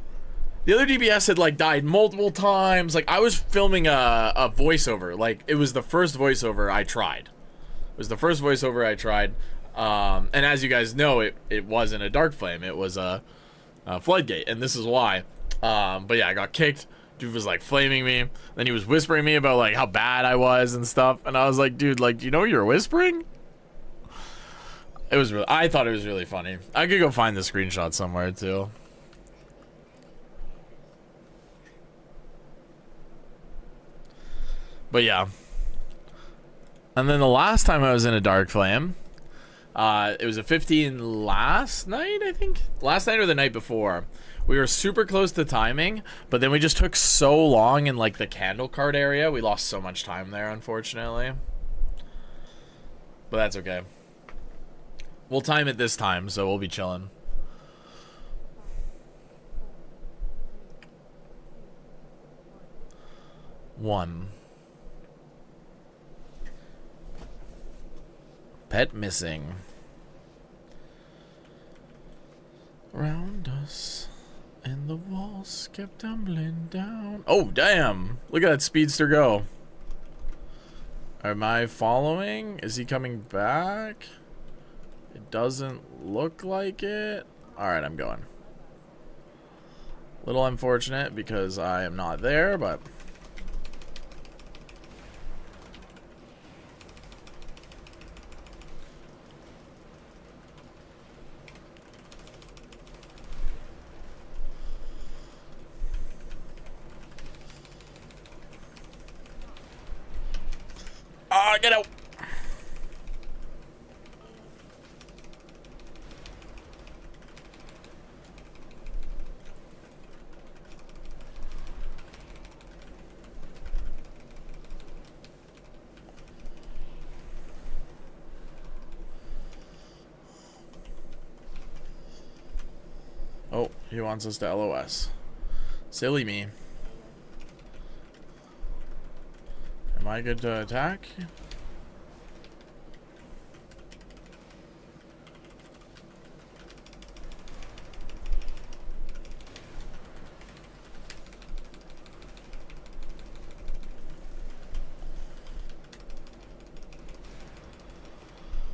The other DPS had like died multiple times. Like I was filming a voiceover. Like it was the first voiceover I tried. And as you guys know, it wasn't a dark flame. It was a floodgate, and this is why. But yeah, I got kicked. Dude was like flaming me. Then he was whispering me about like how bad I was and stuff. And I was like, dude, like, do you know you're whispering? It was really, I thought it was really funny. I could go find the screenshot somewhere too. But yeah. And then the last time I was in a dark flame, it was a 15 last night, I think. Last night or the night before. We were super close to timing, but then we just took so long in like the candle cart area. We lost so much time there, unfortunately. But that's okay. We'll time it this time, so we'll be chilling. One. Pet missing. Around us, and the walls kept tumbling down. Oh, damn. Look at that speedster go. Am I following? Is he coming back? It doesn't look like it. Alright, I'm going. Little unfortunate because I am not there, but... get out. Oh, he wants us to LOS. Silly me. Am I good to attack?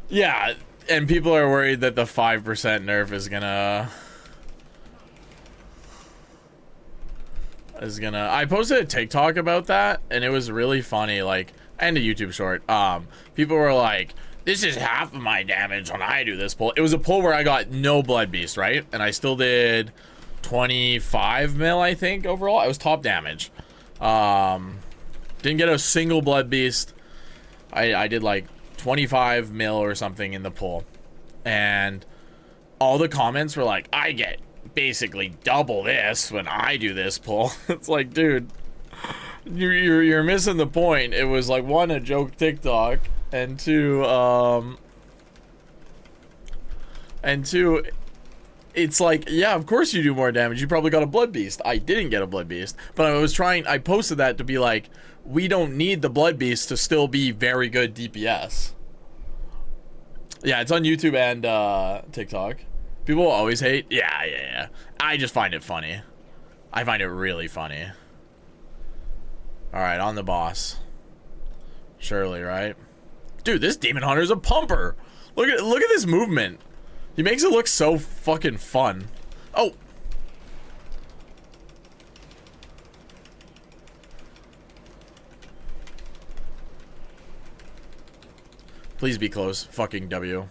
Yeah, And people are worried that the 5% nerf is gonna I posted a TikTok about that, and it was really funny, like, and a YouTube short. People were like, this is half of my damage when I do this pull. It was a pull where I got no blood beast, right? And I still did 25 mil, I think, overall. I was top damage. Didn't get a single blood beast. I did like 25 mil or something in the pull, and all the comments were like, I get basically double this when I do this pull. It's like, dude, you're missing the point. It was like, one, a joke TikTok, and two, it's like, yeah, of course you do more damage. You probably got a blood beast. I didn't get a blood beast, but I posted that to be like, we don't need the blood beast to still be very good DPS. Yeah, it's on YouTube and TikTok. People always hate. Yeah. I just find it funny. I find it really funny. All right, on the boss. Surely, right? Dude, this demon hunter is a pumper. Look at this movement. He makes it look so fucking fun. Oh. Please be close. Fucking W.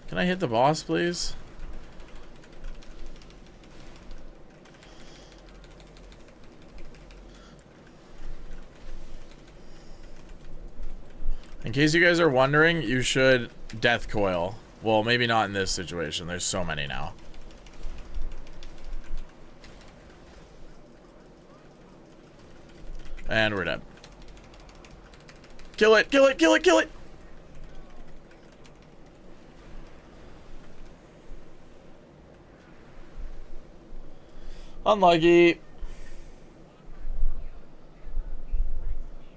Can I hit the boss, please? In case you guys are wondering, you should death coil. Well, maybe not in this situation. There's so many now. And we're dead. Kill it, kill it, kill it, kill it! Unlucky.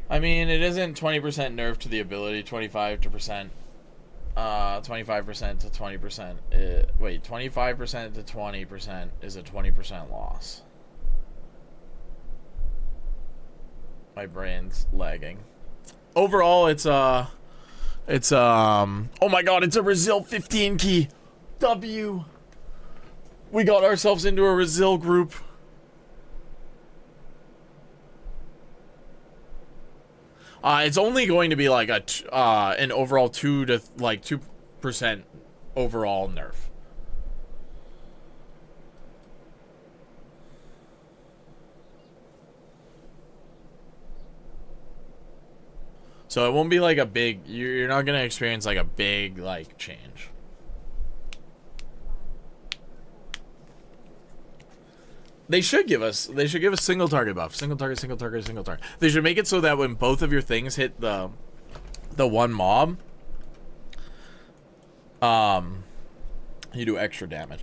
I mean, it isn't 20% nerf to the ability, 25% to 20%. 25% to 20%. Wait, 25% to 20% is a 20% loss. My brain's lagging. Overall, oh my god, it's a Brazil 15 key. W. We got ourselves into a Brazil group. It's only going to be like an overall 2% overall nerf. So it won't be like a big, you're not going to experience like a big like change. They should give us single target buff. Single target, single target, single target. They should make it so that when both of your things hit the one mob, you do extra damage.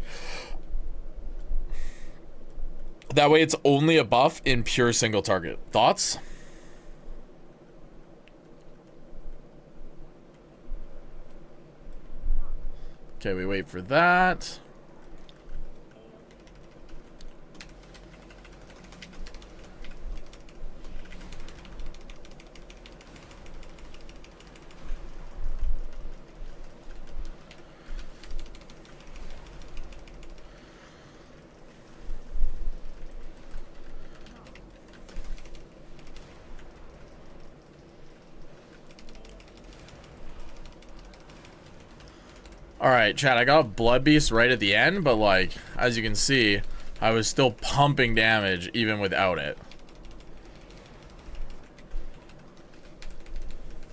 That way it's only a buff in pure single target. Thoughts? Okay, we wait for that. Alright, chat, I got a blood beast right at the end, but like, as you can see, I was still pumping damage even without it.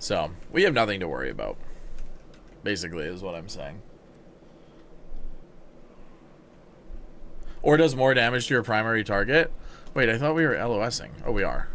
So, we have nothing to worry about. Basically, is what I'm saying. Or does more damage to your primary target? Wait, I thought we were LOSing. Oh, we are.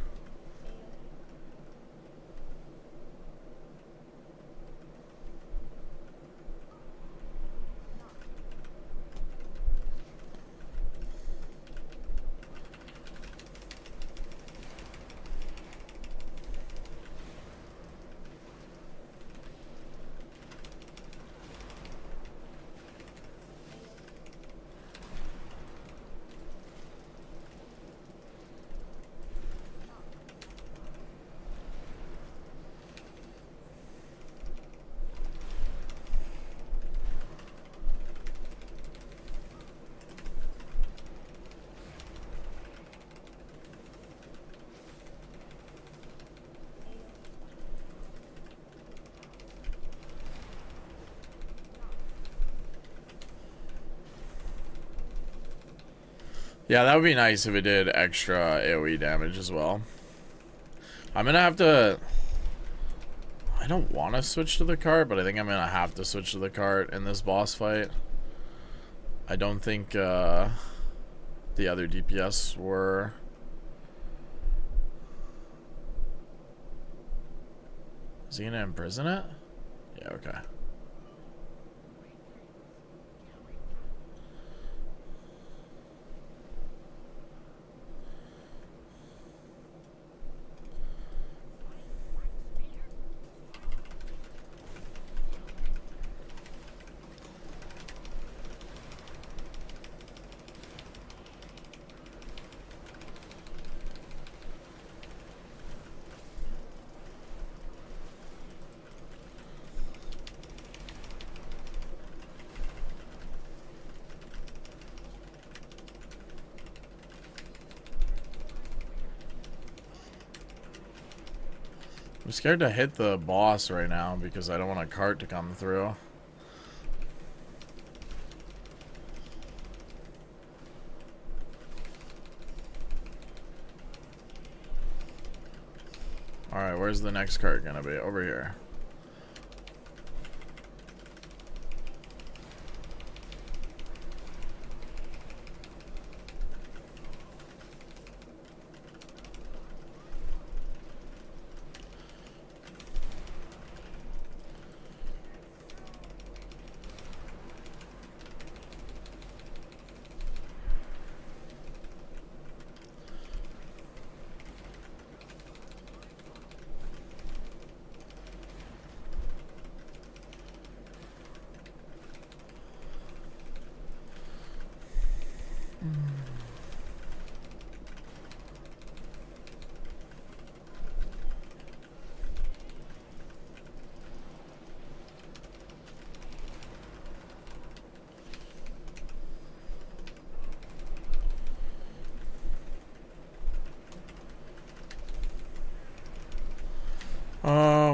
Yeah, that would be nice if it did extra AoE damage as well. I'm gonna have to... I don't want to switch to the cart, but I think I'm gonna have to switch to the cart in this boss fight. I don't think the other DPS were... Is he gonna imprison it? Yeah, okay. I'm scared to hit the boss right now because I don't want a cart to come through. Alright, where's the next cart gonna be? Over here.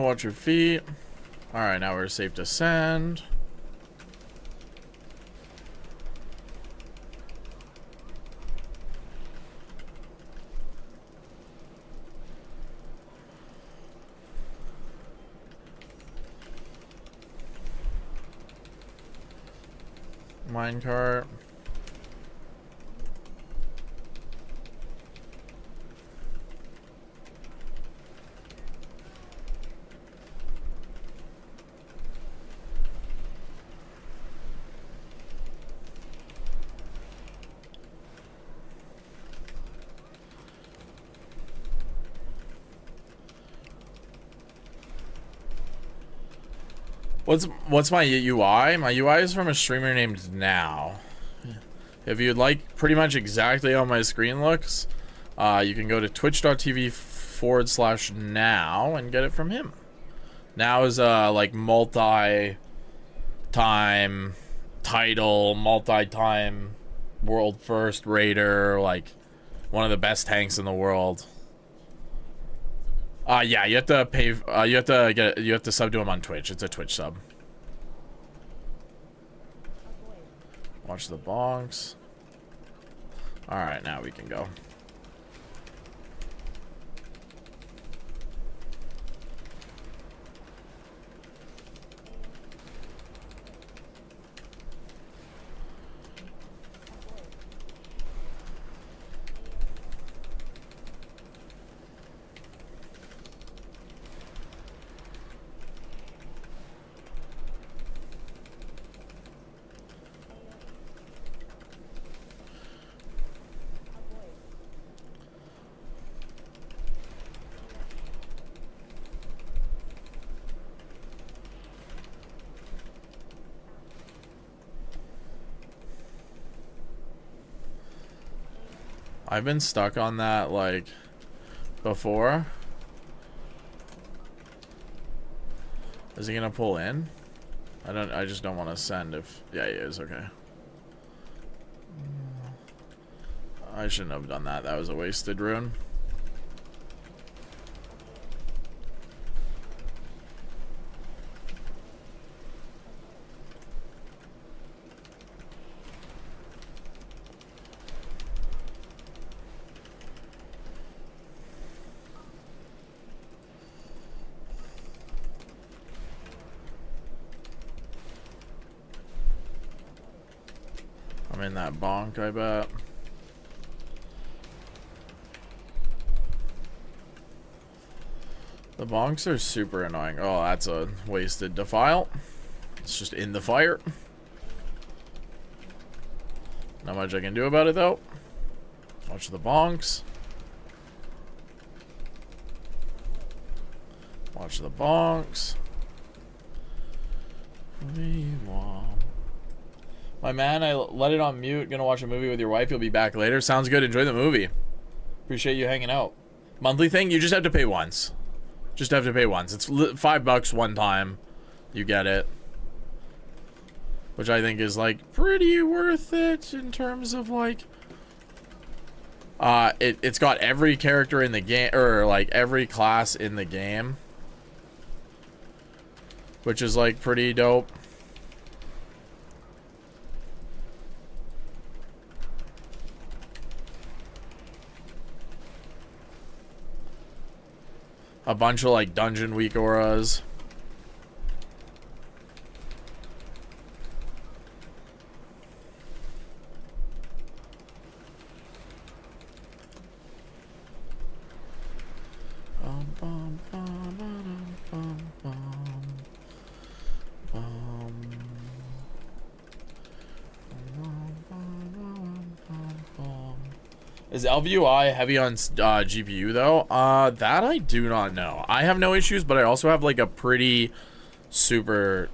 Watch your feet. Alright, now we're safe to send. Minecart. What's my UI? My UI is from a streamer named Now. If you'd like pretty much exactly how my screen looks, you can go to twitch.tv/now and get it from him. Now is like multi-time title, multi-time world first raider, like one of the best tanks in the world. Yeah, you have to pay. You have to sub to him on Twitch. It's a Twitch sub. Watch the bonks. All right, now we can go. I've been stuck on that, like, before. Is he gonna pull in? I just don't want to send if... Yeah, he is, okay. I shouldn't have done that. That was a wasted rune. I'm in that bonk, I bet. The bonks are super annoying. Oh, that's a wasted defile. It's just in the fire. Not much I can do about it, though. Watch the bonks. Watch the bonks. My man, I let it on mute. Gonna watch a movie with your wife. You'll be back later. Sounds good. Enjoy the movie. Appreciate you hanging out. Monthly thing? You just have to pay once. Just have to pay once. It's $5 one time. You get it. Which I think is, like, pretty worth it in terms of, like... It's got every character in the game, or, like, every class in the game. Which is, like, pretty dope. A bunch of, like, dungeon WeakAuras. Is LVUI heavy on GPU though? That I do not know. I have no issues, but I also have like a pretty super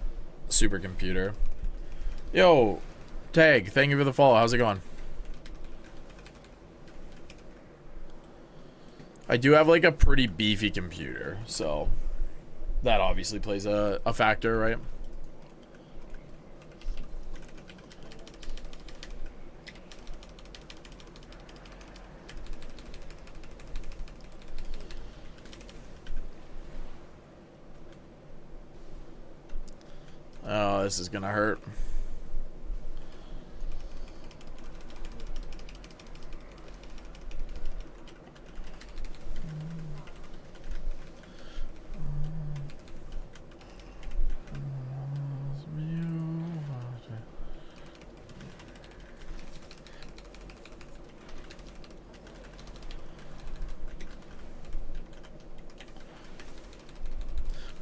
computer. Yo, Tag, thank you for the follow. How's it going? I do have like a pretty beefy computer, so that obviously plays a factor, right? Oh, this is gonna hurt.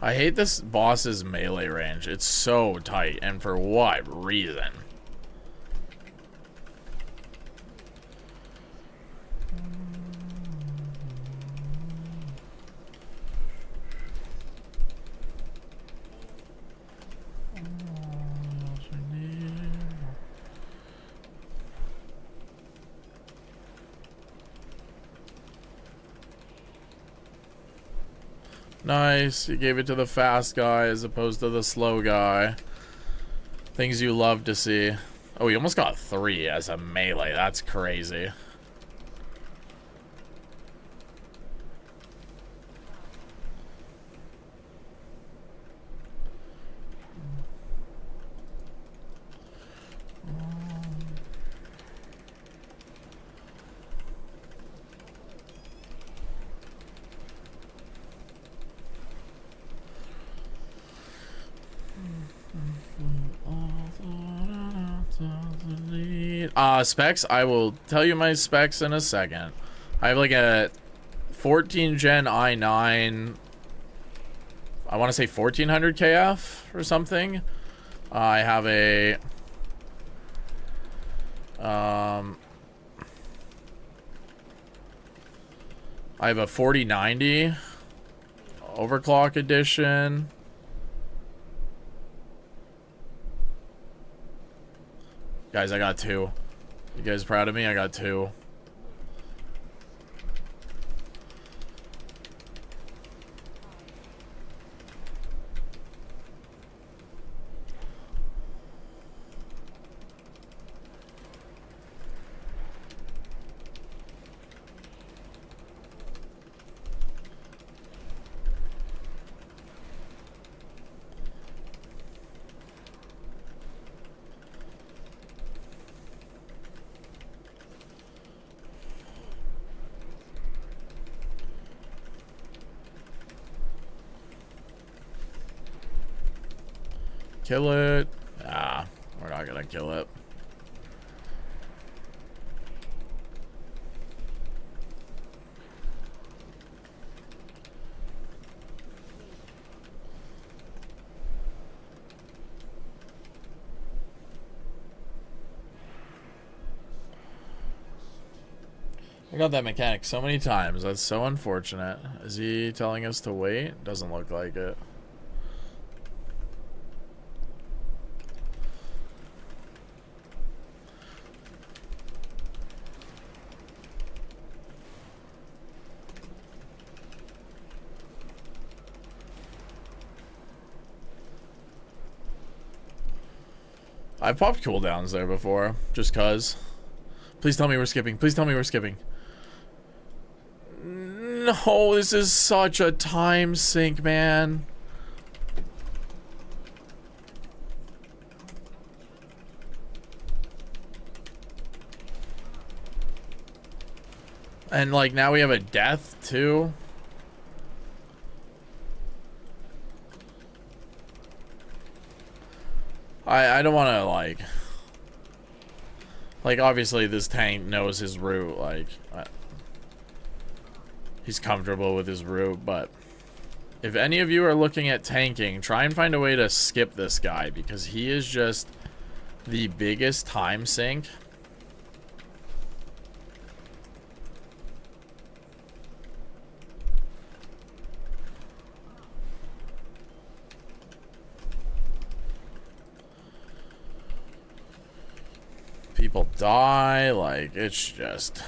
I hate this boss's melee range. It's so tight, and for what reason? Nice. You gave it to the fast guy as opposed to the slow guy. Things you love to see. Oh, he almost got 3 as a melee. That's crazy. Specs, I will tell you my specs in a second. I have like a 14 gen i9, I want to say 1400 KF or something. I have a I have a 4090 overclock edition. Guys, I got 2. You guys proud of me? I got 2. Kill it. Ah, we're not gonna kill it. I got that mechanic so many times. That's so unfortunate. Is he telling us to wait? Doesn't look like it. I've popped cooldowns there before, just cuz. Please tell me we're skipping. Please tell me we're skipping. No, this is such a time sink, man. And like now we have a death too. I don't want to like obviously this tank knows his route, like he's comfortable with his route, but if any of you are looking at tanking, try and find a way to skip this guy because he is just the biggest time sink. People die, like, it's just...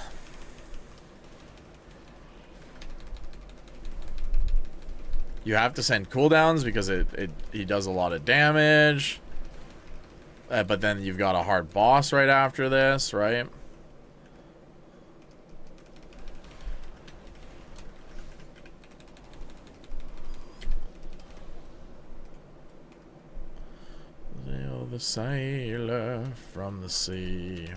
You have to send cooldowns because he does a lot of damage. But then you've got a hard boss right after this, right? The sailor from the sea.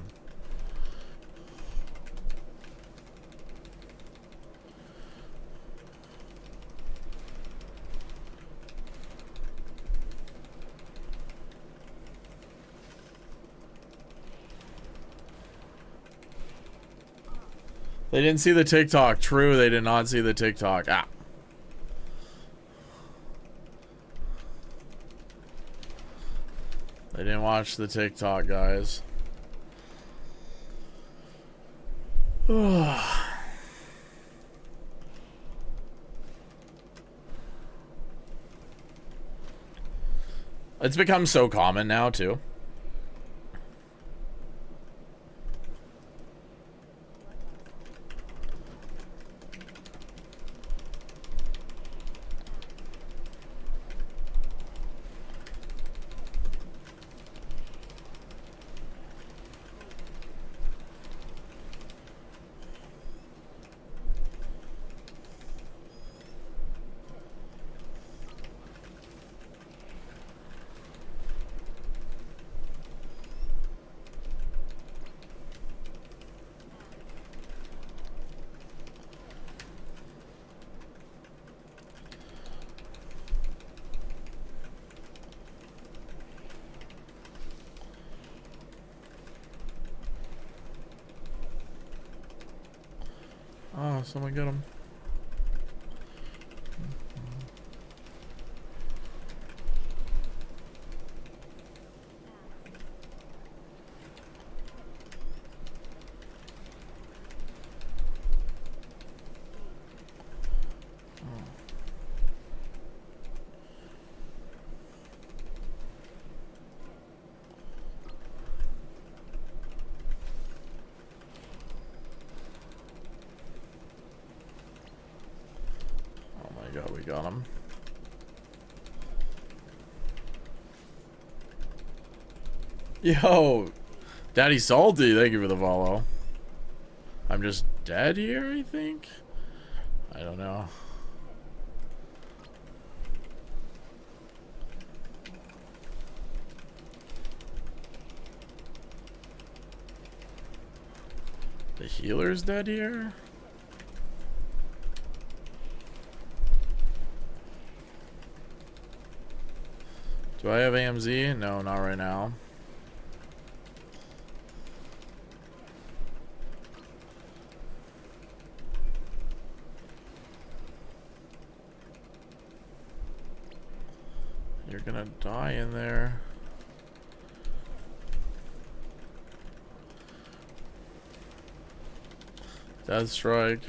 They didn't see the TikTok. True, they did not see the TikTok. Ah. They didn't watch the TikTok, guys. It's become so common now, too. Oh, someone get him. We got him. Yo, Daddy Salty, thank you for the follow. I'm just dead here, I think. I don't know. The healer's dead here. Do I have AMZ? No, not right now. You're gonna die in there. Death strike.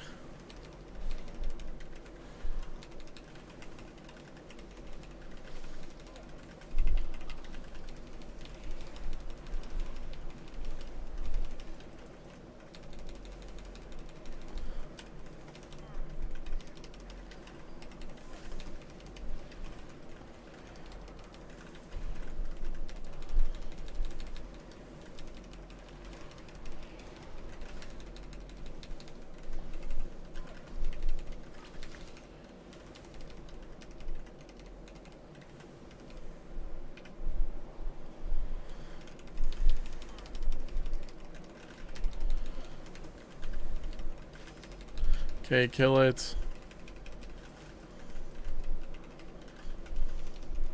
Okay, kill it.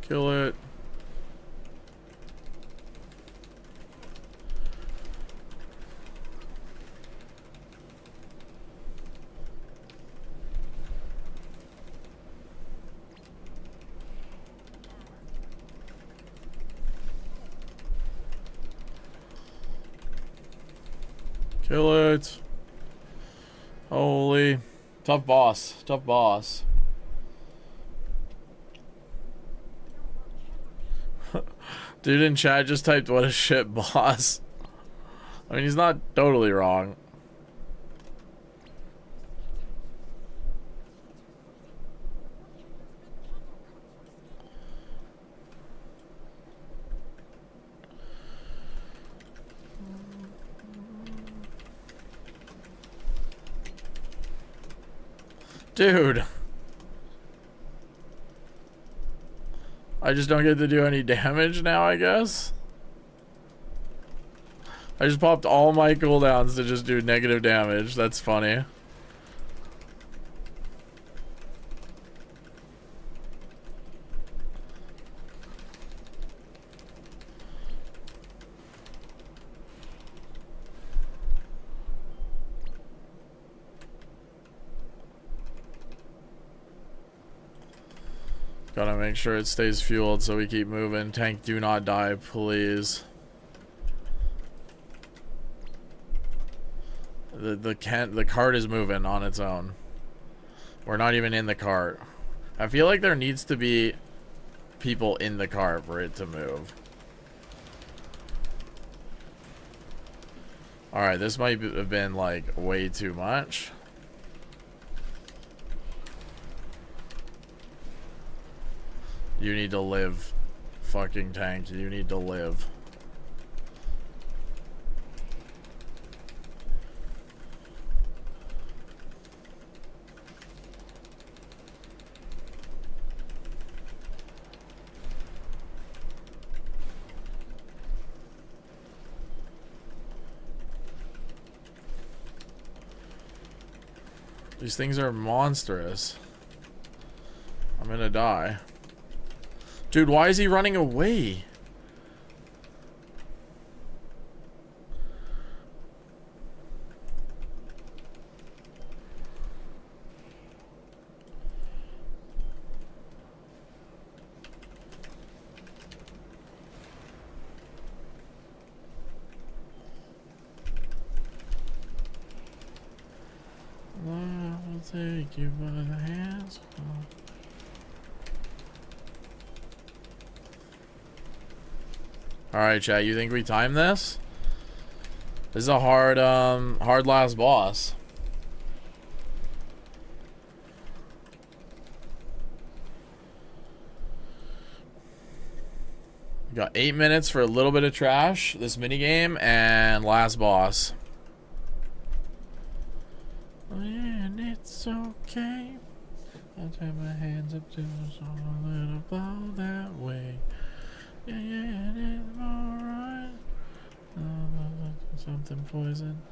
Kill it. Kill it. Holy. Tough boss. Tough boss. Dude in chat just typed, what a shit boss. I mean, he's not totally wrong. Dude. I just don't get to do any damage now, I guess. I just popped all my cooldowns to just do negative damage. That's funny. Gotta make sure it stays fueled so we keep moving. Tank, do not die, please. The cart is moving on its own. We're not even in the cart. I feel like there needs to be people in the cart for it to move. Alright, this might have been like way too much. You need to live, fucking tank. You need to live. These things are monstrous. I'm gonna die. Dude, why is he running away? I will take you by the hands. Alright, chat, you think we time this? This is a hard last boss. We got 8 minutes for a little bit of trash, this minigame, and last boss. And it's okay. I'll take my hands up to us all a little blow that way. Yeah, yeah, it is alright. Something poison.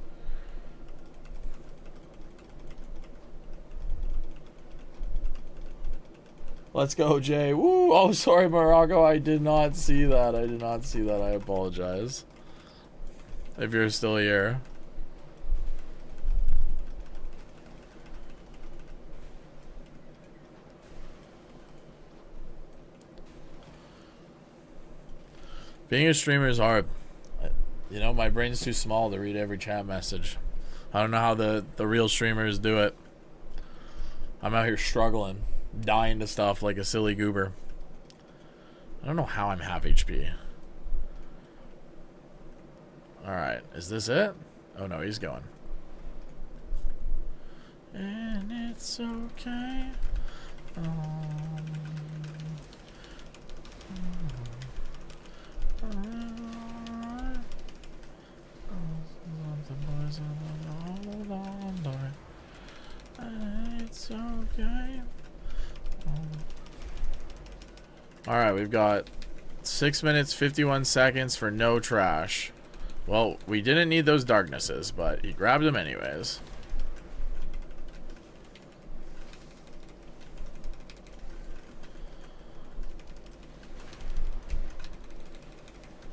Let's go, Jay. Woo! Oh, sorry, Morocco. I did not see that. I did not see that. I apologize. If you're still here. Being a streamer is hard. You know, my brain's too small to read every chat message. I don't know how the real streamers do it. I'm out here struggling, dying to stuff like a silly goober. I don't know how I'm half HP. Alright, is this it? Oh no, he's going. And it's okay. It's okay. Alright, we've got 6 minutes 51 seconds for no trash. Well, we didn't need those darknesses, but he grabbed them anyways.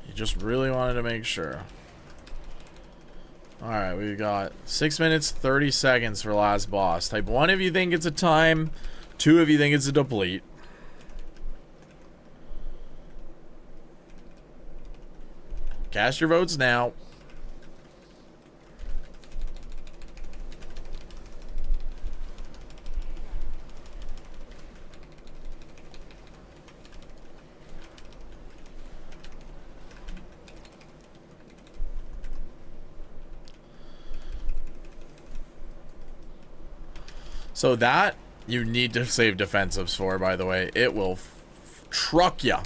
He just really wanted to make sure. Alright, we've got 6 minutes 30 seconds for last boss. Type 1 if you think it's a time, 2 if you think it's a deplete. Cast your votes now. So that you need to save defensives for, by the way. It will truck ya.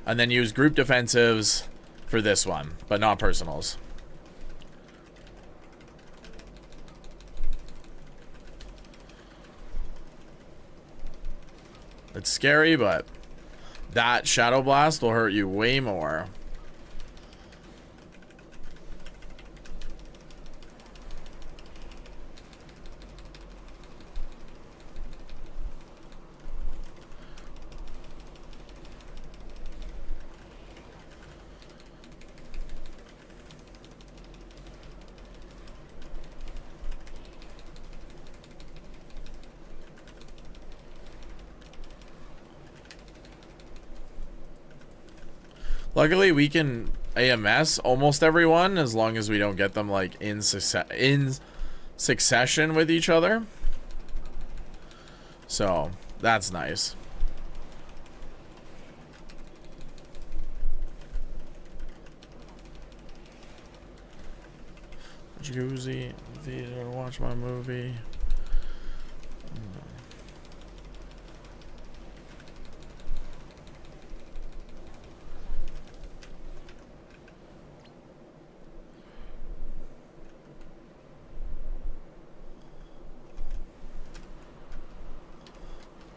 And then use group defensives for this one, but not personals. It's scary, but that Shadow Blast will hurt you way more. Luckily, we can AMS almost everyone as long as we don't get them like in succession with each other. So that's nice. Jacuzzi, theater, watch my movie.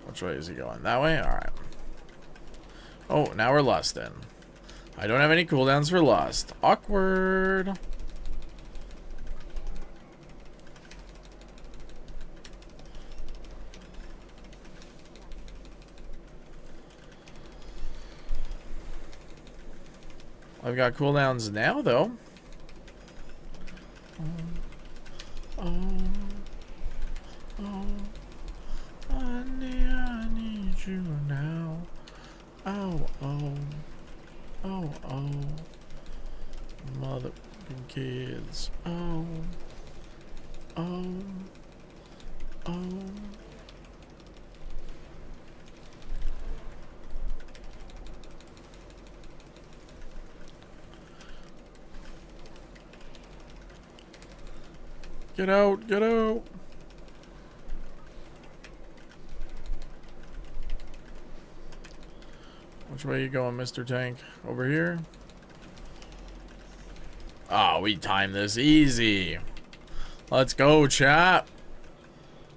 Which way is he going? That way? Alright. Oh, now we're lusting. I don't have any cooldowns for lust. Awkward. I've got cooldowns now, though. I need you now. Oh. Mother kids. Oh. Get out, get out. Which way you going, Mr. Tank? Over here? Oh, we timed this easy. Let's go, chat.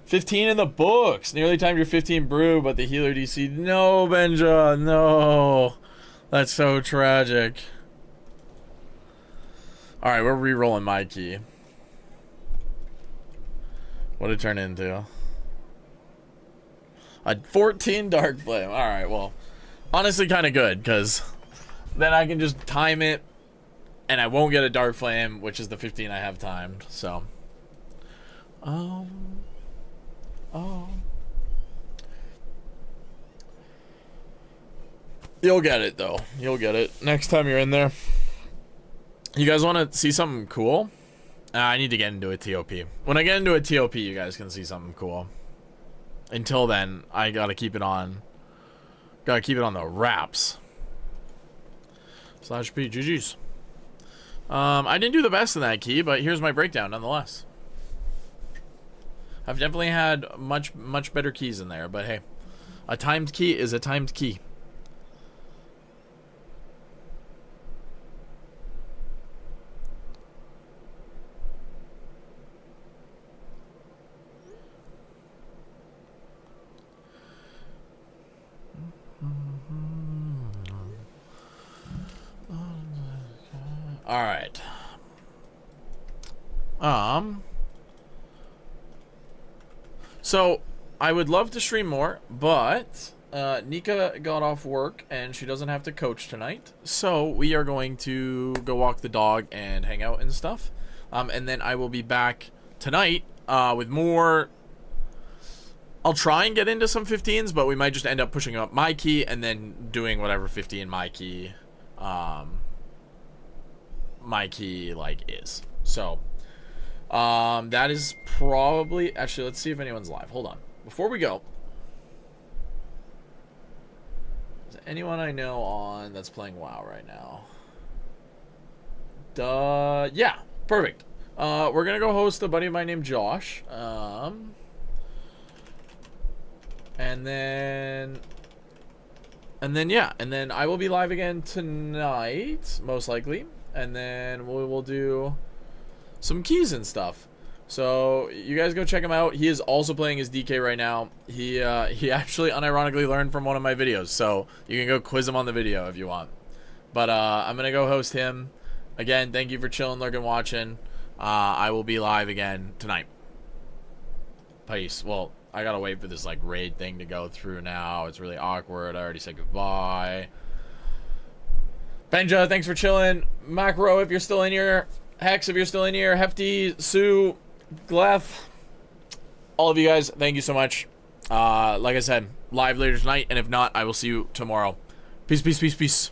15 in the books. Nearly timed your 15 brew, but the healer DC. No, Benja, no. That's so tragic. Alright, we're re-rolling my key. What'd it turn into? A 14 Dark Flame. Alright, well, honestly kind of good, because then I can just time it, and I won't get a Dark Flame, which is the 15 I have timed, so. You'll get it, though. You'll get it. Next time you're in there. You guys want to see something cool? I need to get into a TOP. When I get into a TOP, you guys can see something cool. Until then, I gotta keep it on. Gotta keep it on the wraps. /P, GG's. I didn't do the best in that key, but here's my breakdown nonetheless. I've definitely had much better keys in there, but hey, a timed key is a timed key. All right. So I would love to stream more, but Nika got off work and she doesn't have to coach tonight. So we are going to go walk the dog and hang out and stuff. And then I will be back tonight with more. I'll try and get into some 15s, but we might just end up pushing up my key and then doing whatever 15 my key like is. So that is probably, actually, let's see if anyone's live. Hold on, before we go, is there anyone I know on that's playing WoW right now? Yeah, perfect. We're gonna go host a buddy of mine named Josh, and then I will be live again tonight, most likely. And then we will do some keys and stuff. So you guys go check him out. He is also playing his DK right now. He actually unironically learned from one of my videos. So you can go quiz him on the video if you want. But I'm going to go host him. Again, thank you for chilling, lurking, watching. I will be live again tonight. Peace. Well, I got to wait for this like raid thing to go through now. It's really awkward. I already said goodbye. Benja, thanks for chilling. Macro, if you're still in here. Hex, if you're still in here. Hefty, Sue, Gleth. All of you guys, thank you so much. Like I said, live later tonight. And if not, I will see you tomorrow. Peace, peace, peace, peace.